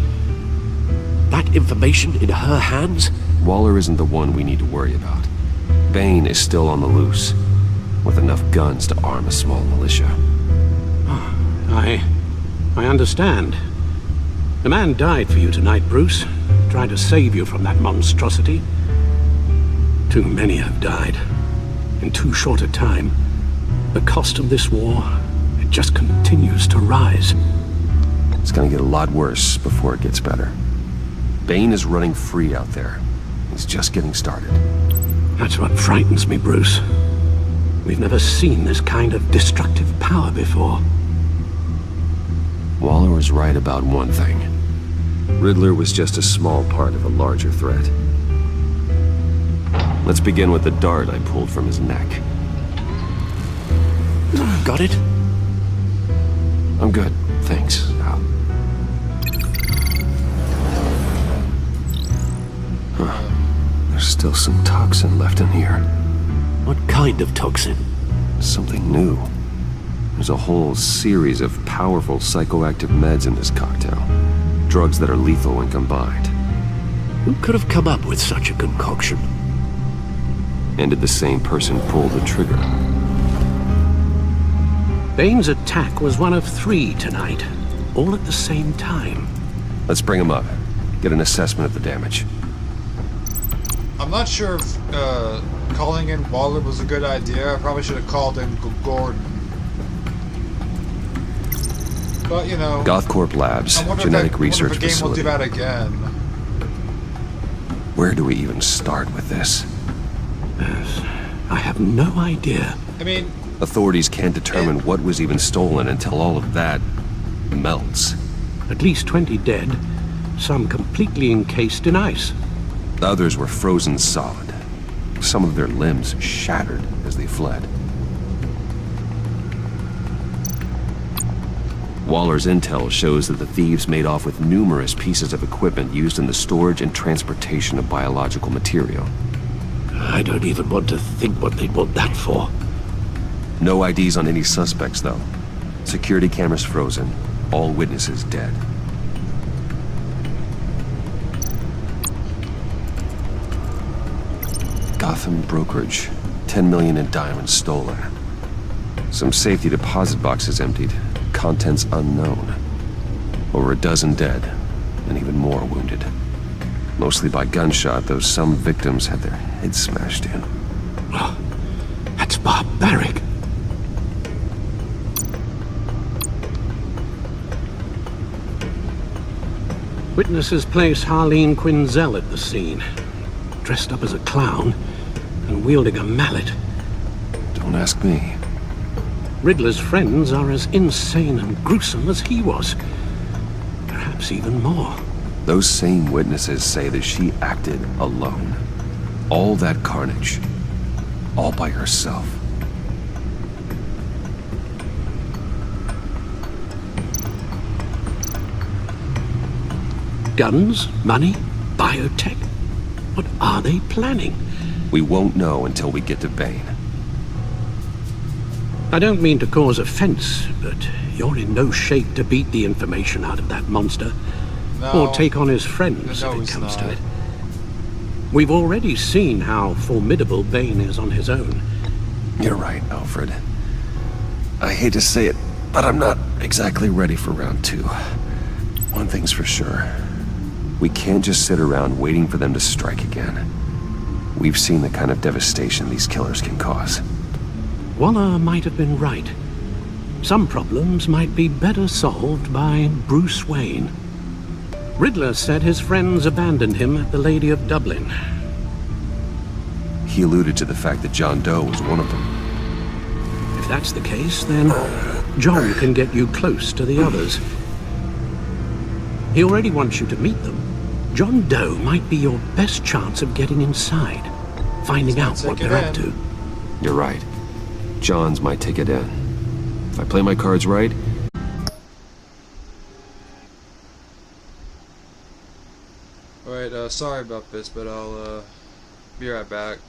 That information in her hands? Waller isn't the one we need to worry about. Bane is still on the loose, with enough guns to arm a small militia. I understand. The man died for you tonight, Bruce, trying to save you from that monstrosity. Too many have died, in too short a time. The cost of this war, it just continues to rise. It's gonna get a lot worse before it gets better. Bane is running free out there. He's just getting started. That's what frightens me, Bruce. We've never seen this kind of destructive power before. Waller was right about one thing. Riddler was just a small part of a larger threat. Let's begin with the dart I pulled from his neck. Got it? I'm good, thanks, Al. Huh. There's still some toxin left in here. What kind of toxin? Something new. There's a whole series of powerful psychoactive meds in this cocktail. Drugs that are lethal when combined. Who could have come up with such a concoction? And did the same person pull the trigger? Bane's attack was one of 3 tonight, all at the same time. Let's bring him up. Get an assessment of the damage. I'm not sure if calling in Waller was a good idea. I probably should have called in Gordon. But, you know... Gothcorp Labs, genetic research facility. I wonder if the game will do that again. Where do we even start with this? I have no idea. I mean... Authorities can't determine what was even stolen until all of that melts. At least 20 dead, some completely encased in ice. Others were frozen solid. Some of their limbs shattered as they fled. Waller's intel shows that the thieves made off with numerous pieces of equipment used in the storage and transportation of biological material. I don't even want to think what they'd want that for. No IDs on any suspects, though. Security cameras frozen. All witnesses dead. Gotham brokerage. 10 million in diamonds stolen. Some safety deposit boxes emptied. Contents unknown. Over a dozen dead, and even more wounded. Mostly by gunshot, though some victims had their heads smashed in. Oh, that's barbaric. Witnesses place Harleen Quinzel at the scene, dressed up as a clown and wielding a mallet. Don't ask me. Riddler's friends are as insane and gruesome as he was. Perhaps even more. Those same witnesses say that she acted alone. All that carnage. All by herself. Guns, money, biotech. What are they planning? We won't know until we get to Bane. I don't mean to cause offense, but you're in no shape to beat the information out of that monster. No. Or take on his friends if it comes to it. We've already seen how formidable Bane is on his own. You're right, Alfred. I hate to say it, but I'm not exactly ready for round 2. One thing's for sure. We can't just sit around waiting for them to strike again. We've seen the kind of devastation these killers can cause. Waller might have been right. Some problems might be better solved by Bruce Wayne. Riddler said his friends abandoned him at the Lady of Dublin. He alluded to the fact that John Doe was one of them. If that's the case, then John can get you close to the others. He already wants you to meet them. John Doe might be your best chance of getting inside, finding out what they're up to. You're right. John's my ticket in. If I play my cards right... Alright, sorry about this, but I'll be right back.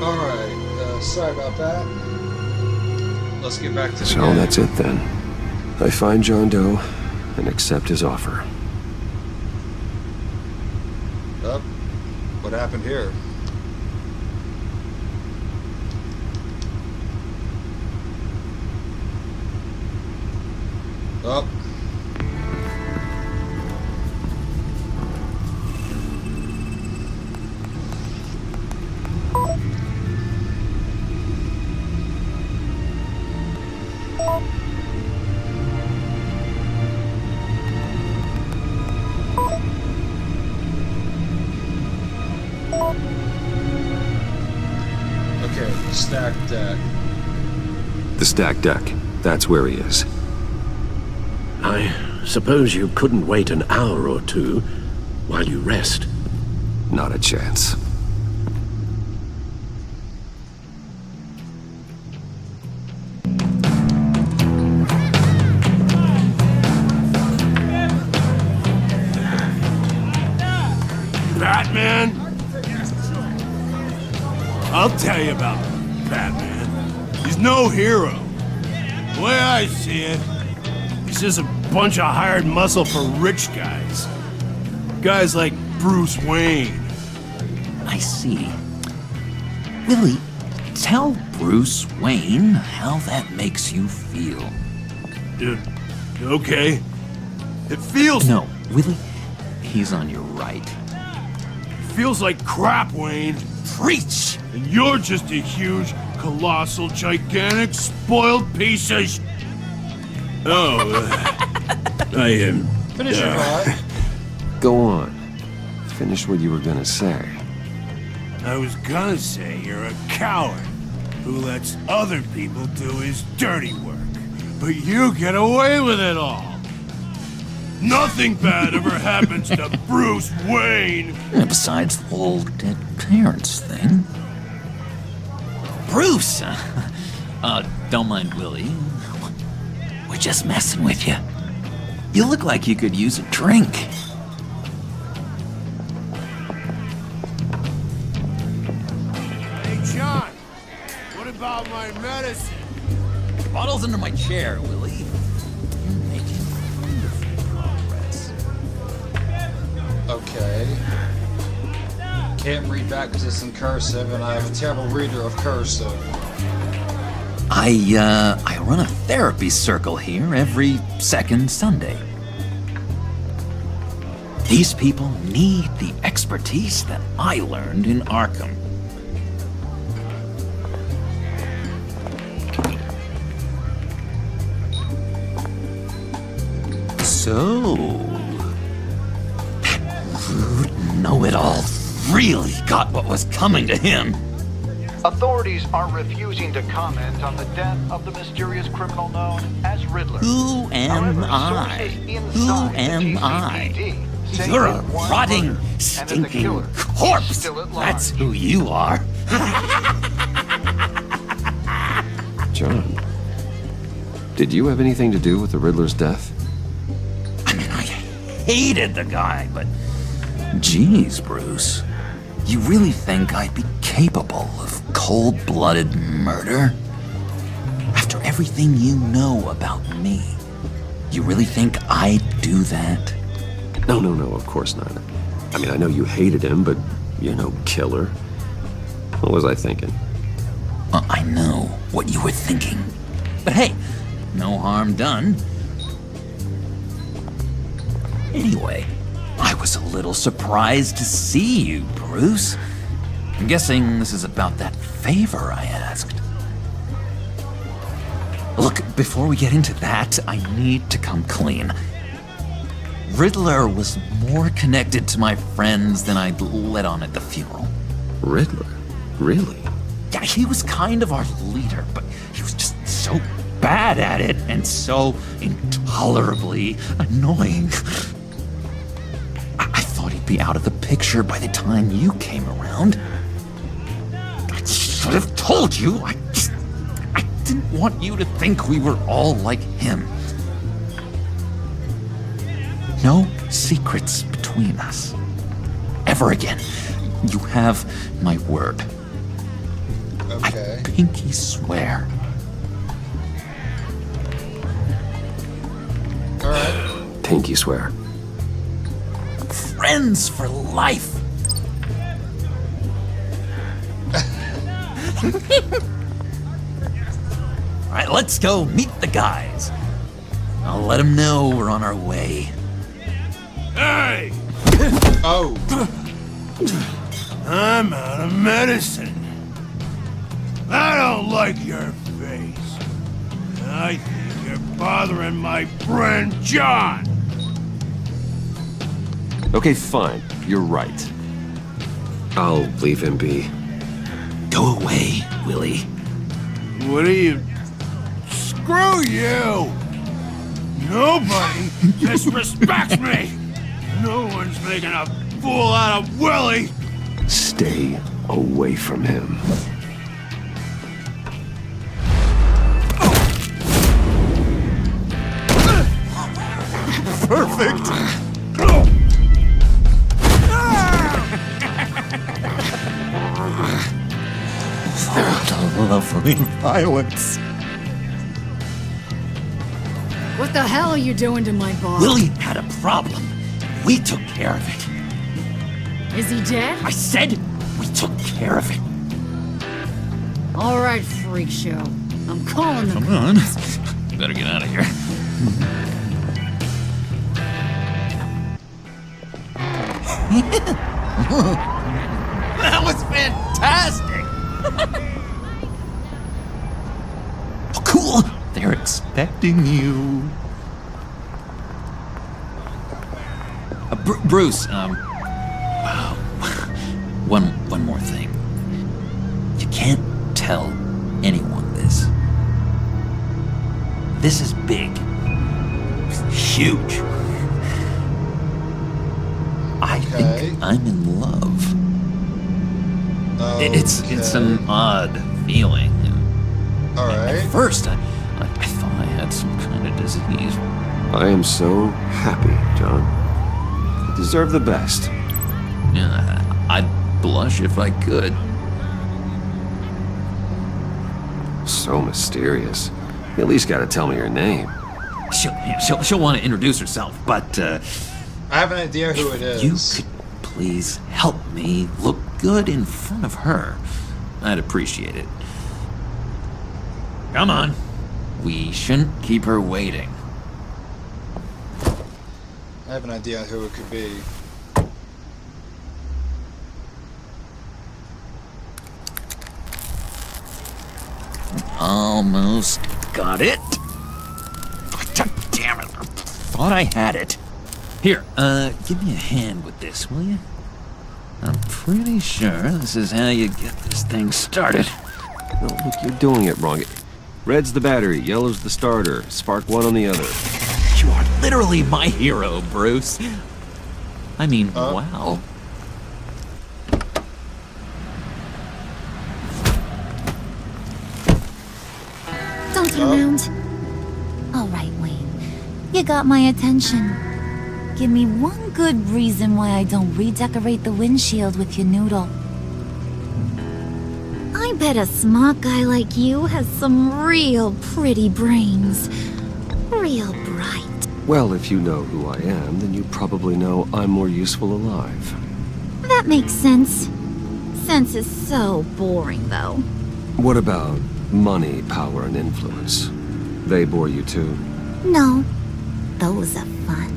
Alright, sorry about that. Let's get back to the So game. that's it then. I find John Doe and accept his offer. Oh, what happened here? Oh. Okay, stacked deck. The stacked deck. That's where he is. I suppose you couldn't wait an hour or two while you rest. Not a chance. Batman? I'll tell you about Batman. He's no hero. The way I see it, he's just a bunch of hired muscle for rich guys. Guys like Bruce Wayne. I see. Willie, tell Bruce Wayne how that makes you feel. Okay. It feels... No, Willie, he's on your right. It feels like crap, Wayne. Preach! And you're just a huge, colossal, gigantic, spoiled piece of... I am... Finish your thought. Go on. Finish what you were gonna say. I was gonna say you're a coward who lets other people do his dirty work. But you get away with it all. Nothing bad ever happens to Bruce Wayne. And besides the whole dead parents thing. Bruce! Don't mind Willie. We're just messing with you. You look like you could use a drink. Hey, John. What about my medicine? Bottle's under my chair, Willie. You're making wonderful progress. Okay. Can't read back because it's in cursive, and I have a terrible reader of cursive. I run a therapy circle here every second Sunday. These people need the expertise that I learned in Arkham. So, that rude know-it-all really got what was coming to him. Authorities are refusing to comment on the death of the mysterious criminal known as Riddler. Who am I? Who am I? You're a rotting, stinking corpse. That's who you are. John, did you have anything to do with the Riddler's death? Hated the guy, but geez, Bruce, you really think I'd be capable of cold-blooded murder? After everything you know about me, you really think I'd do that? No, of course not. I mean, I know you hated him, but you're no killer. What was I thinking? I know what you were thinking. But hey, no harm done. Anyway, I was a little surprised to see you, Bruce. I'm guessing this is about that favor I asked. Look, before we get into that, I need to come clean. Riddler was more connected to my friends than I'd let on at the funeral. Riddler? Really? Yeah, he was kind of our leader, but he was just so bad at it and so intolerably annoying. I thought he'd be out of the picture by the time you came around. I should have told you. I didn't want you to think we were all like him. No secrets between us. Ever again. You have my word. Okay. I pinky swear. Alright. Pinky swear. Friends for life. All right, let's go meet the guys. I'll let them know we're on our way. Hey! Oh. I'm out of medicine. I don't like your face. I think you're bothering my friend John. Okay, fine. You're right. I'll leave him be. Go away, Willie. What are you... Screw you! Nobody disrespects me! No one's making a fool out of Willie! Stay away from him. Perfect! The lovely violence. What the hell are you doing to my boss? Willie had a problem. We took care of it. Is he dead? I said we took care of it. All right, freak show. I'm calling the Come on. Better get out of here. That was fantastic! Oh, cool! They're expecting you. Bruce, wow. One more thing. You can't tell anyone this. This is big. Huge. I think I'm in love. It's an odd feeling. Alright. At first, I thought I had some kind of disease. I am so happy, John. You deserve the best. Yeah, I'd blush if I could. So mysterious. You at least gotta tell me your name. She'll want to introduce herself, but I have an idea who it is. You could please help me look good in front of her. I'd appreciate it. Come on. We shouldn't keep her waiting. I have an idea who it could be. Almost got it. God damn it. I thought I had it. Here, give me a hand with this, will you? I'm pretty sure this is how you get this thing started. No, look, you're doing it wrong. Red's the battery, yellow's the starter, spark one on the other. You are literally my hero, Bruce. I mean, wow. Don't turn around. All right, Wayne. You got my attention. Give me one good reason why I don't redecorate the windshield with your noodle. I bet a smart guy like you has some real pretty brains. Real bright. Well, if you know who I am, then you probably know I'm more useful alive. That makes sense. Sense is so boring, though. What about money, power, and influence? They bore you too? No. Those are fun.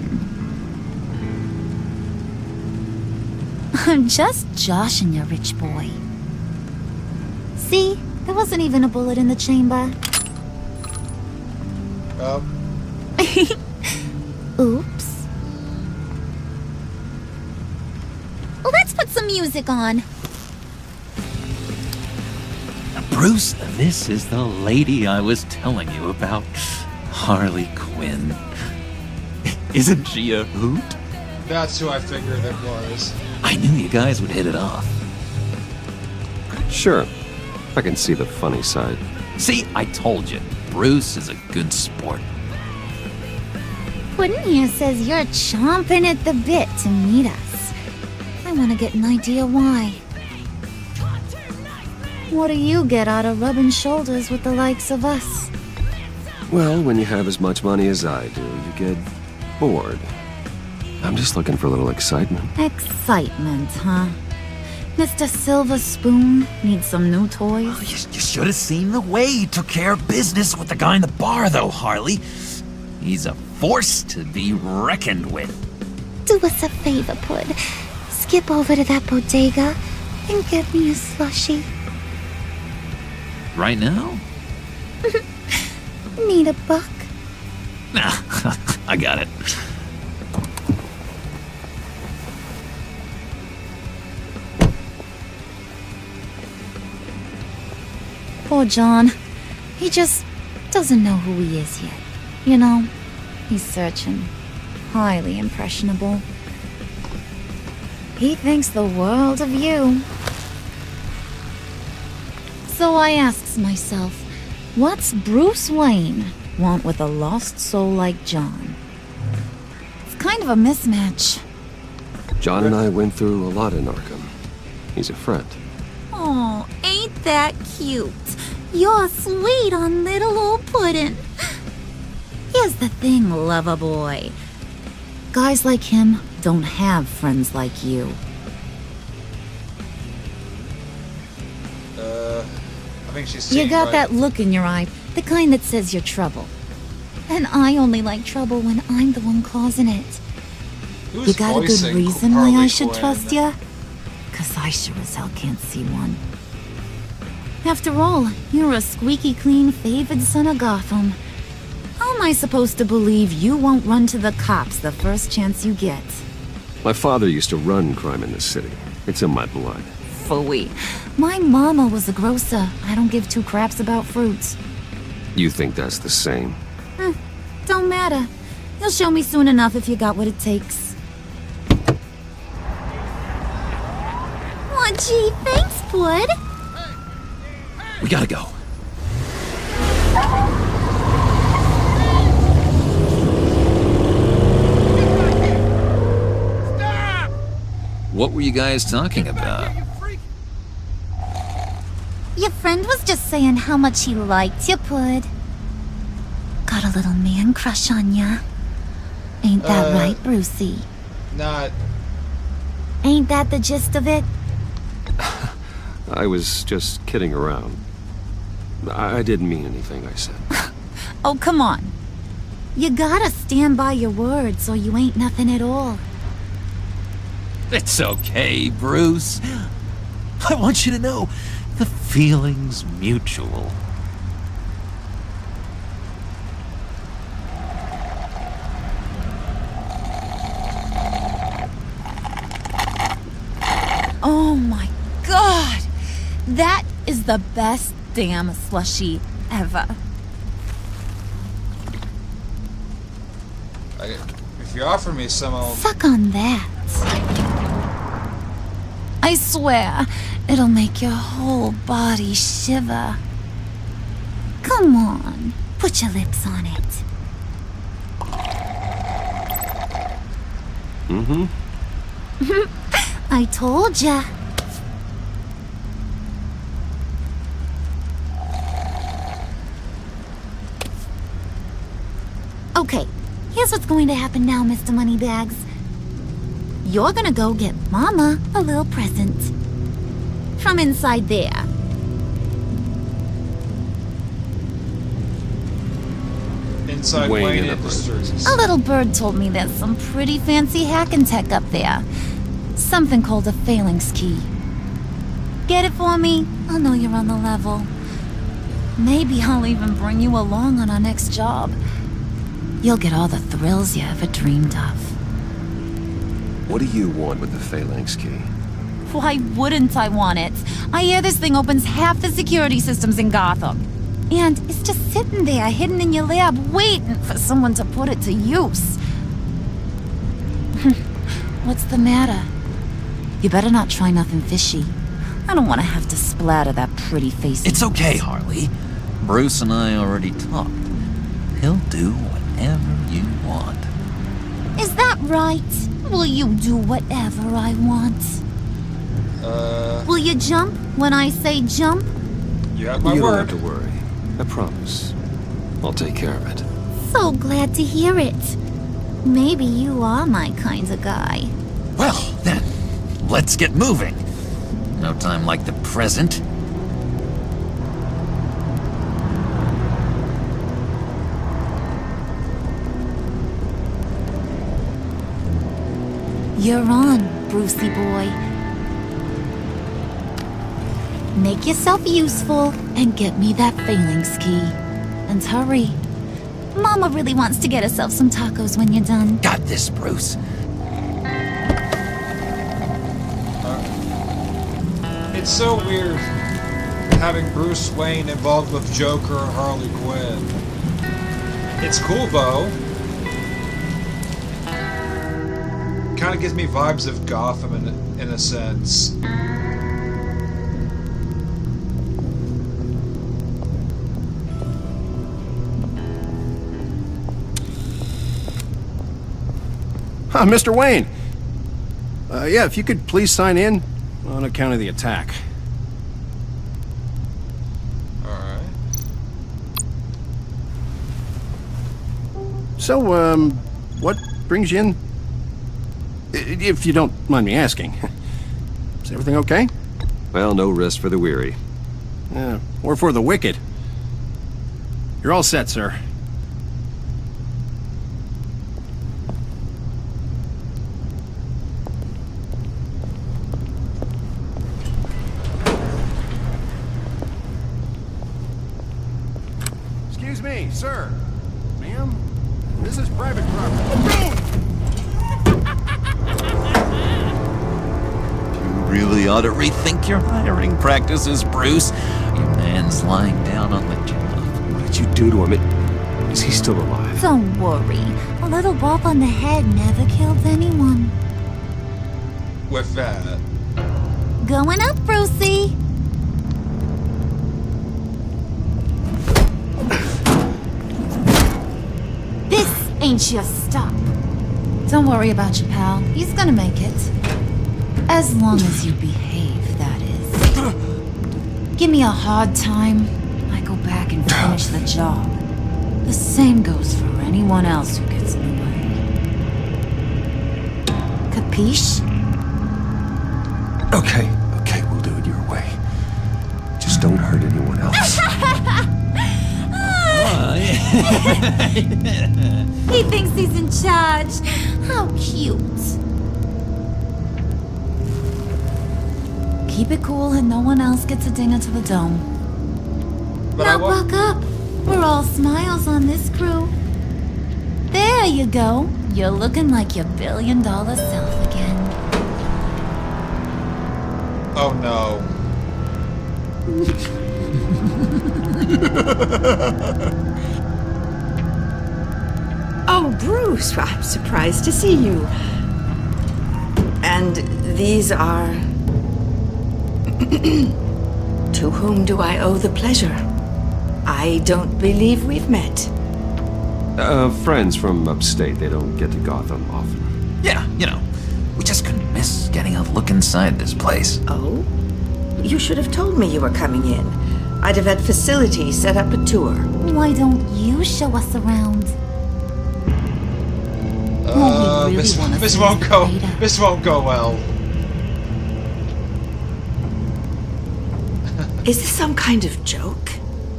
I'm just joshing you, rich boy. See? There wasn't even a bullet in the chamber. Oops. Let's put some music on. Bruce, this is the lady I was telling you about. Harley Quinn. Isn't she a hoot? That's who I figured it was. I knew you guys would hit it off. Sure. I can see the funny side. See, I told you. Bruce is a good sport. Puddin' here says you're chomping at the bit to meet us. I want to get an idea why. What do you get out of rubbing shoulders with the likes of us? Well, when you have as much money as I do, you get bored. I'm just looking for a little excitement. Excitement, huh? Mr. Silver Spoon needs some new toys? Oh, you should have seen the way he took care of business with the guy in the bar, though, Harley. He's a force to be reckoned with. Do us a favor, Pud. Skip over to that bodega and get me a slushie. Right now? Need a buck? Nah, I got it. Poor John. He just doesn't know who he is yet. You know, he's searching. Highly impressionable. He thinks the world of you. So I asks myself, what's Bruce Wayne want with a lost soul like John? It's kind of a mismatch. John and I went through a lot in Arkham. He's a friend. Oh, ain't that cute? You're sweet on little old Puddin'. Here's the thing, lover boy. Guys like him don't have friends like you. I think she's You got right. that look in your eye, the kind that says you're trouble. And I only like trouble when I'm the one causing it. Who's You got a good voicing reason why Harley I should Quinn? trust you? 'Cause I sure as hell can't see one. After all, you're a squeaky clean favored son of Gotham. How am I supposed to believe you won't run to the cops the first chance you get? My father used to run crime in this city. It's in my blood. Phooey. My mama was a grocer. I don't give two craps about fruits. You think that's the same? Don't matter. You'll show me soon enough if you got what it takes. Aw, gee, thanks, Bud. We gotta go. What were you guys talking about? Your friend was just saying how much he liked you, Pud. Got a little man crush on ya. Ain't that right, Brucey? Not. Ain't that the gist of it? I was just kidding around. I didn't mean anything I said. Oh, come on. You gotta stand by your words or you ain't nothing at all. It's okay, Bruce. I want you to know the feeling's mutual. Oh my god! That is the best damn slushie ever. If you offer me some, I'll... Suck on that. I swear, it'll make your whole body shiver. Come on, put your lips on it. Mm-hmm. I told ya. Okay, here's what's going to happen now, Mr. Moneybags. You're gonna go get Mama a little present. From inside there. Inside Wayne Industries. A little bird told me there's some pretty fancy hacking tech up there. Something called a phalanx key. Get it for me? I'll know you're on the level. Maybe I'll even bring you along on our next job. You'll get all the thrills you ever dreamed of. What do you want with the phalanx key? Why wouldn't I want it? I hear this thing opens half the security systems in Gotham. And it's just sitting there, hidden in your lab, waiting for someone to put it to use. What's the matter? You better not try nothing fishy. I don't want to have to splatter that pretty face. It's okay, Harley. Bruce and I already talked. He'll do whatever you want. Is that right? Will you do whatever I want? Will you jump when I say jump? You have my You word. don't have to worry. I promise. I'll take care of it. So glad to hear it. Maybe you are my kind of guy. Well, then, let's get moving. No time like the present. You're on, Brucey boy. Make yourself useful and get me that phalanx key. And hurry. Mama really wants to get herself some tacos when you're done. Got this, Bruce. It's so weird having Bruce Wayne involved with Joker or Harley Quinn. It's cool though. Kind of gives me vibes of Gotham in a sense. Mr. Wayne. Yeah, if you could please sign in on account of the attack. Alright. So, what brings you in? If you don't mind me asking. Is everything okay? Well, no rest for the weary. Or for the wicked. You're all set, sir. Excuse me, sir. Ma'am, this is private property. Really ought to rethink your hiring practices, Bruce. Your man's lying down on the job. What did you do to him? Is he still alive? Don't worry. A little bump on the head never killed anyone. With that. Going up, Brucey. This ain't your stop. Don't worry about your pal. He's gonna make it. As long as you behave, that is. Give me a hard time, I go back and finish the job. The same goes for anyone else who gets in the way. Capiche? Okay, we'll do it your way. Just don't hurt anyone else. He thinks he's in charge. How cute. Keep it cool and no one else gets a dinger to the dome. Now buck up. We're all smiles on this crew. There you go. You're looking like your billion-dollar self again. Oh no. Oh, Bruce, I'm surprised to see you. And these are... To whom do I owe the pleasure? I don't believe we've met. Friends from upstate. They don't get to Gotham often. Yeah, you know, we just couldn't miss getting a look inside this place. Oh? You should have told me you were coming in. I'd have had facilities set up a tour. Why don't you show us around? This won't go well. Is this some kind of joke?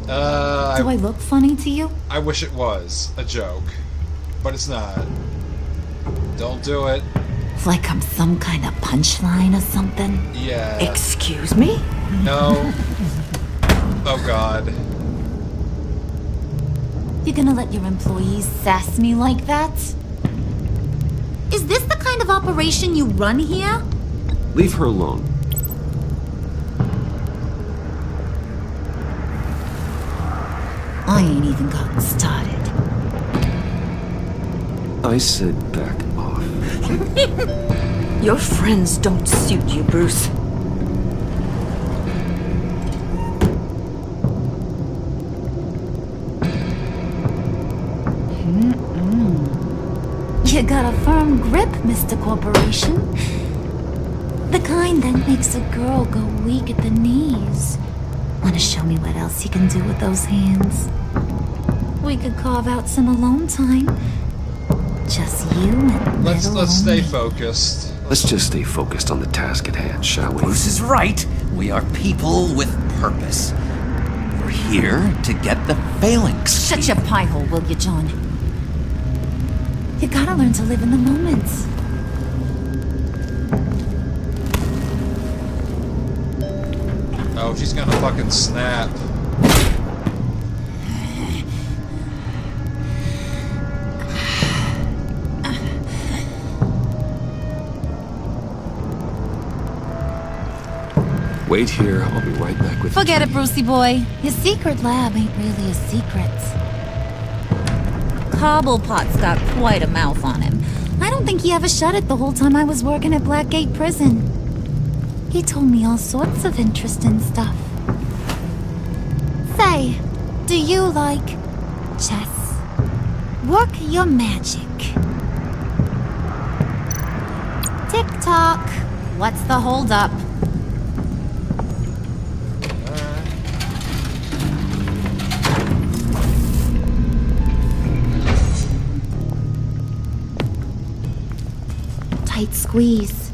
Do I look funny to you? I wish it was a joke, but it's not. Don't do it. Like I'm some kind of punchline or something? Yeah. Excuse me? No. Oh God. You're gonna let your employees sass me like that? Is this the kind of operation you run here? Leave her alone. I ain't even gotten started. I said back off. Your friends don't suit you, Bruce. You got a firm grip, Mr. Corporation. The kind that makes a girl go weak at the knees. Wanna show me what else you can do with those hands? We could carve out some alone time. Just you and Let's little stay me. focused. Let's just stay focused on the task at hand, shall we? Bruce is right. We are people with purpose. We're here to get the phalanx. Shut your pie hole, will you, John? You gotta learn to live in the moment. Oh, she's gonna fucking snap. Wait here, I'll be right back with Forget it, Brucey boy. Your secret lab ain't really a secret. Cobblepot's got quite a mouth on him. I don't think he ever shut it the whole time I was working at Blackgate Prison. He told me all sorts of interesting stuff. Say, do you like chess? Work your magic. Tick-tock. What's the holdup? Tight squeeze.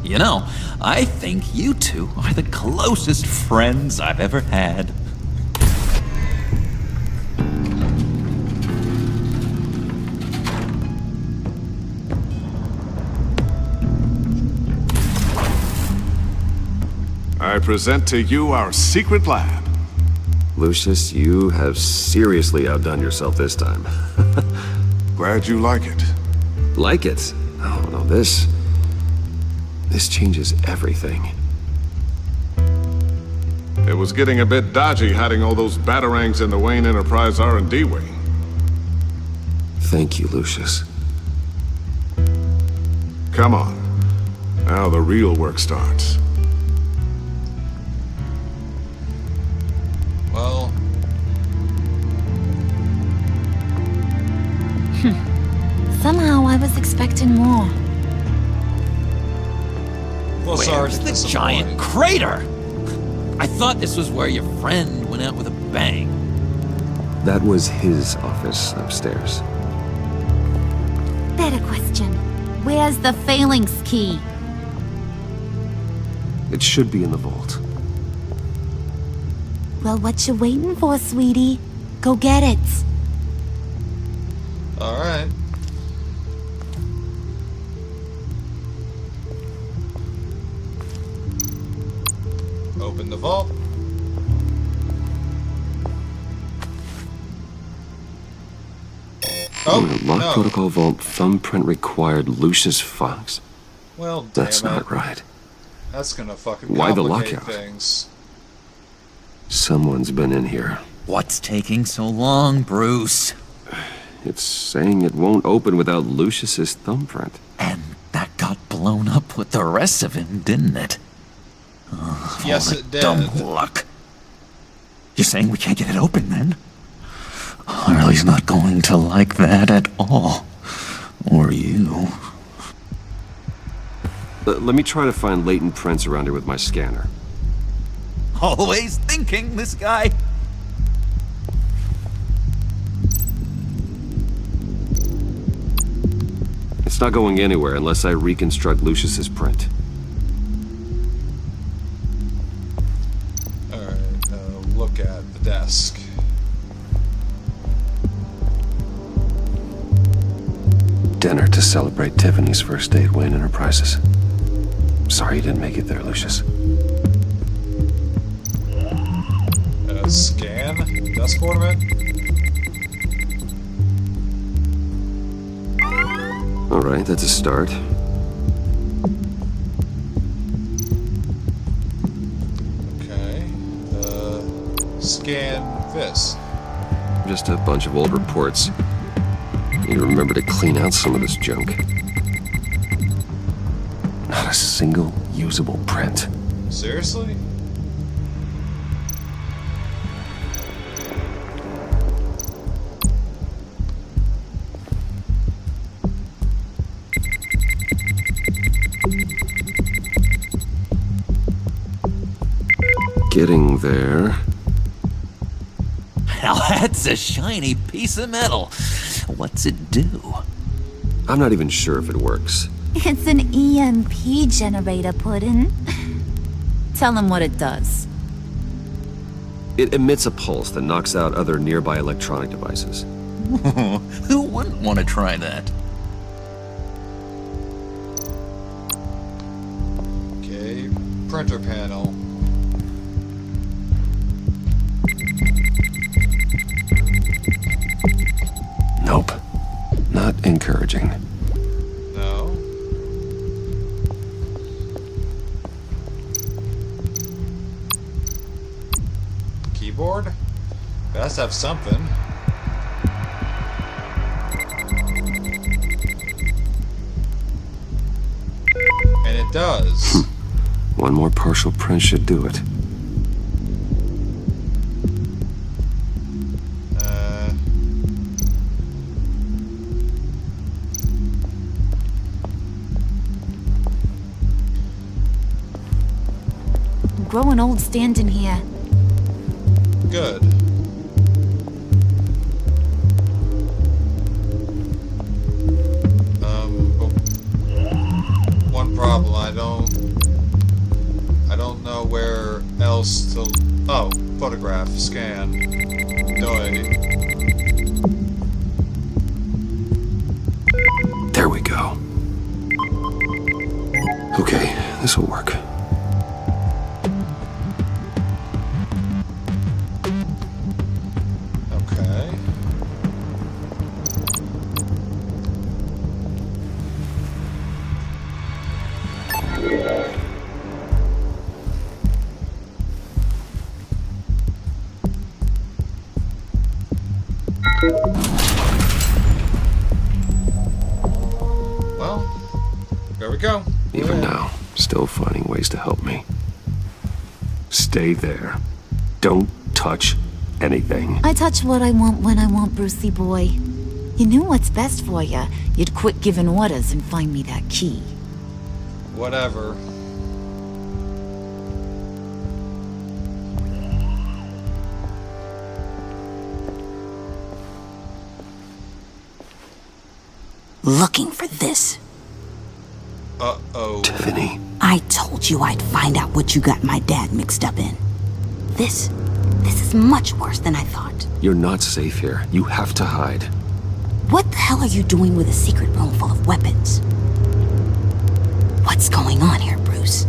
You know, I think you two are the closest friends I've ever had. I present to you our secret lab. Lucius, you have seriously outdone yourself this time. Glad you like it. Like it? Oh, no, this changes everything. It was getting a bit dodgy hiding all those batarangs in the Wayne Enterprise R&D wing. Thank you, Lucius. Come on. Now the real work starts. Well... Somehow I was expecting more. Well, sorry Where's to the disappoint. giant crater? I thought this was where your friend went out with a bang. That was his office upstairs. Better question. Where's the phalanx key? It should be in the vault. Well, what you waiting for, sweetie? Go get it. Alright. Open the vault. Oh, Lock no. protocol vault thumbprint required Lucius Fox. Well, damn That's it. not right. That's gonna fucking Why the complicate lockout? things. Someone's been in here. What's taking so long, Bruce? It's saying it won't open without Lucius's thumbprint. And that got blown up with the rest of him, didn't it? Oh, Yes, all the it did. Dumb luck. You're saying we can't get it open then? Harley's not going to like that at all. Or you. Let me try to find latent prints around here with my scanner. Always thinking, this guy. It's not going anywhere unless I reconstruct Lucius's print. Alright, look at the desk. Dinner to celebrate Tiffany's first day at Wayne Enterprises. Sorry you didn't make it there, Lucius. Scan? Desk ornament? Alright, that's a start. Okay. Scan this. Just a bunch of old reports. Need to remember to clean out some of this junk. Not a single usable print. Seriously? Getting there. Now that's a shiny piece of metal. What's it do? I'm not even sure if it works. It's an EMP generator, Puddin'. Tell him what it does. It emits a pulse that knocks out other nearby electronic devices. Who wouldn't want to try that? Okay, printer panel. Nope. Not encouraging. No. Keyboard? It has to have something. And it does. One more partial print should do it. Growing old standing here. Good. One problem, I don't know where else to... Oh, photograph, scan. There we go. Okay, this will work. Okay. Well, there we go. Even now, still finding ways to help me. Stay there. Don't touch anything. I touch what I want when I want, Brucey boy. You knew what's best for you. You'd quit giving orders and find me that key. Whatever. Looking for this. Uh-oh. Tiffany. I told you I'd find out what you got my dad mixed up in. This is much worse than I thought. You're not safe here. You have to hide. What the hell are you doing with a secret room full of weapons? What's going on here, Bruce?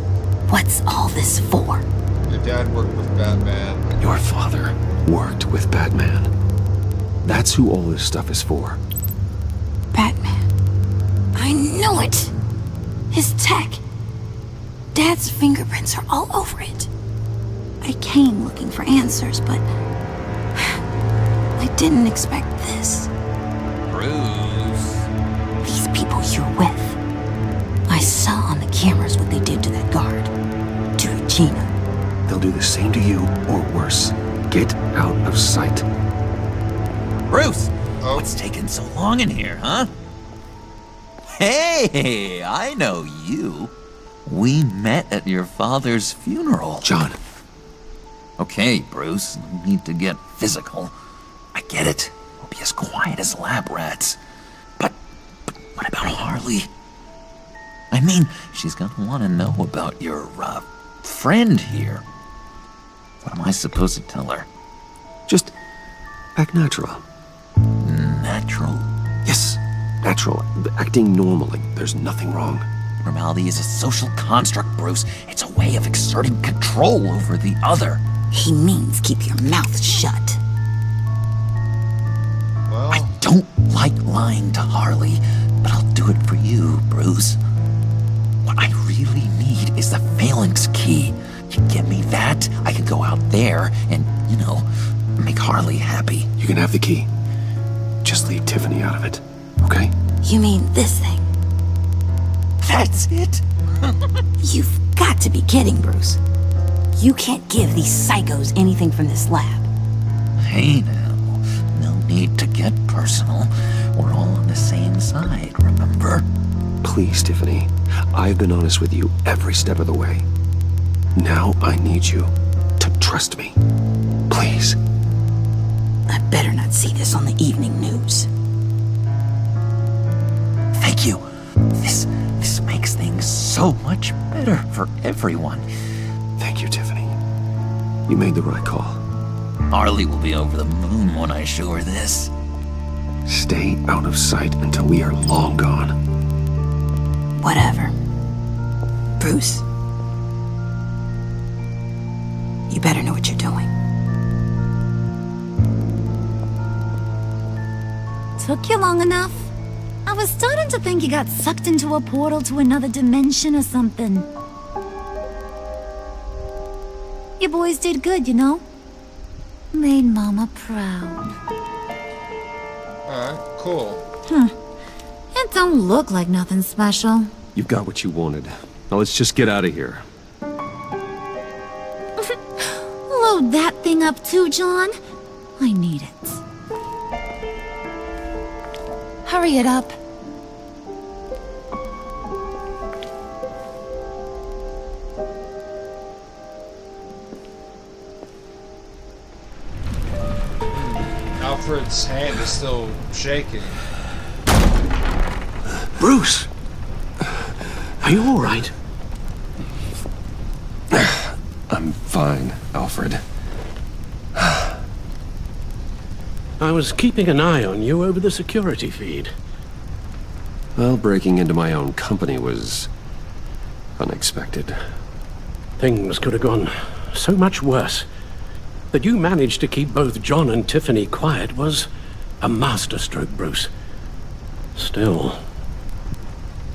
What's all this for? Your dad worked with Batman. Your father worked with Batman. That's who all this stuff is for. Batman. I knew it! His tech. Dad's fingerprints are all over it. I came looking for answers, but I didn't expect this. Bruce. These people you're with. I saw on the cameras what they did to that guard. To Regina. They'll do the same to you, or worse. Get out of sight. Bruce! What's taking so long in here, huh? Hey, I know you. We met at your father's funeral. John. Okay, Bruce, no need to get physical. I get it. We'll be as quiet as lab rats. But what about Harley? I mean, she's gonna want to know about your, friend here. What am I supposed to tell her? Just act natural. Natural? Yes, natural. Acting normally. There's nothing wrong. Normality is a social construct, Bruce. It's a way of exerting control over the other. He means keep your mouth shut. Well, I don't like lying to Harley, but I'll do it for you, Bruce. What I really need is the phalanx key. You give me that, I can go out there and, make Harley happy. You can have the key. Just leave Tiffany out of it, okay? You mean this thing? That's it? You've got to be kidding, Bruce. You can't give these psychos anything from this lab. Hey now, no need to get personal. We're all on the same side, remember? Please, Tiffany. I've been honest with you every step of the way. Now I need you to Trust me. Please. I better not see this on the evening news. Thank you. This makes things so much better for everyone. Thank you, Tiffany. You made the right call. Harley will be over the moon when I show her this. Stay out of sight until we are long gone. Whatever. Bruce. You better know what you're doing. Took you long enough? I was starting to think you got sucked into a portal to another dimension or something. You boys did good, you know? Made Mama proud. Alright, cool. It don't look like nothing special. You've got what you wanted. Now let's just get out of here. Load that thing up too, John. I need it. Hurry it up. Alfred's hand is still shaking. Bruce! Are you all right? I'm fine, Alfred. I was keeping an eye on you over the security feed. Well, breaking into my own company was unexpected. Things could have gone so much worse. That you managed to keep both John and Tiffany quiet was a masterstroke, Bruce. Still,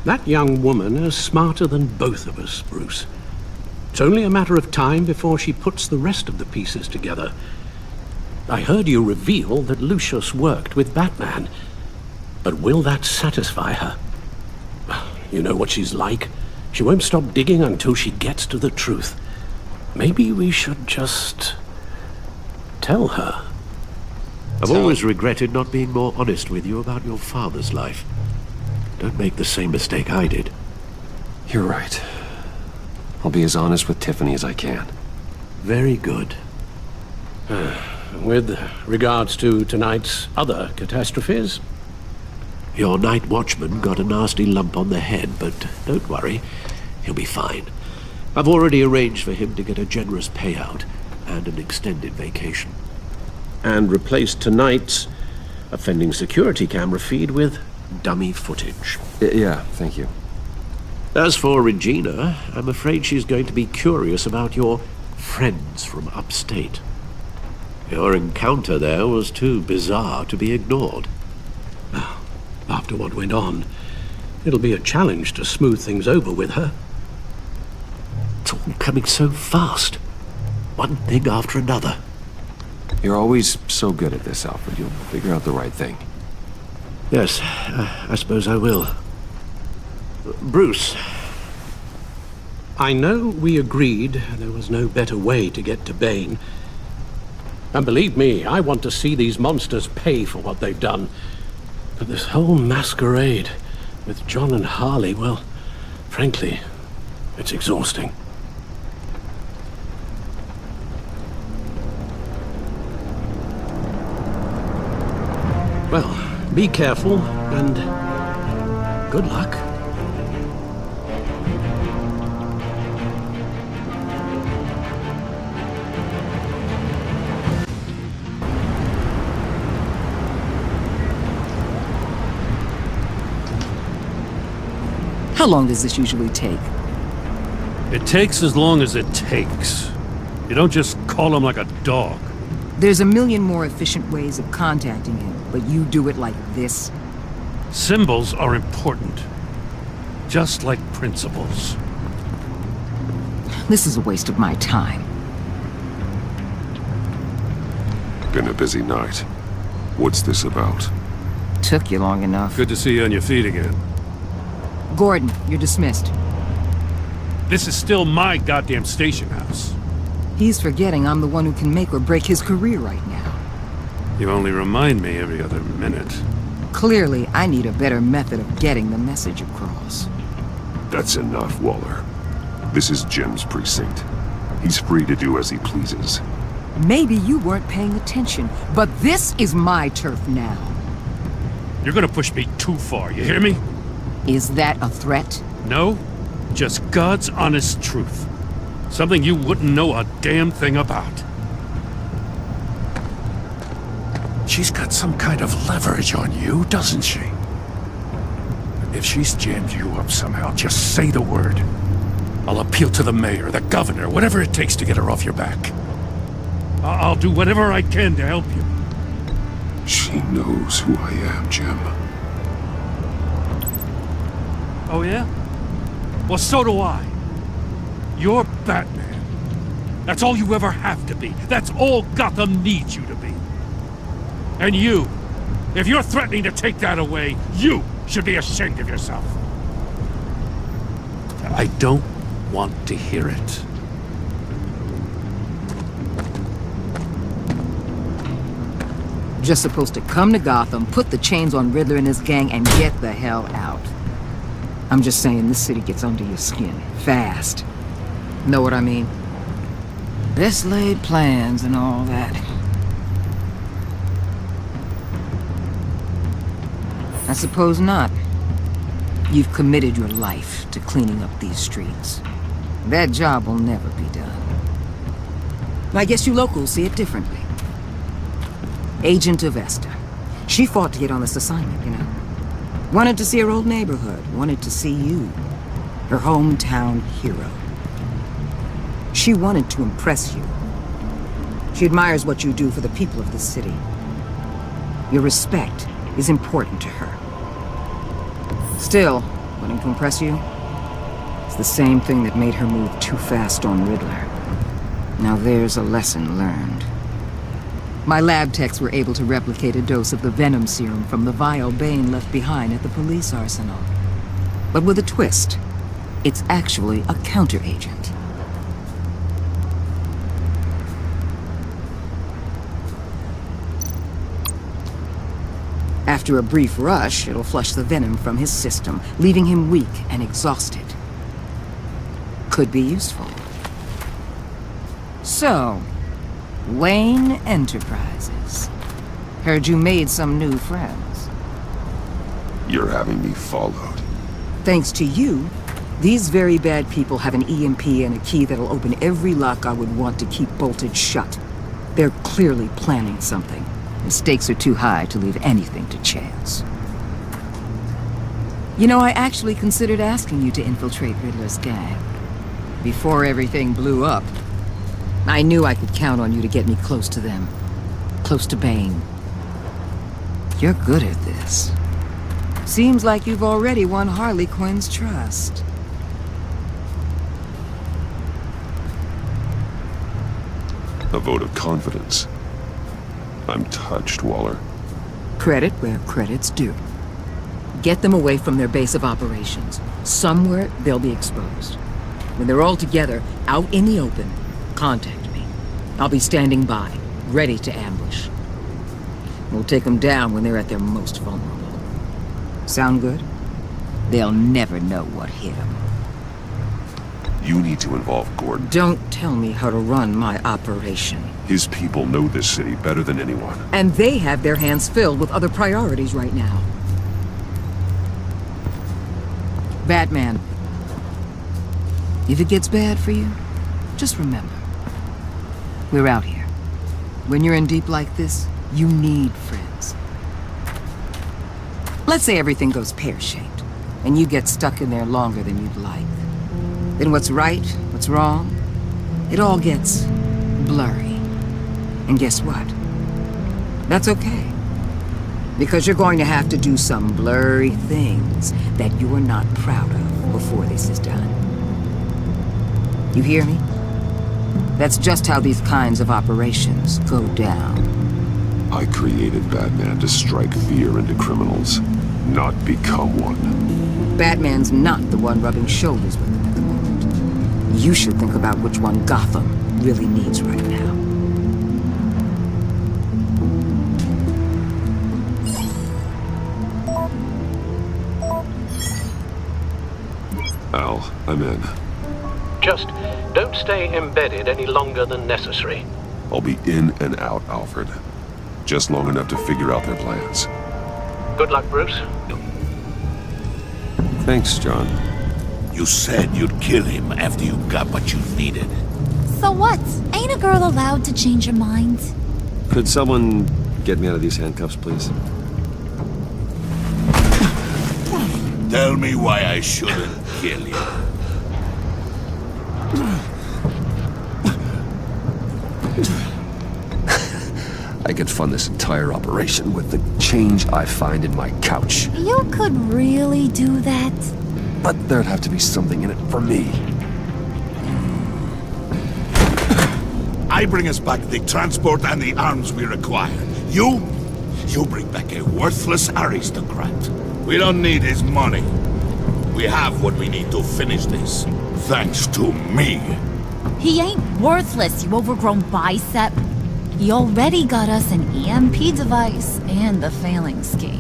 that young woman is smarter than both of us, Bruce. It's only a matter of time before she puts the rest of the pieces together. I heard you reveal that Lucius worked with Batman. But will that satisfy her? You know what she's like. She won't stop digging until she gets to the truth. Maybe we should just tell her. I've always regretted not being more honest with you about your father's life. Don't make the same mistake I did. You're right. I'll be as honest with Tiffany as I can. Very good. With regards to tonight's other catastrophes, your night watchman got a nasty lump on the head, but don't worry, he'll be fine. I've already arranged for him to get a generous payout and an extended vacation. And replaced tonight's offending security camera feed with dummy footage. Yeah, thank you. As for Regina, I'm afraid she's going to be curious about your friends from upstate. Your encounter there was too bizarre to be ignored. Now, after what went on, it'll be a challenge to smooth things over with her. It's all coming so fast. One thing after another. You're always so good at this, Alfred. You'll figure out the right thing. Yes, I suppose I will. Bruce, I know we agreed there was no better way to get to Bane. And believe me, I want to see these monsters pay for what they've done. But this whole masquerade with John and Harley, well, frankly, it's exhausting. Well, be careful, and good luck. How long does this usually take? It takes as long as it takes. You don't just call him like a dog. There's a million more efficient ways of contacting him, but you do it like this? Symbols are important. Just like principles. This is a waste of my time. Been a busy night. What's this about? Took you long enough. Good to see you on your feet again. Gordon, you're dismissed. This is still my goddamn station house. He's forgetting I'm the one who can make or break his career right now. You only remind me every other minute. Clearly, I need a better method of getting the message across. That's enough, Waller. This is Jim's precinct. He's free to do as he pleases. Maybe you weren't paying attention, but this is my turf now. You're gonna push me too far, you hear me? Is that a threat? No, just God's honest truth. Something you wouldn't know a damn thing about. She's got some kind of leverage on you, doesn't she? If she's jammed you up somehow, just say the word. I'll appeal to the mayor, the governor, whatever it takes to get her off your back. I'll do whatever I can to help you. She knows who I am, Jim. Oh yeah? Well, so do I. You're Batman. That's all you ever have to be. That's all Gotham needs you to be. And you, if you're threatening to take that away, you should be ashamed of yourself. I don't want to hear it. Just supposed to come to Gotham, put the chains on Riddler and his gang, and get the hell out. I'm just saying, this city gets under your skin. Fast. Know what I mean? Best laid plans and all that. I suppose not. You've committed your life to cleaning up these streets. That job will never be done. I guess you locals see it differently. Agent Avesta. She fought to get on this assignment, you know. Wanted to see her old neighborhood. Wanted to see you. Her hometown hero. She wanted to impress you. She admires what you do for the people of this city. Your respect is important to her. Still, wanting to impress you, it's the same thing that made her move too fast on Riddler. Now there's a lesson learned. My lab techs were able to replicate a dose of the venom serum from the vial Bane left behind at the police arsenal. But with a twist. It's actually a counter-agent. After a brief rush, it'll flush the venom from his system, leaving him weak and exhausted. Could be useful. So, Wayne Enterprises. Heard you made some new friends. You're having me followed. Thanks to you, these very bad people have an EMP and a key that'll open every lock I would want to keep bolted shut. They're clearly planning something. The stakes are too high to leave anything to chance. You know, I actually considered asking you to infiltrate Riddler's gang. Before everything blew up, I knew I could count on you to get me close to them. Close to Bane. You're good at this. Seems like you've already won Harley Quinn's trust. A vote of confidence. I'm touched, Waller. Credit where credit's due. Get them away from their base of operations. Somewhere they'll be exposed. When they're all together, out in the open, contact me. I'll be standing by, ready to ambush. We'll take them down when they're at their most vulnerable. Sound good? They'll never know what hit them. You need to involve Gordon. Don't tell me how to run my operation. His people know this city better than anyone. And they have their hands filled with other priorities right now. Batman. If it gets bad for you, just remember. We're out here. When you're in deep like this, you need friends. Let's say everything goes pear-shaped, and you get stuck in there longer than you'd like. Then what's right, what's wrong, it all gets blurry. And guess what? That's okay. Because you're going to have to do some blurry things that you're not proud of before this is done. You hear me? That's just how these kinds of operations go down. I created Batman to strike fear into criminals, not become one. Batman's not the one rubbing shoulders with them at the moment. You should think about which one Gotham really needs right now. Al, I'm in. Just Don't stay embedded any longer than necessary. I'll be in and out, Alfred. Just long enough to figure out their plans. Good luck, Bruce. Thanks, John. You said you'd kill him after you got what you needed. So what? Ain't a girl allowed to change her mind? Could someone get me out of these handcuffs, please? Tell me why I shouldn't kill you. I could fund this entire operation with the change I find in my couch. You could really do that? But there'd have to be something in it for me. I bring us back the transport and the arms we require. You bring back a worthless aristocrat. We don't need his money. We have what we need to finish this. Thanks to me. He ain't worthless, you overgrown bicep. He already got us an EMP device and the phalanx key.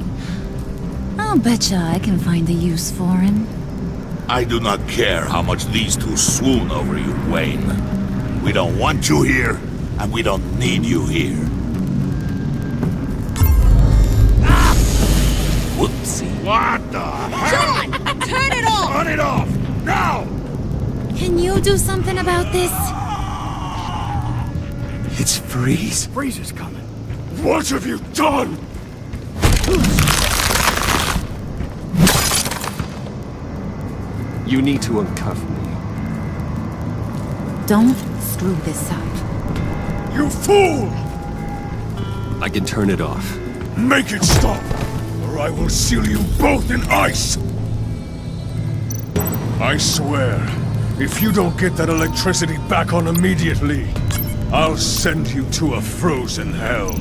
I'll betcha I can find a use for him. I do not care how much these two swoon over you, Wayne. We don't want you here, and we don't need you here. Ah! Whoopsie. What the hell? John! Turn it off! Turn it off! Now! Can you do something about this? It's Freeze. Freeze is coming. What have you done? You need to uncuff me. Don't screw this up. You fool! I can turn it off. Make it stop, or I will seal you both in ice! I swear, if you don't get that electricity back on immediately, I'll send you to a frozen hell.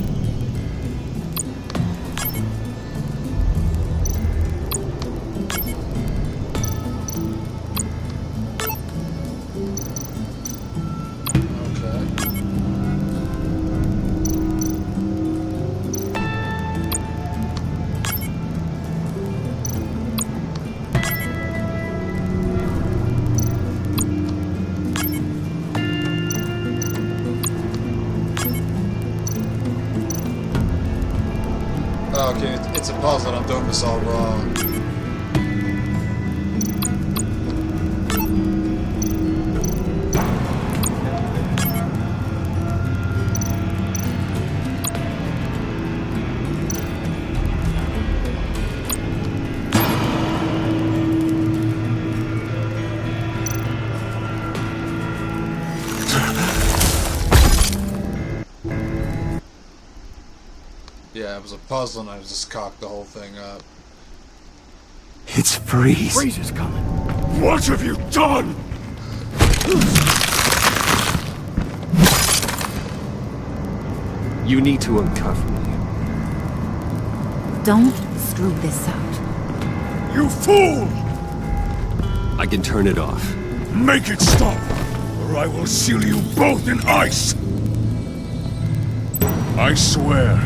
Okay, it's a puzzle and I'm doing this all wrong. Yeah, it was a puzzle and I just cocked the whole thing up. It's Freeze. Freeze is coming. What have you done? You need to uncuff me. Don't screw this up. You fool! I can turn it off. Make it stop, or I will seal you both in ice! I swear,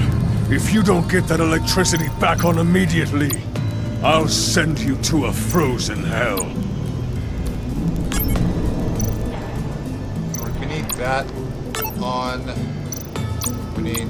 if you don't get that electricity back on immediately, I'll send you to a frozen hell. We need that on. We need.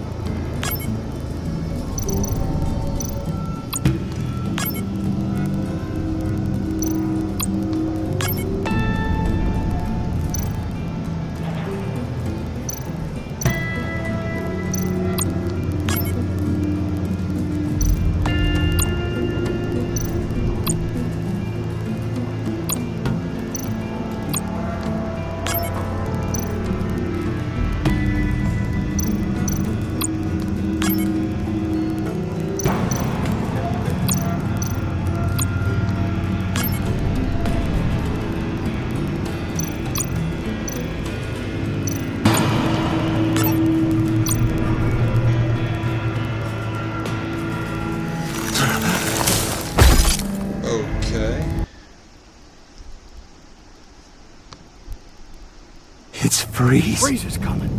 It's Freeze. Freeze is coming.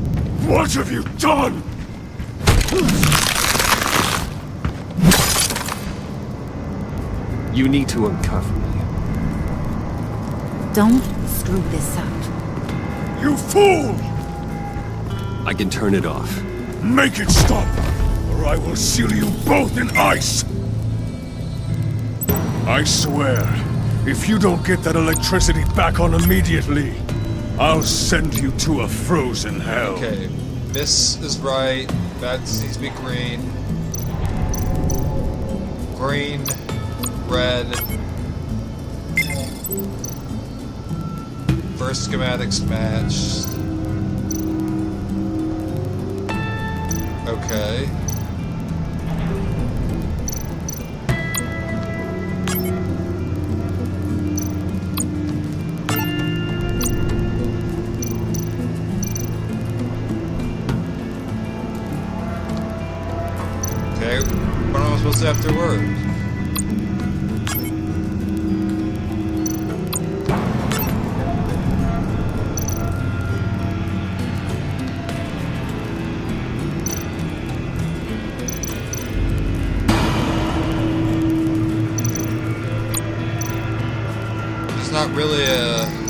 What have you done? You need to uncuff me. Don't screw this up. You fool! I can turn it off. Make it stop, or I will seal you both in ice! I swear, if you don't get that electricity back on immediately, I'll send you to a frozen hell. Okay, this is right. That needs to be green. Green, red. First schematics matched. Okay. Okay, what am I supposed to have to work? It's not really a...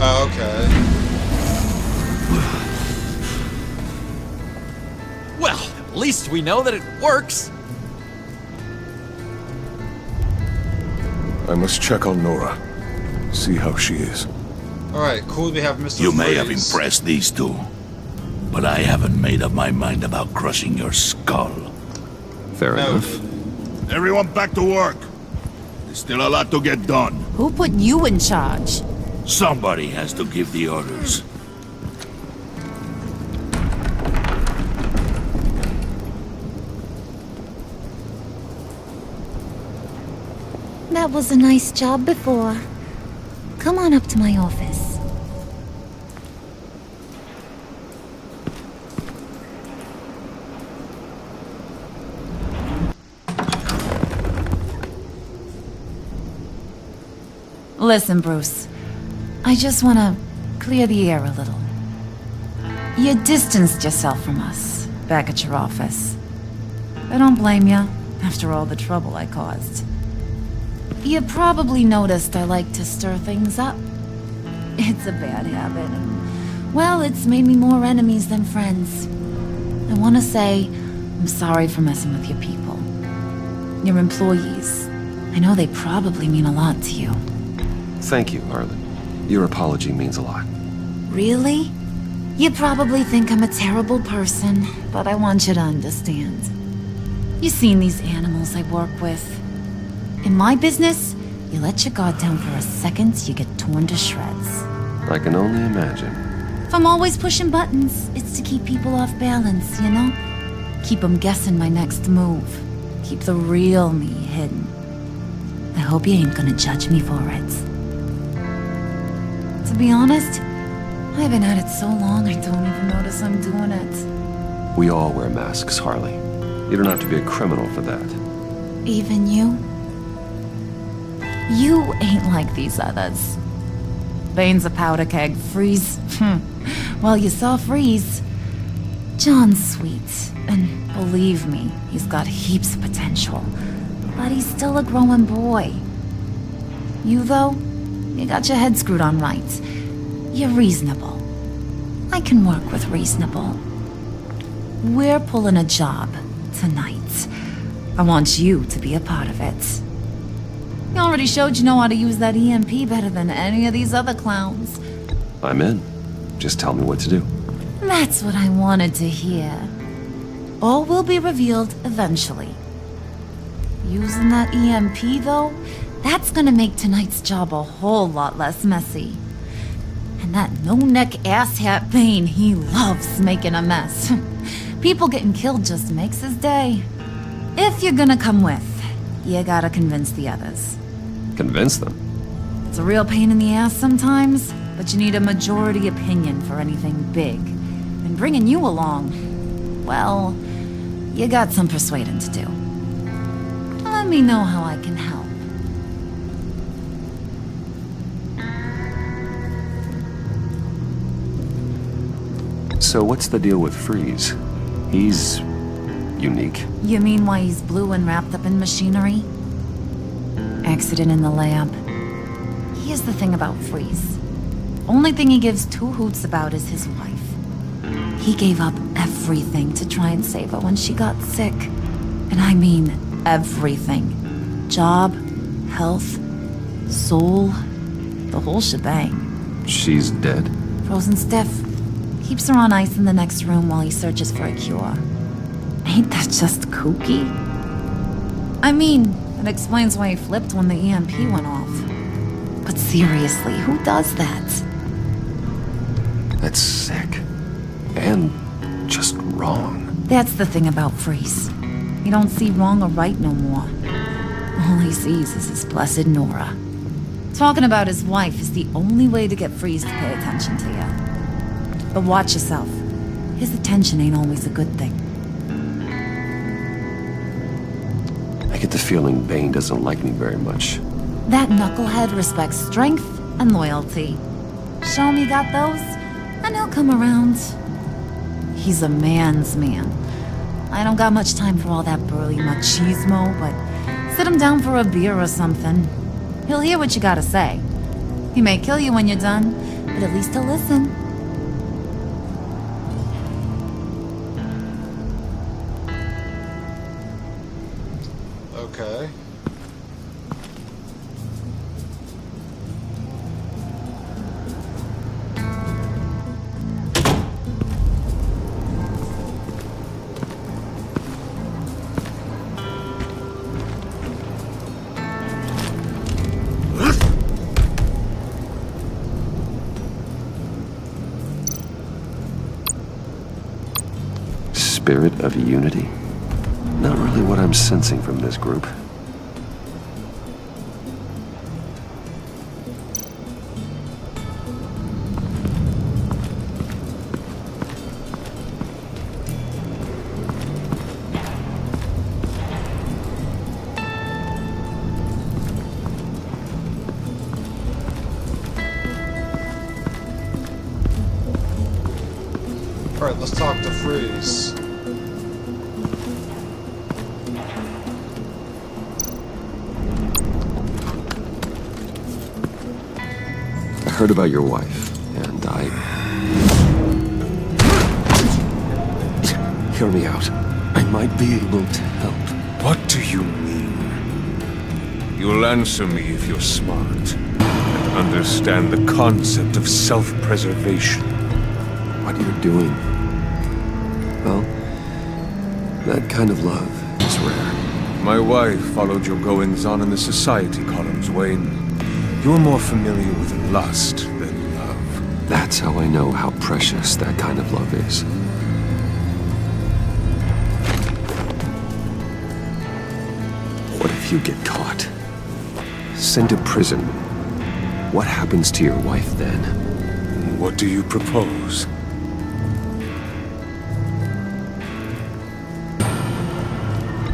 Oh, okay. Well, at least we know that it works. I must check on Nora. See how she is. Alright, cool, we have Mr. You may have Freeze. impressed these two, but I haven't made up my mind about crushing your skull. Fair enough. Everyone back to work. There's still a lot to get done. Who put you in charge? Somebody has to give the orders. That was a nice job before. Come on up to my office. Listen, Bruce. I just want to clear the air a little. You distanced yourself from us back at your office. I don't blame you, after all the trouble I caused. You probably noticed I like to stir things up. It's a bad habit, and, well, it's made me more enemies than friends. I want to say I'm sorry for messing with your people. Your employees. I know they probably mean a lot to you. Thank you, Arlen. Your apology means a lot. Really? You probably think I'm a terrible person, but I want you to understand. You've seen these animals I work with. In my business, you let your guard down for a second, you get torn to shreds. I can only imagine. If I'm always pushing buttons, it's to keep people off balance, you know? Keep them guessing my next move. Keep the real me hidden. I hope you ain't gonna judge me for it. To be honest, I've been at it so long I don't even notice I'm doing it. We all wear masks, Harley. You don't have to be a criminal for that. Even you? You ain't like these others. Bane's a powder keg. Freeze. Well, you saw Freeze. John's sweet, and believe me, he's got heaps of potential. But he's still a growing boy. You, though, you got your head screwed on right. You're reasonable. I can work with reasonable. We're pulling a job tonight. I want you to be a part of it. You already showed you know how to use that EMP better than any of these other clowns. I'm in. Just tell me what to do. That's what I wanted to hear. All will be revealed eventually. Using that EMP, though, that's gonna make tonight's job a whole lot less messy. And that no-neck asshat Bane, he loves making a mess. People getting killed just makes his day. If you're gonna come with, you gotta convince the others. Convince them? It's a real pain in the ass sometimes, but you need a majority opinion for anything big. And bringing you along, well, you got some persuading to do. Let me know how I can help. So what's the deal with Freeze? He's unique. You mean why he's blue and wrapped up in machinery? Accident in the lab. Here's the thing about Freeze. Only thing he gives two hoots about is his wife. He gave up everything to try and save her when she got sick. And I mean everything. Job, health, soul, the whole shebang. She's dead? Frozen stiff. Keeps her on ice in the next room while he searches for a cure. Ain't that just kooky? I mean, it explains why he flipped when the EMP went off. But seriously, who does that? That's sick. And just wrong. That's the thing about Freeze. He don't see wrong or right no more. All he sees is his blessed Nora. Talking about his wife is the only way to get Freeze to pay attention to you. But watch yourself. His attention ain't always a good thing. I get the feeling Bane doesn't like me very much. That knucklehead respects strength and loyalty. Show me got those, and he'll come around. He's a man's man. I don't got much time for all that burly machismo, but sit him down for a beer or something. He'll hear what you gotta say. He may kill you when you're done, but at least he'll listen. Okay. Spirit of unity? Not really what I'm sensing from this group. Alright, let's talk to Freeze. I heard about your wife, and Hear me out. I might be able to help. What do you mean? You'll answer me if you're smart and understand the concept of self-preservation. What you're doing? Well, that kind of love is rare. My wife followed your goings-on in the society columns, Wayne. You're more familiar with lust than love. That's how I know how precious that kind of love is. What if you get caught? Sent to prison? What happens to your wife then? What do you propose?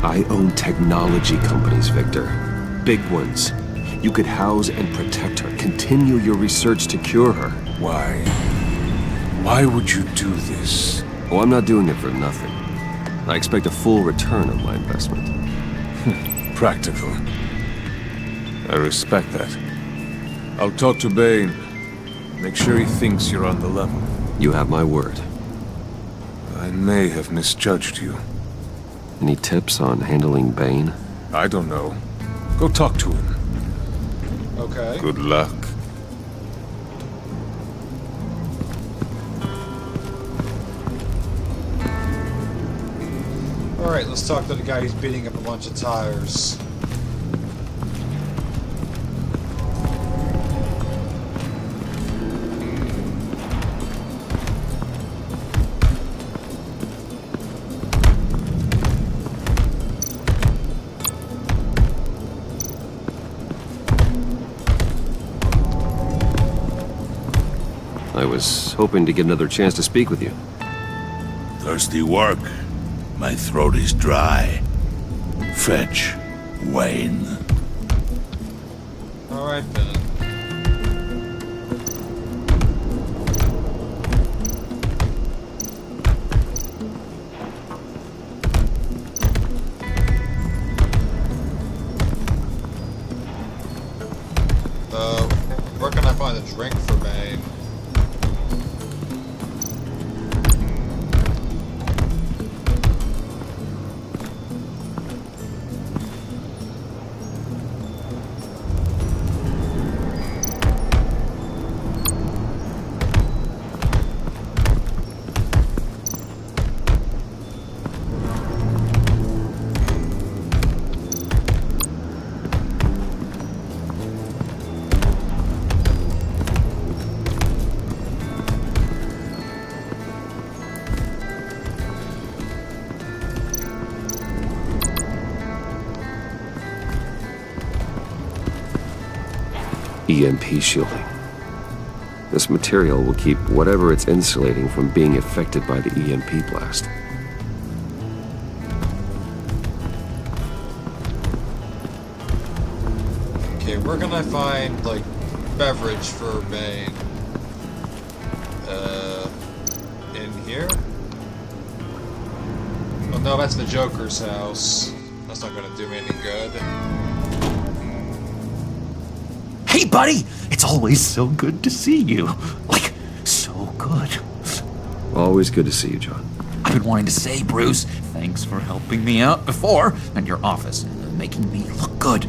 I own technology companies, Victor. Big ones. You could house and protect her, continue your research to cure her. Why? Why would you do this? Oh, I'm not doing it for nothing. I expect a full return on my investment. Practical. I respect that. I'll talk to Bane. Make sure he thinks you're on the level. You have my word. I may have misjudged you. Any tips on handling Bane? I don't know. Go talk to him. Okay. Good luck. Alright, let's talk to the guy who's beating up a bunch of tires. I was hoping to get another chance to speak with you. Thirsty work? My throat is dry. Fetch. Wayne. Alright then. Where can I find a drink for Bane? EMP shielding. This material will keep whatever it's insulating from being affected by the EMP blast. Okay, where can I find, like, beverage for Bane? In here? Oh no, that's the Joker's house. That's not gonna do me any good. Hey, buddy! It's always so good to see you. Like, so good. Always good to see you, John. I've been wanting to say, Bruce, thanks for helping me out before at your office and making me look good.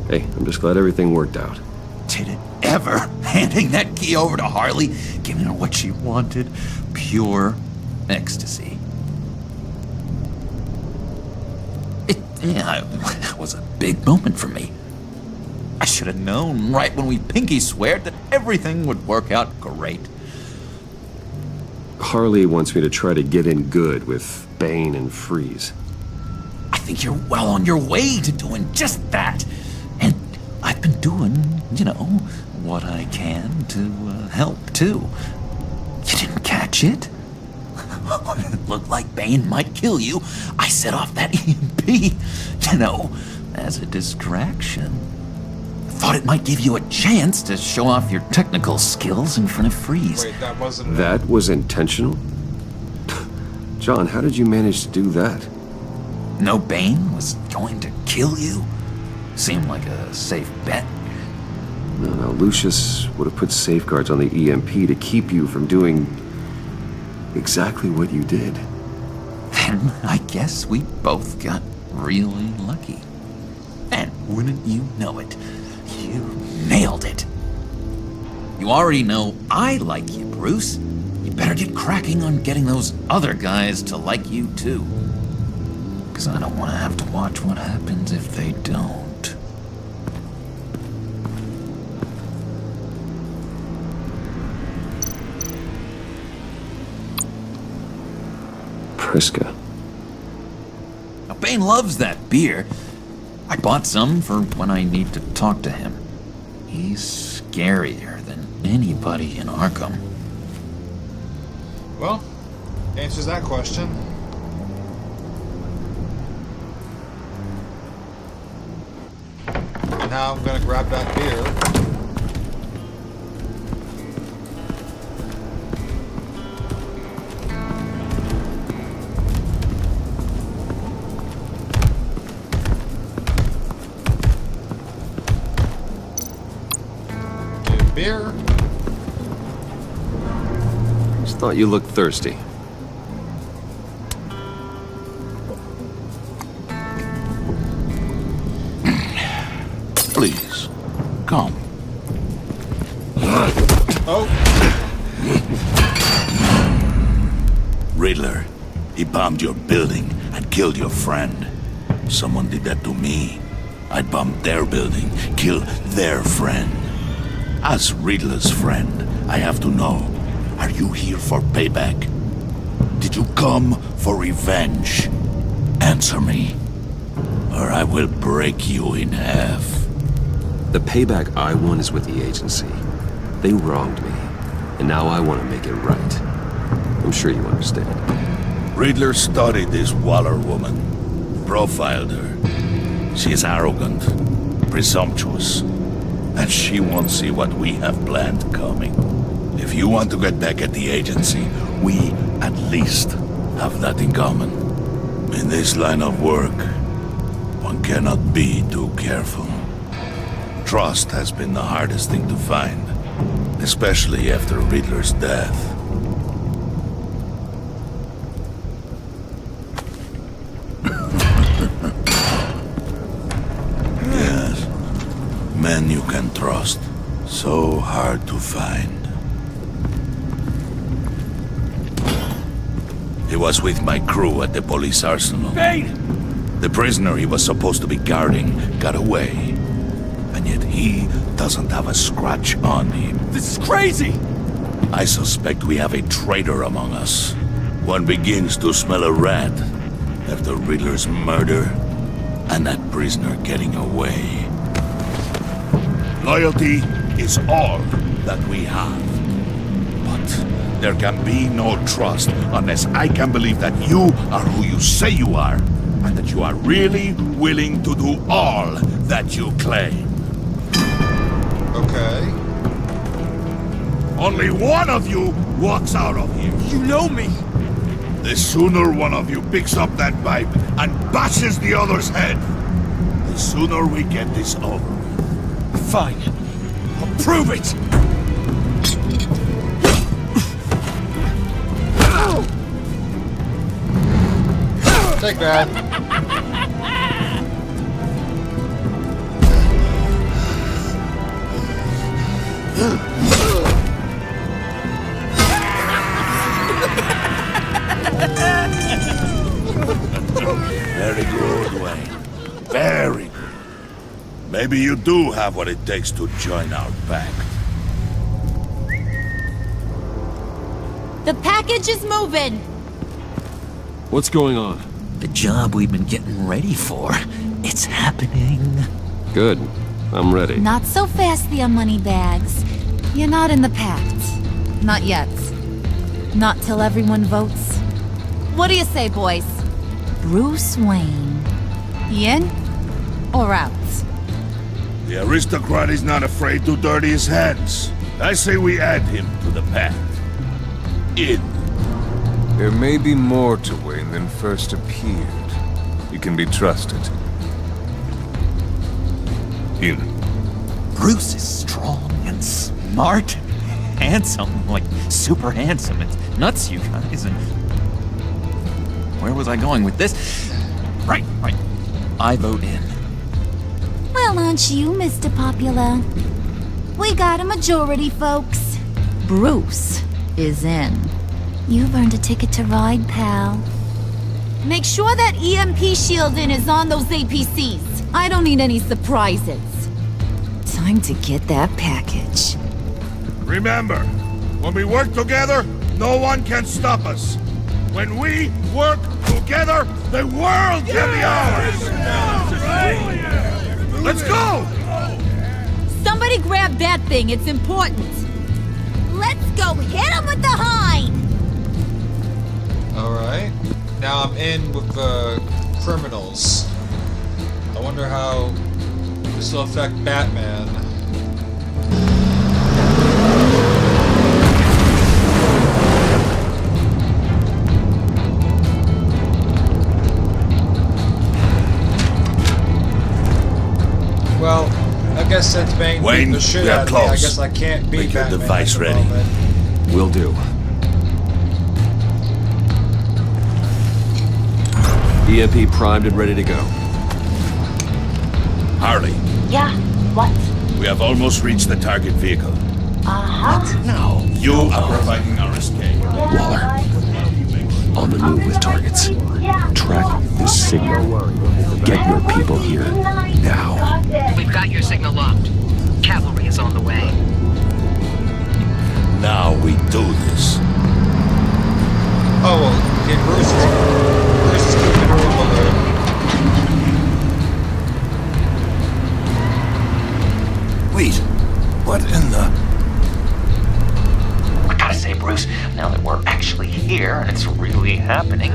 Hey, I'm just glad everything worked out. Did it ever? Handing that key over to Harley, giving her what she wanted. Pure ecstasy. It was a big moment for me. I should have known right when we pinky sweared that everything would work out great. Harley wants me to try to get in good with Bane and Freeze. I think you're well on your way to doing just that. And I've been doing, what I can to help, too. You didn't catch it? When it looked like Bane might kill you, I set off that EMP, as a distraction. Thought it might give you a chance to show off your technical skills in front of Freeze. Wait, that wasn't... That was intentional? John, how did you manage to do that? No, Bane was going to kill you? Seemed like a safe bet. No, Lucius would have put safeguards on the EMP to keep you from doing exactly what you did. Then I guess we both got really lucky. And wouldn't you know it, you nailed it. You already know I like you, Bruce. You better get cracking on getting those other guys to like you too. Because I don't want to have to watch what happens if they don't. Priska. Now, Bane loves that beer. I bought some for when I need to talk to him. He's scarier than anybody in Arkham. Well, answers that question. And now I'm gonna grab that beer. Beer. Just thought you looked thirsty. Please, come. Oh. Riddler, he bombed your building and killed your friend. Someone did that to me. I'd bomb their building, kill their friend. As Riddler's friend, I have to know, are you here for payback? Did you come for revenge? Answer me, or I will break you in half. The payback I want is with the agency. They wronged me, and now I want to make it right. I'm sure you understand. Riddler studied this Waller woman, profiled her. She is arrogant, presumptuous, and she won't see what we have planned coming. If you want to get back at the agency, we at least have that in common. In this line of work, one cannot be too careful. Trust has been the hardest thing to find, especially after Riddler's death. Yes, men you can trust. So hard to find. He was with my crew at the police arsenal. Bane! The prisoner he was supposed to be guarding got away. And yet he doesn't have a scratch on him. This is crazy! I suspect we have a traitor among us. One begins to smell a rat after Riddler's murder and that prisoner getting away. Loyalty is all that we have. But there can be no trust unless I can believe that you are who you say you are, and that you are really willing to do all that you claim. Okay. Only one of you walks out of here. You know me! The sooner one of you picks up that pipe and bashes the other's head, the sooner we get this over. Fine. I'll prove it! Take that. Very good, Wayne. Very good. Maybe you do have what it takes to join our pact. The package is moving! What's going on? The job we've been getting ready for. It's happening. Good. I'm ready. Not so fast, the money bags. You're not in the pact. Not yet. Not till everyone votes. What do you say, boys? Bruce Wayne. In or out? The aristocrat is not afraid to dirty his hands. I say we add him to the pact. In. There may be more to Wayne than first appeared. He can be trusted. In. Bruce is strong and smart and handsome, like super handsome. It's nuts, you guys. And where was I going with this? Right. I vote in. Well, aren't you, Mr. Popular? We got a majority, folks. Bruce is in. You've earned a ticket to ride, pal. Make sure that EMP shielding is on those APCs. I don't need any surprises. Time to get that package. Remember, when we work together, no one can stop us. When we work together, the world can be ours! Let's go! Somebody grab that thing, it's important. Let's go hit him with the hind! Alright. Now I'm in with the criminals. I wonder how this will affect Batman. Well, I guess since Bane beat the shit out of me, I guess I can't beat Batman. Make your device ready. Will do. EMP primed and ready to go. Harley, Yeah, what? we have almost reached the target vehicle. Uh-huh. Now, you are providing our escape. Waller. On the move with targets. Track this signal. Get your people here. Now. We've got your signal locked. Cavalry is on the way. Now we do this. Oh, well, okay, Bruce is keeping her up alert. Wait, what in the... I gotta say, Bruce, now that we're actually here and it's really happening,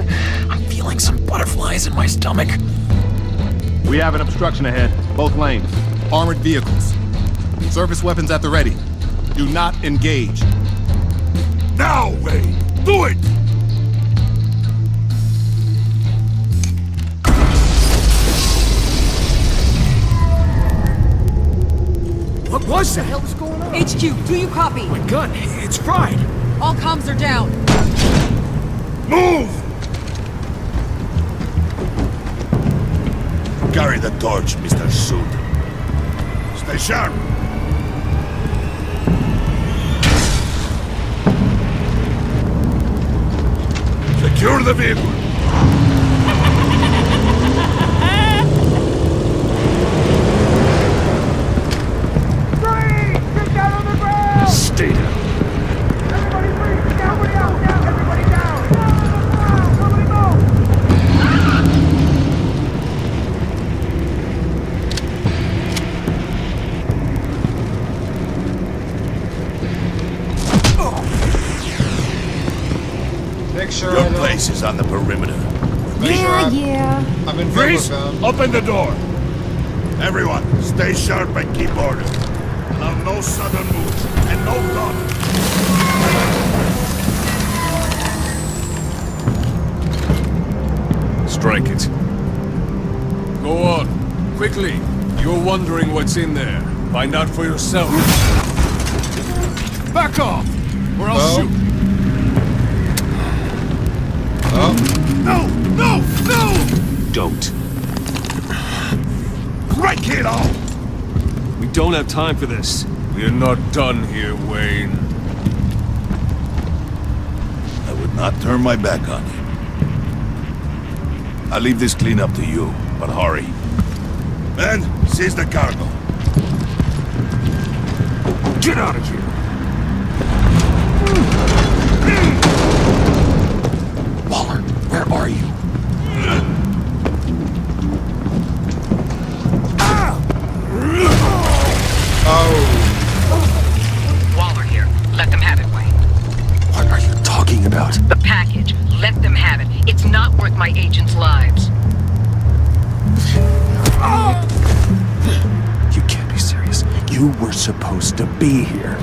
I'm feeling some butterflies in my stomach. We have an obstruction ahead, both lanes. Armored vehicles. Service weapons at the ready. Do not engage. Now, Wayne! Do it! What was that? What the hell is going on? HQ, do you copy? My gun, it's fried. All comms are down. Move! Carry the torch, Mr. Suit. Stay sharp. Secure the vehicle. Stay down. Make sure Your place is on the perimeter. Yeah. I've been Freeze! Open the door. Everyone, stay sharp and keep order. Allow no sudden moves and no gun. Strike it. Go on. Quickly. You're wondering what's in there. Find out for yourself. Back off! Or I'll shoot. Oh. No! No! No! Don't. Break it off! We don't have time for this. We're not done here, Wayne. I would not turn my back on you. I'll leave this clean up to you, but hurry. Men, seize the cargo. Get out of here! Waller, where are you? Waller here. Let them have it, Wayne. What are you talking about? The package. Let them have it. It's not worth my agents' lives. You can't be serious. You were supposed to be here.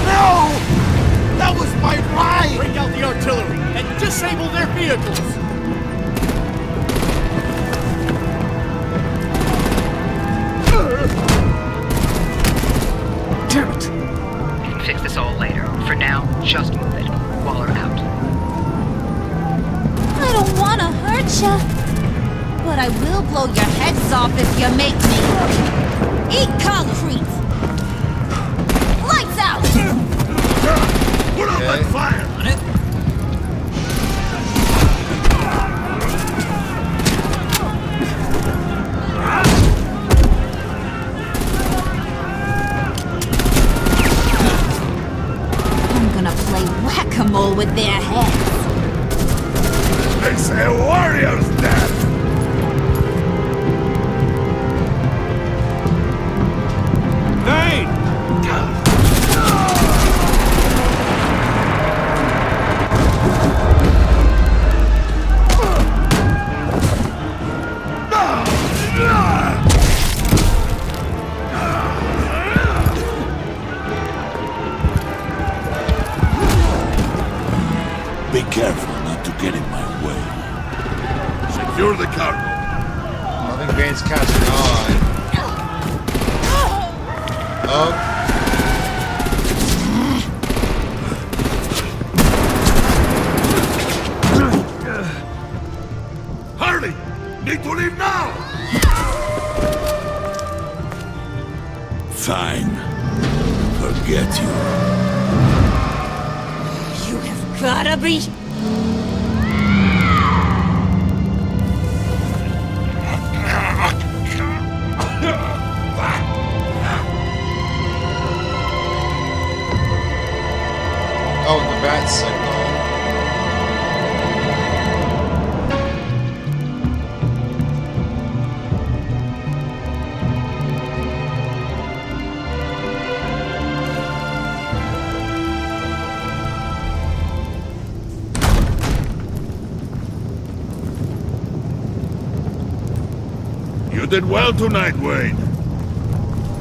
No! That was my ride! Bring out the artillery and disable their vehicles! Damn it! We can fix this all later. For now, just move it. Waller out. I don't want to hurt ya, but I will blow your heads off if you make me. Eat concrete! Lights out! Put up that fire! On it. I'm gonna play whack-a-mole with their heads. It's a warrior's death! Hey! Be careful not to get in my way. Secure the cargo. I think Bane's catching on. Oh. Harley! Need to leave now! Fine. Forget you. You have gotta be... Oh, the bat signal. You did well tonight, Wayne.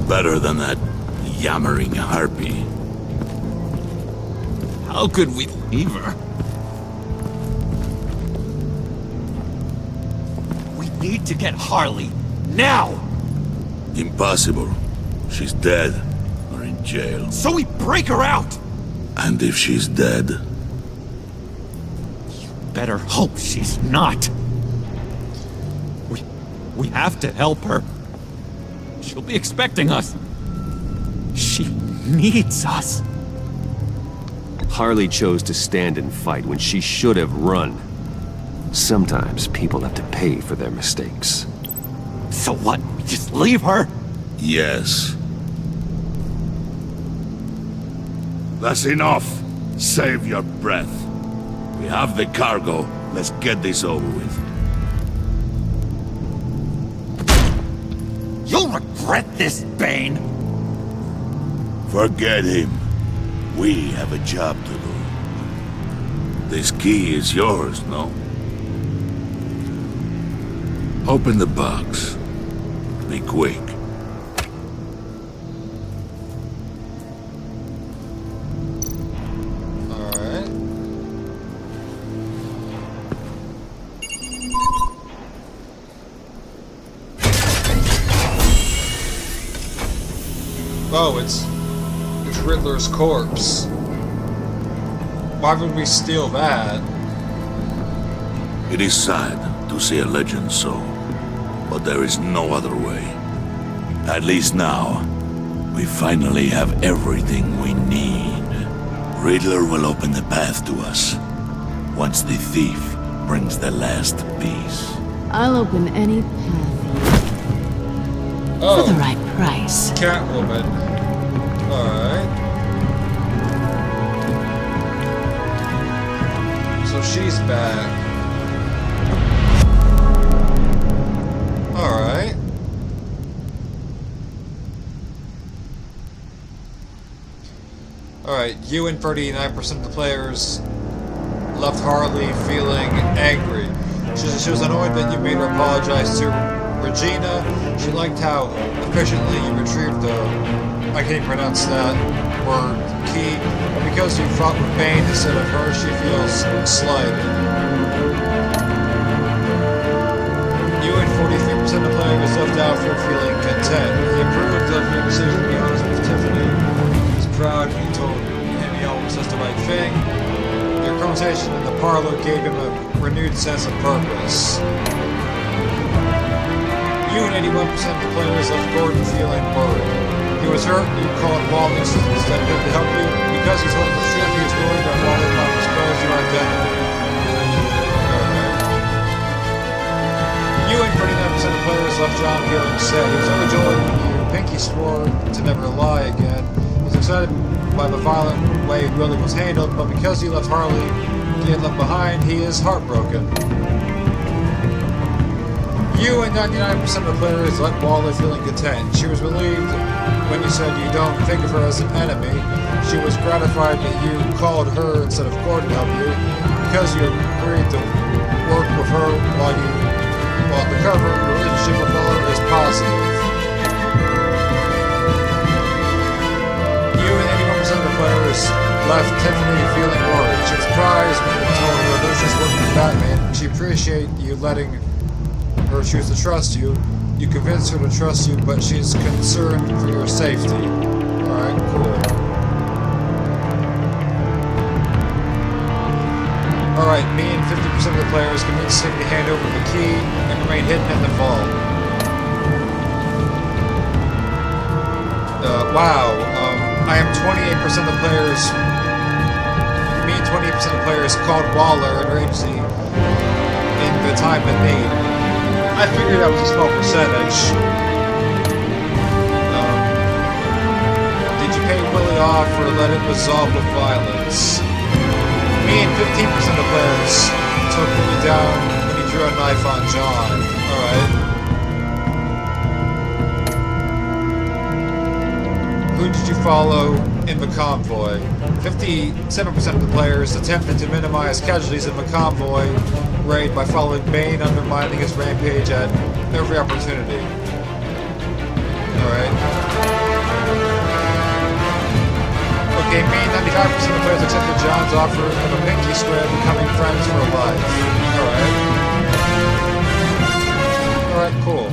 Better than that yammering harpy. How could we leave her? We need to get Harley, now! Impossible. She's dead, or in jail. So we break her out! And if she's dead? Better hope she's not. We have to help her. She'll be expecting us. She needs us. Harley chose to stand and fight when she should have run. Sometimes people have to pay for their mistakes. So what? We just leave her? Yes. That's enough. Save your breath. We have the cargo. Let's get this over with. You'll regret this, Bane! Forget him. We have a job to do. This key is yours, no? Open the box. Be quick. Alright. Oh, it's Riddler's corpse. Why would we steal that? It is sad to see a legend so, but there is no other way. At least now, we finally have everything we need. Riddler will open the path to us, once the thief brings the last piece. I'll open any path for the right price. Catwoman. Alright. So she's back. Alright. Alright, you and 39% of the players left Harley feeling angry. She was annoyed that you made her apologize to Regina. She liked how efficiently you retrieved the, I can't even pronounce that word, key. But because you fought with Bane instead of her, she feels slighted. You and 43% of the players left Alfred feeling content. He approved of your decision to be honest with Tiffany. He was proud when you told him he always does the right thing. Your conversation in the parlor gave him a renewed sense of purpose. You and 81% of the players left Gordon feeling worried. He was hurt, you called Wallace instead of him to help you. Because he told the truth, he was worried that Wallace might expose your identity. You and 49% of the players left John feeling sad. He was overjoyed when you Pinky swore to never lie again. He was excited by the violent way Willie was handled, but because he left Harley left behind, he is heartbroken. You and 99% of the players let Wally feeling content. She was relieved when you said you don't think of her as an enemy. She was gratified that you called her instead of Gordon to help you. Because you agreed to work with her while undercover, your relationship with Waller is positive. You and 81% of the players left Tiffany feeling worried. She was surprised when you told her Lucius worked with Batman. She appreciated you letting her choose to trust you. You convinced her to trust you, but she's concerned for your safety. Alright, cool. Alright, me and 50% of the players convinced him to hand over the key and remain hidden in the vault. Wow, I am 28% of the players. Me and 28% of the players called Waller and her agency in the time of need. I figured that was a small percentage. Did you pay Willie off or let it resolve with violence? Me and 15% of the players took Willie down when he drew a knife on John. Alright. Who did you follow in the convoy? 57% of the players attempted to minimize casualties in the convoy raid by following Bane, undermining his rampage at every opportunity. Alright. Okay, Bane, 95% of players accepted John's offer of a pinky swear becoming friends for life. Alright. Alright, cool.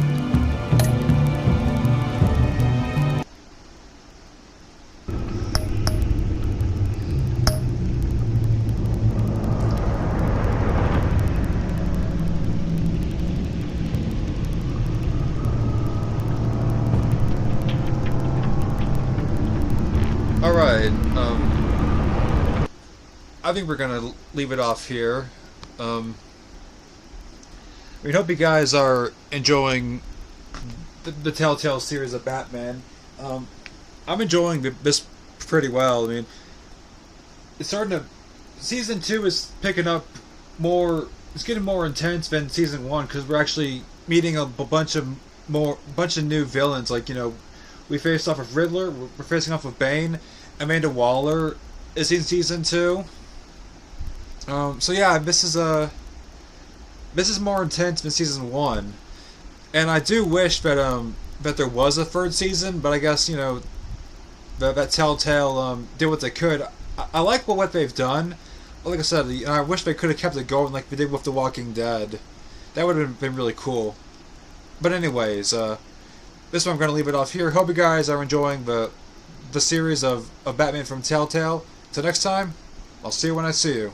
Alright, I think we're gonna leave it off here. We hope you guys are enjoying the Telltale series of Batman. I'm enjoying this pretty well. I mean, it's starting to... Season 2 is picking up more... It's getting more intense than Season 1, because we're actually meeting a bunch of new villains. Like, you know, we faced off with Riddler, we're facing off with Bane, Amanda Waller is in Season 2. So yeah, this is more intense than Season 1. And I do wish that that there was a third season, but I guess, you know, that Telltale did what they could. I like what they've done. Like I said, I wish they could have kept it going like they did with The Walking Dead. That would have been really cool. But anyways, this one I'm going to leave it off here. Hope you guys are enjoying the series of Batman from Telltale. Till next time, I'll see you when I see you.